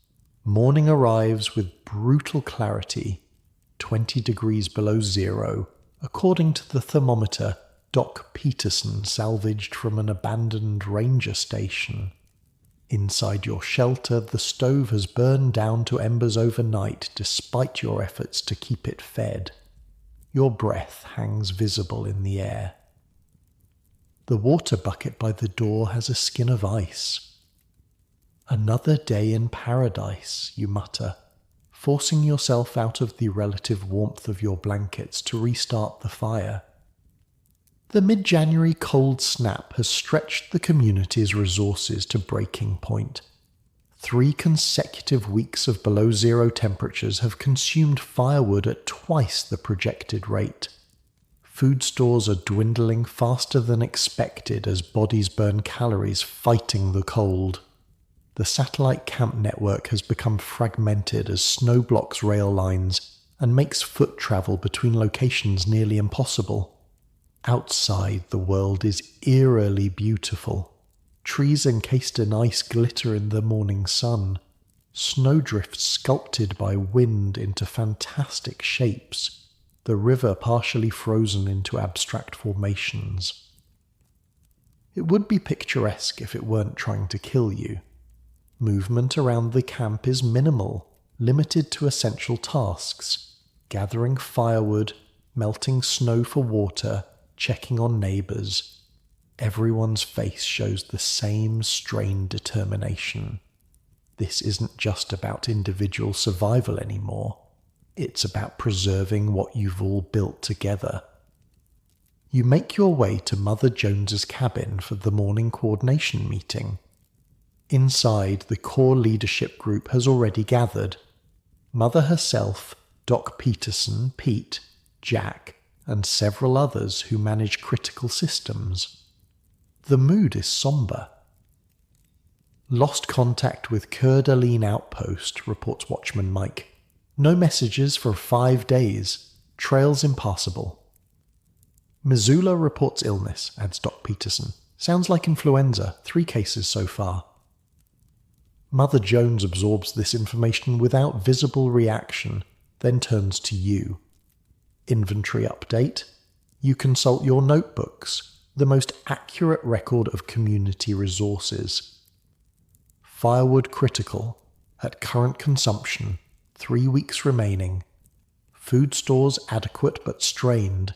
Speaker 1: Morning arrives with brutal clarity, 20 degrees below zero, according to the thermometer Doc Peterson salvaged from an abandoned ranger station. Inside your shelter, the stove has burned down to embers overnight despite your efforts to keep it fed. Your breath hangs visible in the air. The water bucket by the door has a skin of ice. Another day in paradise, you mutter, forcing yourself out of the relative warmth of your blankets to restart the fire. The mid-January cold snap has stretched the community's resources to breaking point. 3 consecutive weeks of below zero temperatures have consumed firewood at twice the projected rate. Food stores are dwindling faster than expected as bodies burn calories fighting the cold. The satellite camp network has become fragmented as snow blocks rail lines and makes foot travel between locations nearly impossible. Outside, the world is eerily beautiful. Trees encased in ice glitter in the morning sun. Snowdrifts sculpted by wind into fantastic shapes. The river partially frozen into abstract formations. It would be picturesque if it weren't trying to kill you. Movement around the camp is minimal, limited to essential tasks: gathering firewood, melting snow for water, checking on neighbours. Everyone's face shows the same strained determination. This isn't just about individual survival anymore. It's about preserving what you've all built together. You make your way to Mother Jones's cabin for the morning coordination meeting. Inside, the core leadership group has already gathered. Mother herself, Doc Peterson, Pete, Jack, and several others who manage critical systems. The mood is somber. Lost contact with Coeur d'Alene outpost, reports Watchman Mike. No messages for 5 days. Trails impassable. Missoula reports illness, adds Doc Peterson. Sounds like influenza. 3 cases so far. Mother Jones absorbs this information without visible reaction, then turns to you. Inventory update. You consult your notebooks, the most accurate record of community resources. Firewood critical, at current consumption, 3 weeks remaining. Food stores adequate but strained.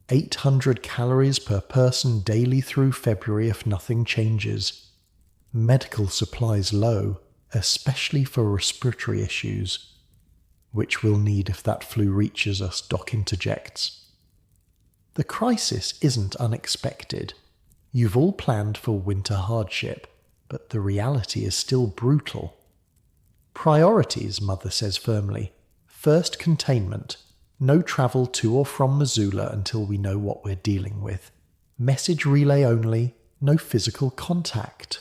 Speaker 1: 800 calories per person daily through February if nothing changes. medical supplies low, especially for respiratory issues, which we'll need if that flu reaches us, Doc interjects. The crisis isn't unexpected. You've all planned for winter hardship, but the reality is still brutal. Priorities, Mother says firmly. First, containment. No travel to or from Missoula until we know what we're dealing with. Message relay only, no physical contact.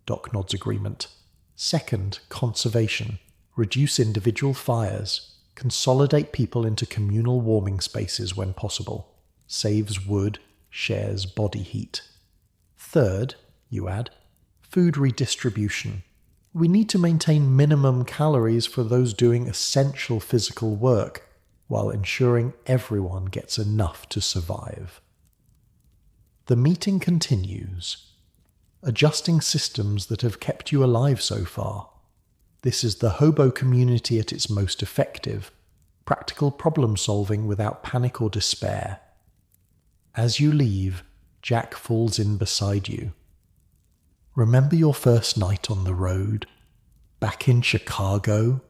Speaker 1: Doc nods agreement. Second, conservation. Reduce individual fires. Consolidate people into communal warming spaces when possible. Saves wood, shares body heat. Third, you add, food redistribution. We need to maintain minimum calories for those doing essential physical work, while ensuring everyone gets enough to survive. The meeting continues. Adjusting systems that have kept you alive so far. This is the Hobo community at its most effective. Practical problem solving without panic or despair. As you leave, Jack falls in beside you. Remember your first night on the road? Back in Chicago?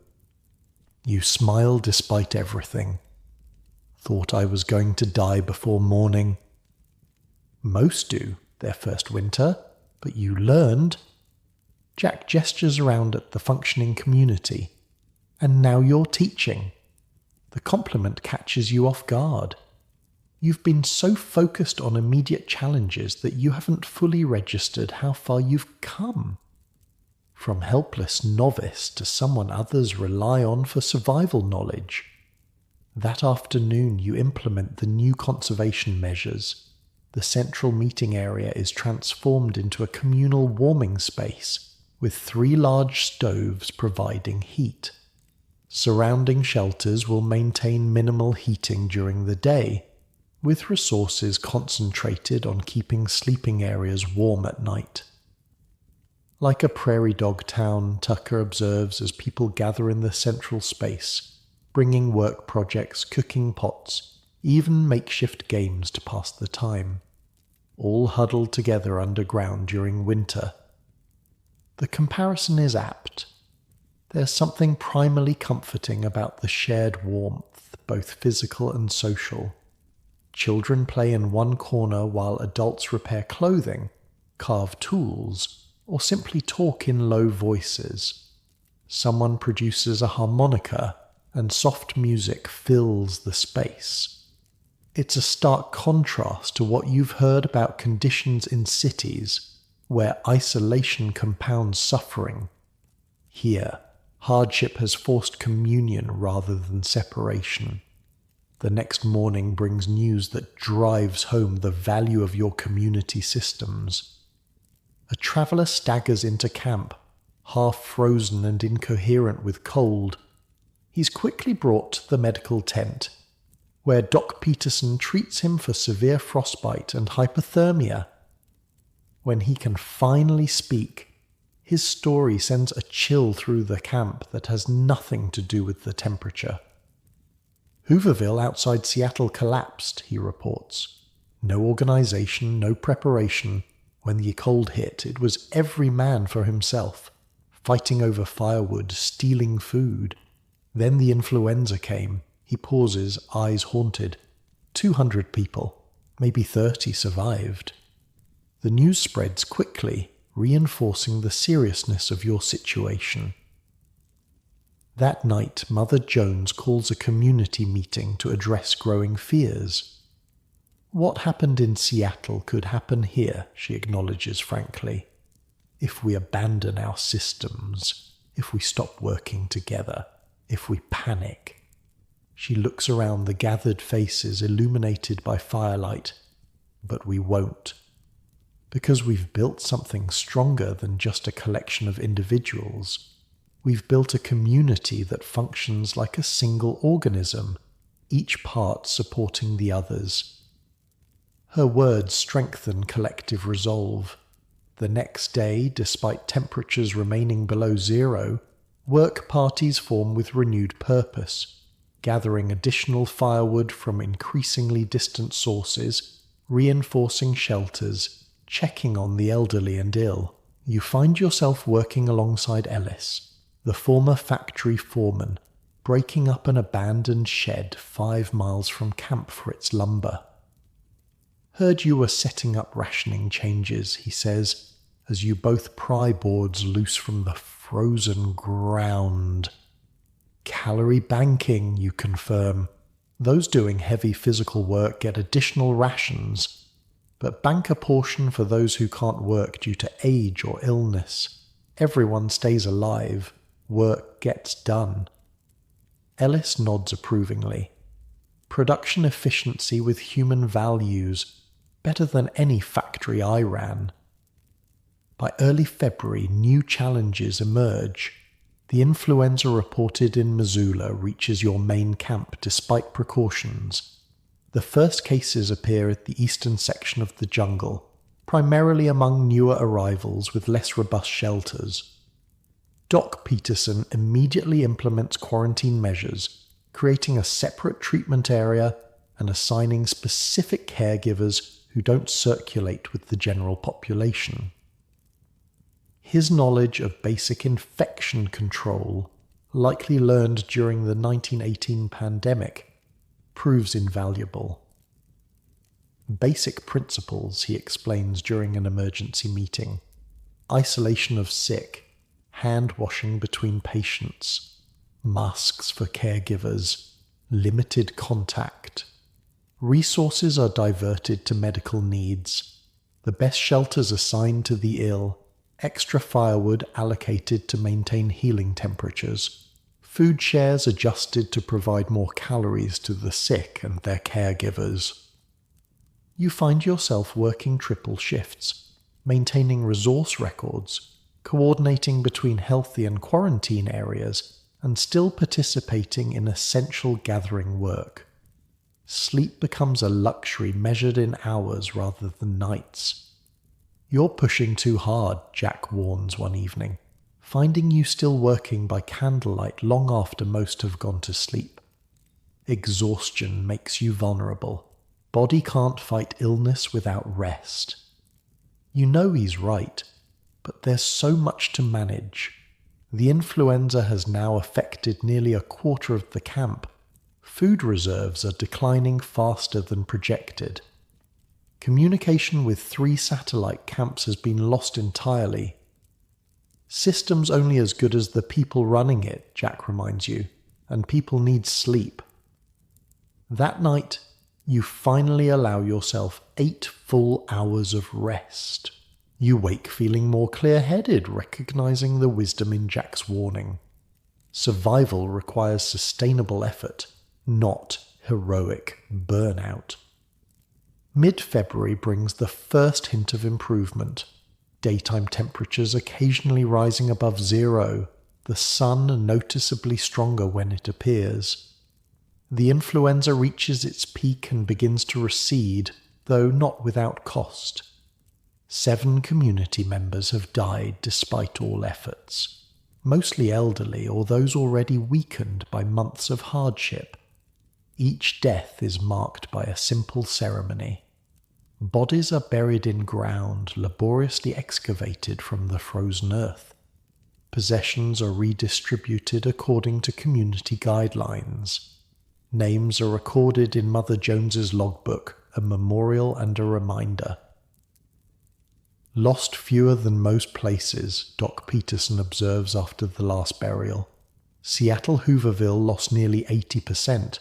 Speaker 1: You smile despite everything. Thought I was going to die before morning. Most do, their first winter, but you learned. Jack gestures around at the functioning community. And now you're teaching. The compliment catches you off guard. You've been so focused on immediate challenges that you haven't fully registered how far you've come. From helpless novice to someone others rely on for survival knowledge. That afternoon you implement the new conservation measures. The central meeting area is transformed into a communal warming space, with 3 large stoves providing heat. Surrounding shelters will maintain minimal heating during the day, with resources concentrated on keeping sleeping areas warm at night. Like a prairie dog town, Tucker observes as people gather in the central space, bringing work projects, cooking pots, even makeshift games to pass the time, all huddled together underground during winter. The comparison is apt. There's something primally comforting about the shared warmth, both physical and social. Children play in one corner while adults repair clothing, carve tools, or simply talk in low voices. Someone produces a harmonica, and soft music fills the space. It's a stark contrast to what you've heard about conditions in cities, where isolation compounds suffering. Here, hardship has forced communion rather than separation. The next morning brings news that drives home the value of your community systems. A traveller staggers into camp, half frozen and incoherent with cold. He's quickly brought to the medical tent, where Doc Peterson treats him for severe frostbite and hypothermia. When he can finally speak, his story sends a chill through the camp that has nothing to do with the temperature. Hooverville outside Seattle collapsed, he reports. No organization, no preparation. When the cold hit, it was every man for himself, fighting over firewood, stealing food. Then the influenza came. He pauses, eyes haunted. 200 people, maybe 30 survived. The news spreads quickly, reinforcing the seriousness of your situation. That night, Mother Jones calls a community meeting to address growing fears. What happened in Seattle could happen here, she acknowledges frankly. If we abandon our systems, if we stop working together, if we panic. She looks around the gathered faces illuminated by firelight, but we won't. Because we've built something stronger than just a collection of individuals. We've built a community that functions like a single organism, each part supporting the others. Her words strengthen collective resolve. The next day, despite temperatures remaining below 0, work parties form with renewed purpose, gathering additional firewood from increasingly distant sources, reinforcing shelters, checking on the elderly and ill. You find yourself working alongside Ellis, the former factory foreman, breaking up an abandoned shed 5 miles from camp for its lumber. "Heard you were setting up rationing changes," he says, as you both pry boards loose from the frozen ground. "Calorie banking," you confirm. "Those doing heavy physical work get additional rations, but bank a portion for those who can't work due to age or illness. Everyone stays alive. Work gets done." Ellis nods approvingly. "Production efficiency with human values. Better than any factory I ran." By early February, new challenges emerge. The influenza reported in Missoula reaches your main camp despite precautions. The first cases appear at the eastern section of the jungle, primarily among newer arrivals with less robust shelters. Doc Peterson immediately implements quarantine measures, creating a separate treatment area and assigning specific caregivers who don't circulate with the general population. His knowledge of basic infection control, likely learned during the 1918 pandemic, proves invaluable. Basic principles, he explains during an emergency meeting: isolation of sick, hand washing between patients, masks for caregivers, limited contact. Resources are diverted to medical needs, the best shelters assigned to the ill, extra firewood allocated to maintain healing temperatures, food shares adjusted to provide more calories to the sick and their caregivers. You find yourself working triple shifts, maintaining resource records, coordinating between healthy and quarantine areas, and still participating in essential gathering work. Sleep becomes a luxury measured in hours rather than nights. "You're pushing too hard," Jack warns one evening, finding you still working by candlelight long after most have gone to sleep. Exhaustion makes you vulnerable. Body can't fight illness without rest. You know he's right, but there's so much to manage. The influenza has now affected nearly a quarter of the camp. Food reserves are declining faster than projected. Communication with 3 satellite camps has been lost entirely. "System's only as good as the people running it," Jack reminds you, "and people need sleep." That night, you finally allow yourself 8 full hours of rest. You wake feeling more clear-headed, recognizing the wisdom in Jack's warning. Survival requires sustainable effort, not heroic burnout. Mid-February brings the first hint of improvement. Daytime temperatures occasionally rising above 0, the sun noticeably stronger when it appears. The influenza reaches its peak and begins to recede, though not without cost. 7 community members have died despite all efforts, mostly elderly or those already weakened by months of hardship. Each death is marked by a simple ceremony. Bodies are buried in ground laboriously excavated from the frozen earth. Possessions are redistributed according to community guidelines. Names are recorded in Mother Jones's logbook, a memorial and a reminder. "Lost fewer than most places," Doc Peterson observes after the last burial. "Seattle-Hooverville lost nearly 80%.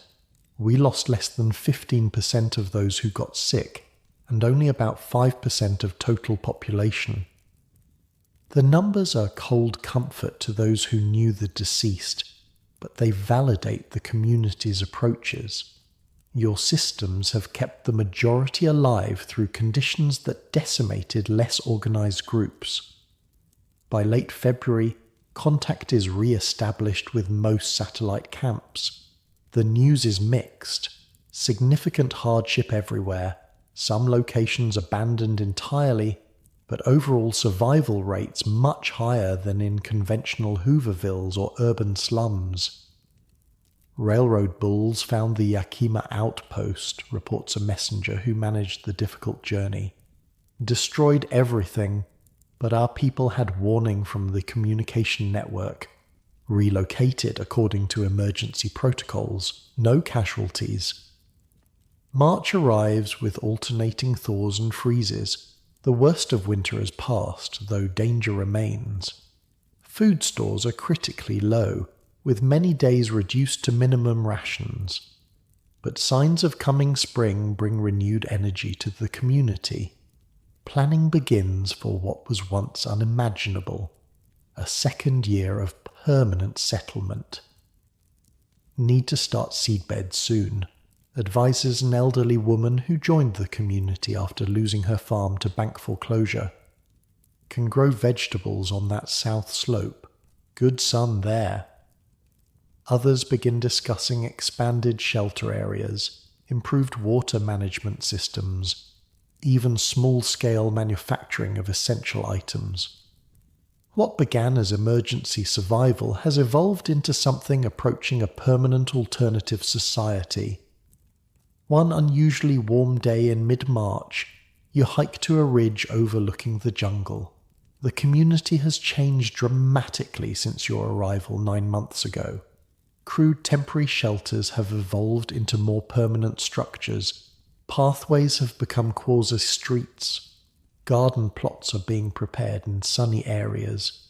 Speaker 1: We lost less than 15% of those who got sick, and only about 5% of total population." The numbers are cold comfort to those who knew the deceased, but they validate the community's approaches. Your systems have kept the majority alive through conditions that decimated less organized groups. By late February, contact is re-established with most satellite camps. The news is mixed. Significant hardship everywhere, some locations abandoned entirely, but overall survival rates much higher than in conventional Hoovervilles or urban slums. "Railroad bulls found the Yakima outpost," reports a messenger who managed the difficult journey. "Destroyed everything. But our people had warning from the communication network. Relocated according to emergency protocols. No casualties. March arrives with alternating thaws and freezes. The worst of winter has passed, though danger remains. Food stores are critically low, with many days reduced to minimum rations. But signs of coming spring bring renewed energy to the community. Planning begins for what was once unimaginable, a second year of permanent settlement. Need to start seedbeds soon, advises an elderly woman who joined the community after losing her farm to bank foreclosure. Can grow vegetables on that south slope. Good sun there. Others begin discussing expanded shelter areas, improved water management systems, even small-scale manufacturing of essential items. What began as emergency survival has evolved into something approaching a permanent alternative society. One unusually warm day in mid-March, you hike to a ridge overlooking the jungle. The community has changed dramatically since your arrival 9 months ago. Crude temporary shelters have evolved into more permanent structures. Pathways have become quasi-streets. Garden plots are being prepared in sunny areas.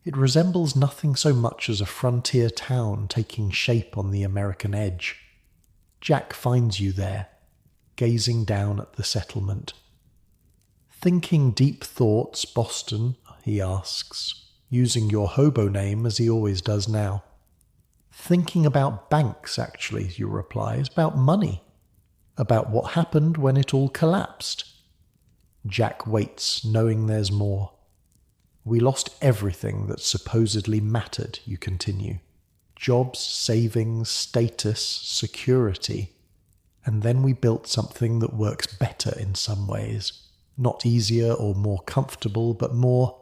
Speaker 1: It resembles nothing so much as a frontier town taking shape on the American edge. Jack finds you there, gazing down at the settlement. "Thinking deep thoughts, Boston?" he asks, using your Hobo name as he always does now. "Thinking about banks, actually," you reply, "about money. About what happened when it all collapsed." Jack waits, knowing there's more. "We lost everything that supposedly mattered," you continue. "Jobs, savings, status, security. And then we built something that works better in some ways. Not easier or more comfortable, but more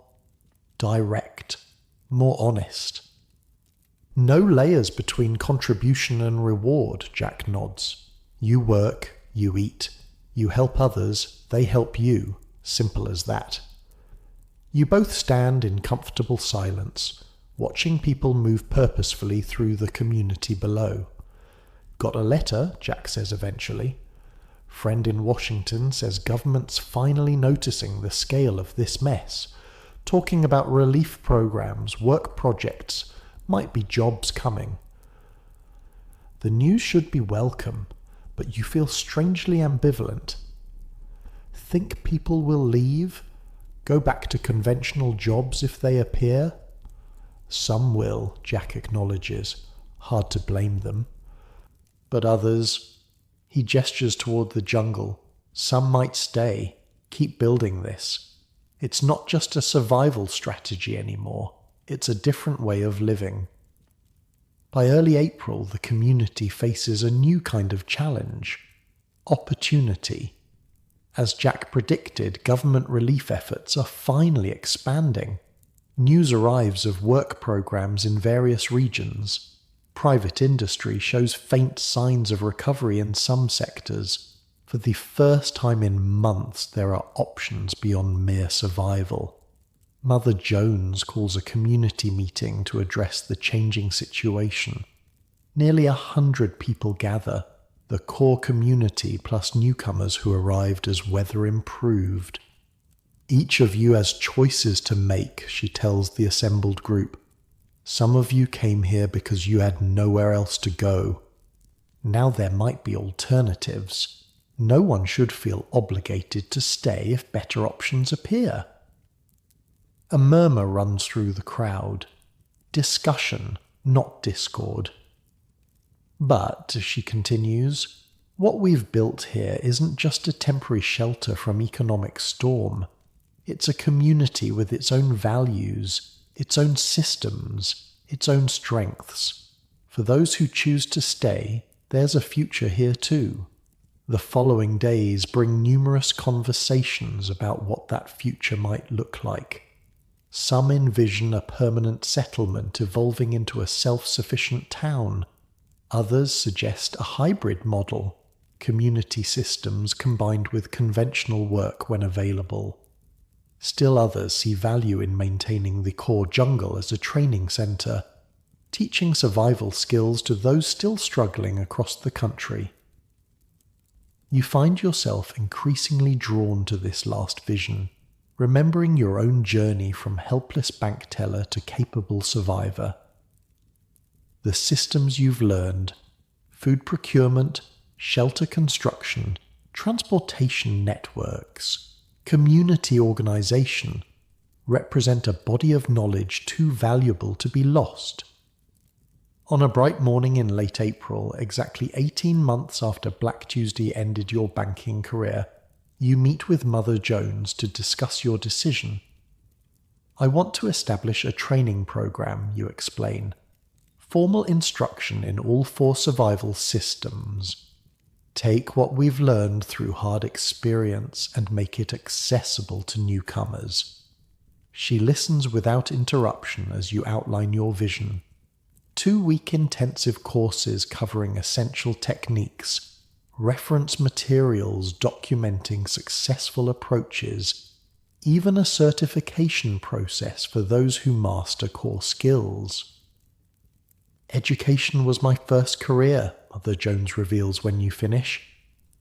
Speaker 1: direct, more honest." "No layers between contribution and reward," Jack nods. "You work, you eat, you help others, they help you. Simple as that." You both stand in comfortable silence, watching people move purposefully through the community below. "Got a letter," Jack says eventually. "Friend in Washington says government's finally noticing the scale of this mess. Talking about relief programs, work projects, might be jobs coming." The news should be welcome, but you feel strangely ambivalent. Think people will leave? Go back to conventional jobs if they appear? Some will, Jack acknowledges. Hard to blame them. But others... He gestures toward the jungle. Some might stay. Keep building this. It's not just a survival strategy anymore. It's a different way of living. By early April, the community faces a new kind of challenge. Opportunity. As Jack predicted, government relief efforts are finally expanding. News arrives of work programs in various regions. Private industry shows faint signs of recovery in some sectors. For the first time in months, there are options beyond mere survival. Mother Jones calls a community meeting to address the changing situation. Nearly 100 people gather, the core community plus newcomers who arrived as weather improved. "Each of you has choices to make," she tells the assembled group. "Some of you came here because you had nowhere else to go. Now there might be alternatives. No one should feel obligated to stay if better options appear." A murmur runs through the crowd. Discussion, not discord. "But," she continues, "what we've built here isn't just a temporary shelter from economic storm. It's a community with its own values, its own systems, its own strengths. For those who choose to stay, there's a future here too." The following days bring numerous conversations about what that future might look like. Some envision a permanent settlement evolving into a self-sufficient town. Others suggest a hybrid model, community systems combined with conventional work when available. Still others see value in maintaining the core jungle as a training centre, teaching survival skills to those still struggling across the country. You find yourself increasingly drawn to this last vision, remembering your own journey from helpless bank teller to capable survivor. The systems you've learned, food procurement, shelter construction, transportation networks, community organisation, represent a body of knowledge too valuable to be lost. On a bright morning in late April, exactly 18 months after Black Tuesday ended your banking career, you meet with Mother Jones to discuss your decision. I want to establish a training program, you explain. Formal instruction in all 4 survival systems. Take what we've learned through hard experience and make it accessible to newcomers. She listens without interruption as you outline your vision. 2-week intensive courses covering essential techniques, reference materials documenting successful approaches, even a certification process for those who master core skills. Education was my first career, Mother Jones reveals when you finish.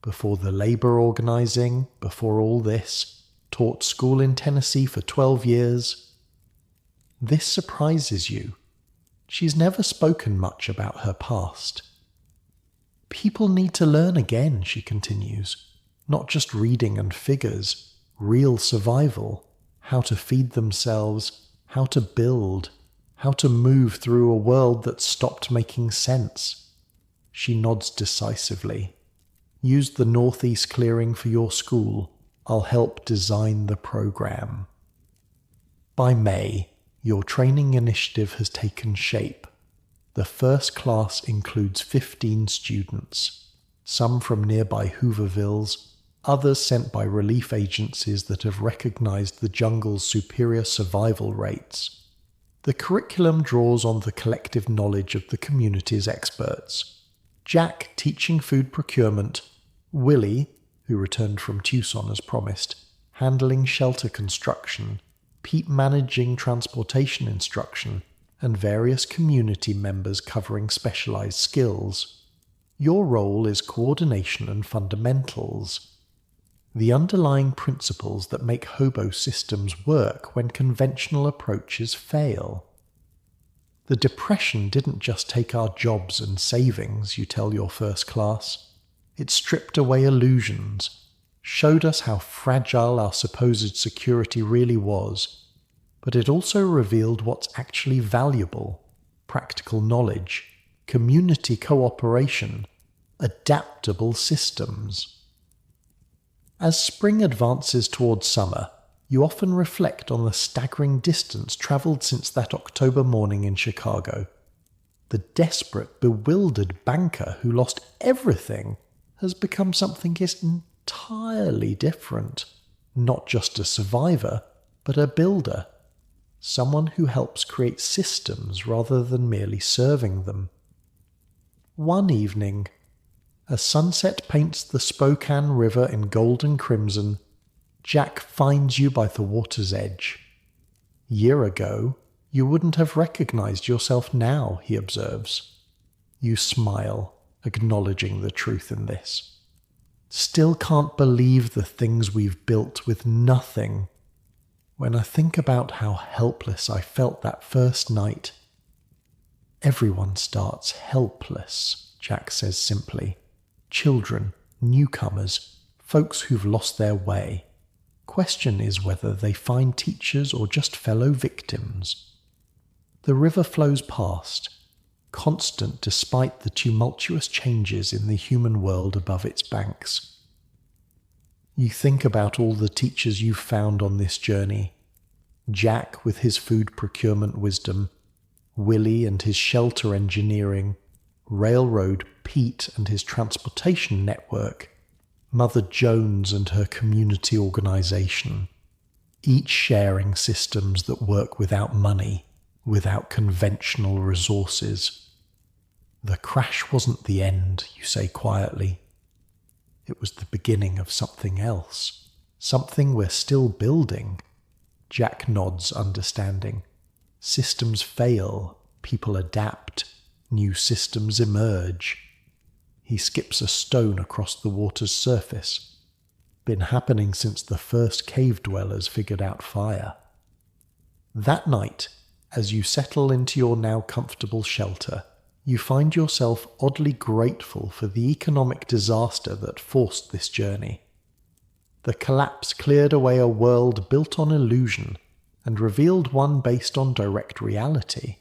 Speaker 1: Before the labour organising, before all this, taught school in Tennessee for 12 years. This surprises you. She's never spoken much about her past. People need to learn again, she continues. Not just reading and figures, real survival, how to feed themselves, how to build, how to move through a world that stopped making sense. She nods decisively. Use the northeast clearing for your school. I'll help design the program. By May, your training initiative has taken shape. The first class includes 15 students, some from nearby Hoovervilles, others sent by relief agencies that have recognized the jungle's superior survival rates. The curriculum draws on the collective knowledge of the community's experts. Jack teaching food procurement, Willie, who returned from Tucson as promised, handling shelter construction, Pete managing transportation instruction, and various community members covering specialized skills. Your role is coordination and fundamentals. The underlying principles that make Hobo systems work when conventional approaches fail. The Depression didn't just take our jobs and savings, you tell your first class. It stripped away illusions, showed us how fragile our supposed security really was, but it also revealed what's actually valuable: practical knowledge, community cooperation, adaptable systems. As spring advances towards summer, you often reflect on the staggering distance travelled since that October morning in Chicago. The desperate, bewildered banker who lost everything has become something entirely different. Not just a survivor, but a builder. Someone who helps create systems rather than merely serving them. One evening, as sunset paints the Spokane River in gold and crimson, Jack finds you by the water's edge. Year ago, you wouldn't have recognized yourself now, he observes. You smile, acknowledging the truth in this. Still can't believe the things we've built with nothing. When I think about how helpless I felt that first night. Everyone starts helpless, Jack says simply. Children, newcomers, folks who've lost their way. Question is whether they find teachers or just fellow victims. The river flows past, constant despite the tumultuous changes in the human world above its banks. You think about all the teachers you've found on this journey. Jack with his food procurement wisdom, Willie and his shelter engineering, Railroad Pete and his transportation network, Mother Jones and her community organisation, each sharing systems that work without money, without conventional resources. The crash wasn't the end, you say quietly. It was the beginning of something else, something we're still building, Jack nods, understanding. Systems fail, people adapt, new systems emerge. He skips a stone across the water's surface. Been happening since the first cave dwellers figured out fire. That night, as you settle into your now comfortable shelter, you find yourself oddly grateful for the economic disaster that forced this journey. The collapse cleared away a world built on illusion and revealed one based on direct reality,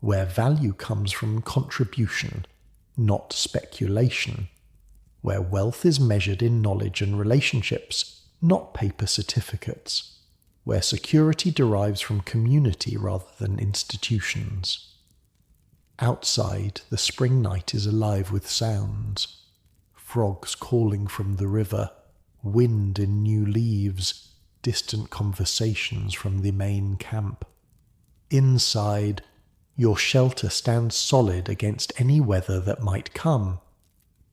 Speaker 1: where value comes from contribution, not speculation, where wealth is measured in knowledge and relationships, not paper certificates, where security derives from community rather than institutions. Outside, the spring night is alive with sounds. Frogs calling from the river, wind in new leaves, distant conversations from the main camp. Inside, your shelter stands solid against any weather that might come.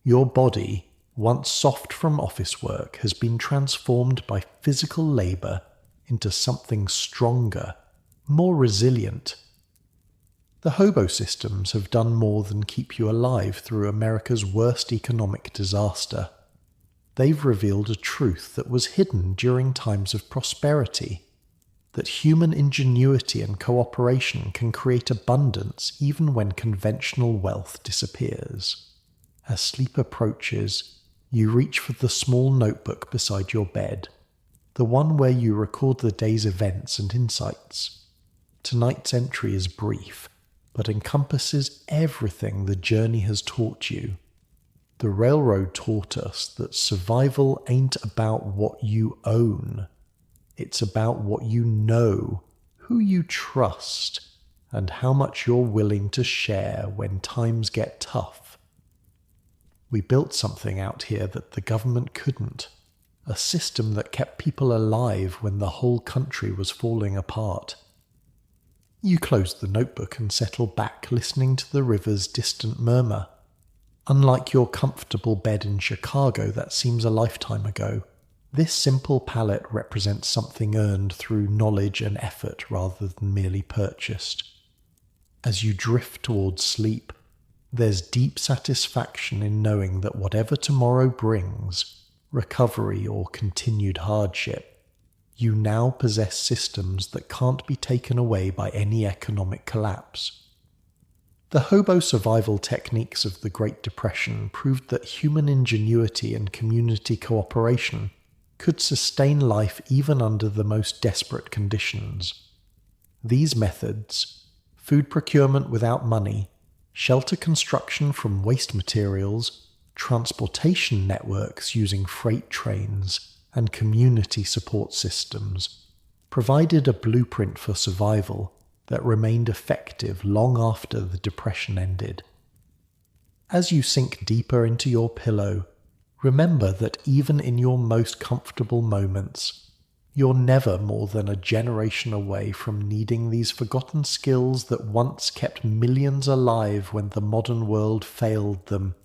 Speaker 1: Your body, once soft from office work, has been transformed by physical labour into something stronger, more resilient. The Hobo systems have done more than keep you alive through America's worst economic disaster. They've revealed a truth that was hidden during times of prosperity, that human ingenuity and cooperation can create abundance even when conventional wealth disappears. As sleep approaches, you reach for the small notebook beside your bed, the one where you record the day's events and insights. Tonight's entry is brief, but encompasses everything the journey has taught you. The railroad taught us that survival ain't about what you own. It's about what you know, who you trust, and how much you're willing to share when times get tough. We built something out here that the government couldn't, a system that kept people alive when the whole country was falling apart. You close the notebook and settle back, listening to the river's distant murmur. Unlike your comfortable bed in Chicago that seems a lifetime ago, this simple pallet represents something earned through knowledge and effort rather than merely purchased. As you drift towards sleep, there's deep satisfaction in knowing that whatever tomorrow brings, recovery or continued hardship, you now possess systems that can't be taken away by any economic collapse. The hobo survival techniques of the Great Depression proved that human ingenuity and community cooperation could sustain life even under the most desperate conditions. These methods, food procurement without money, shelter construction from waste materials, transportation networks using freight trains, and community support systems, provided a blueprint for survival that remained effective long after the Depression ended. As you sink deeper into your pillow, remember that even in your most comfortable moments, you're never more than a generation away from needing these forgotten skills that once kept millions alive when the modern world failed them.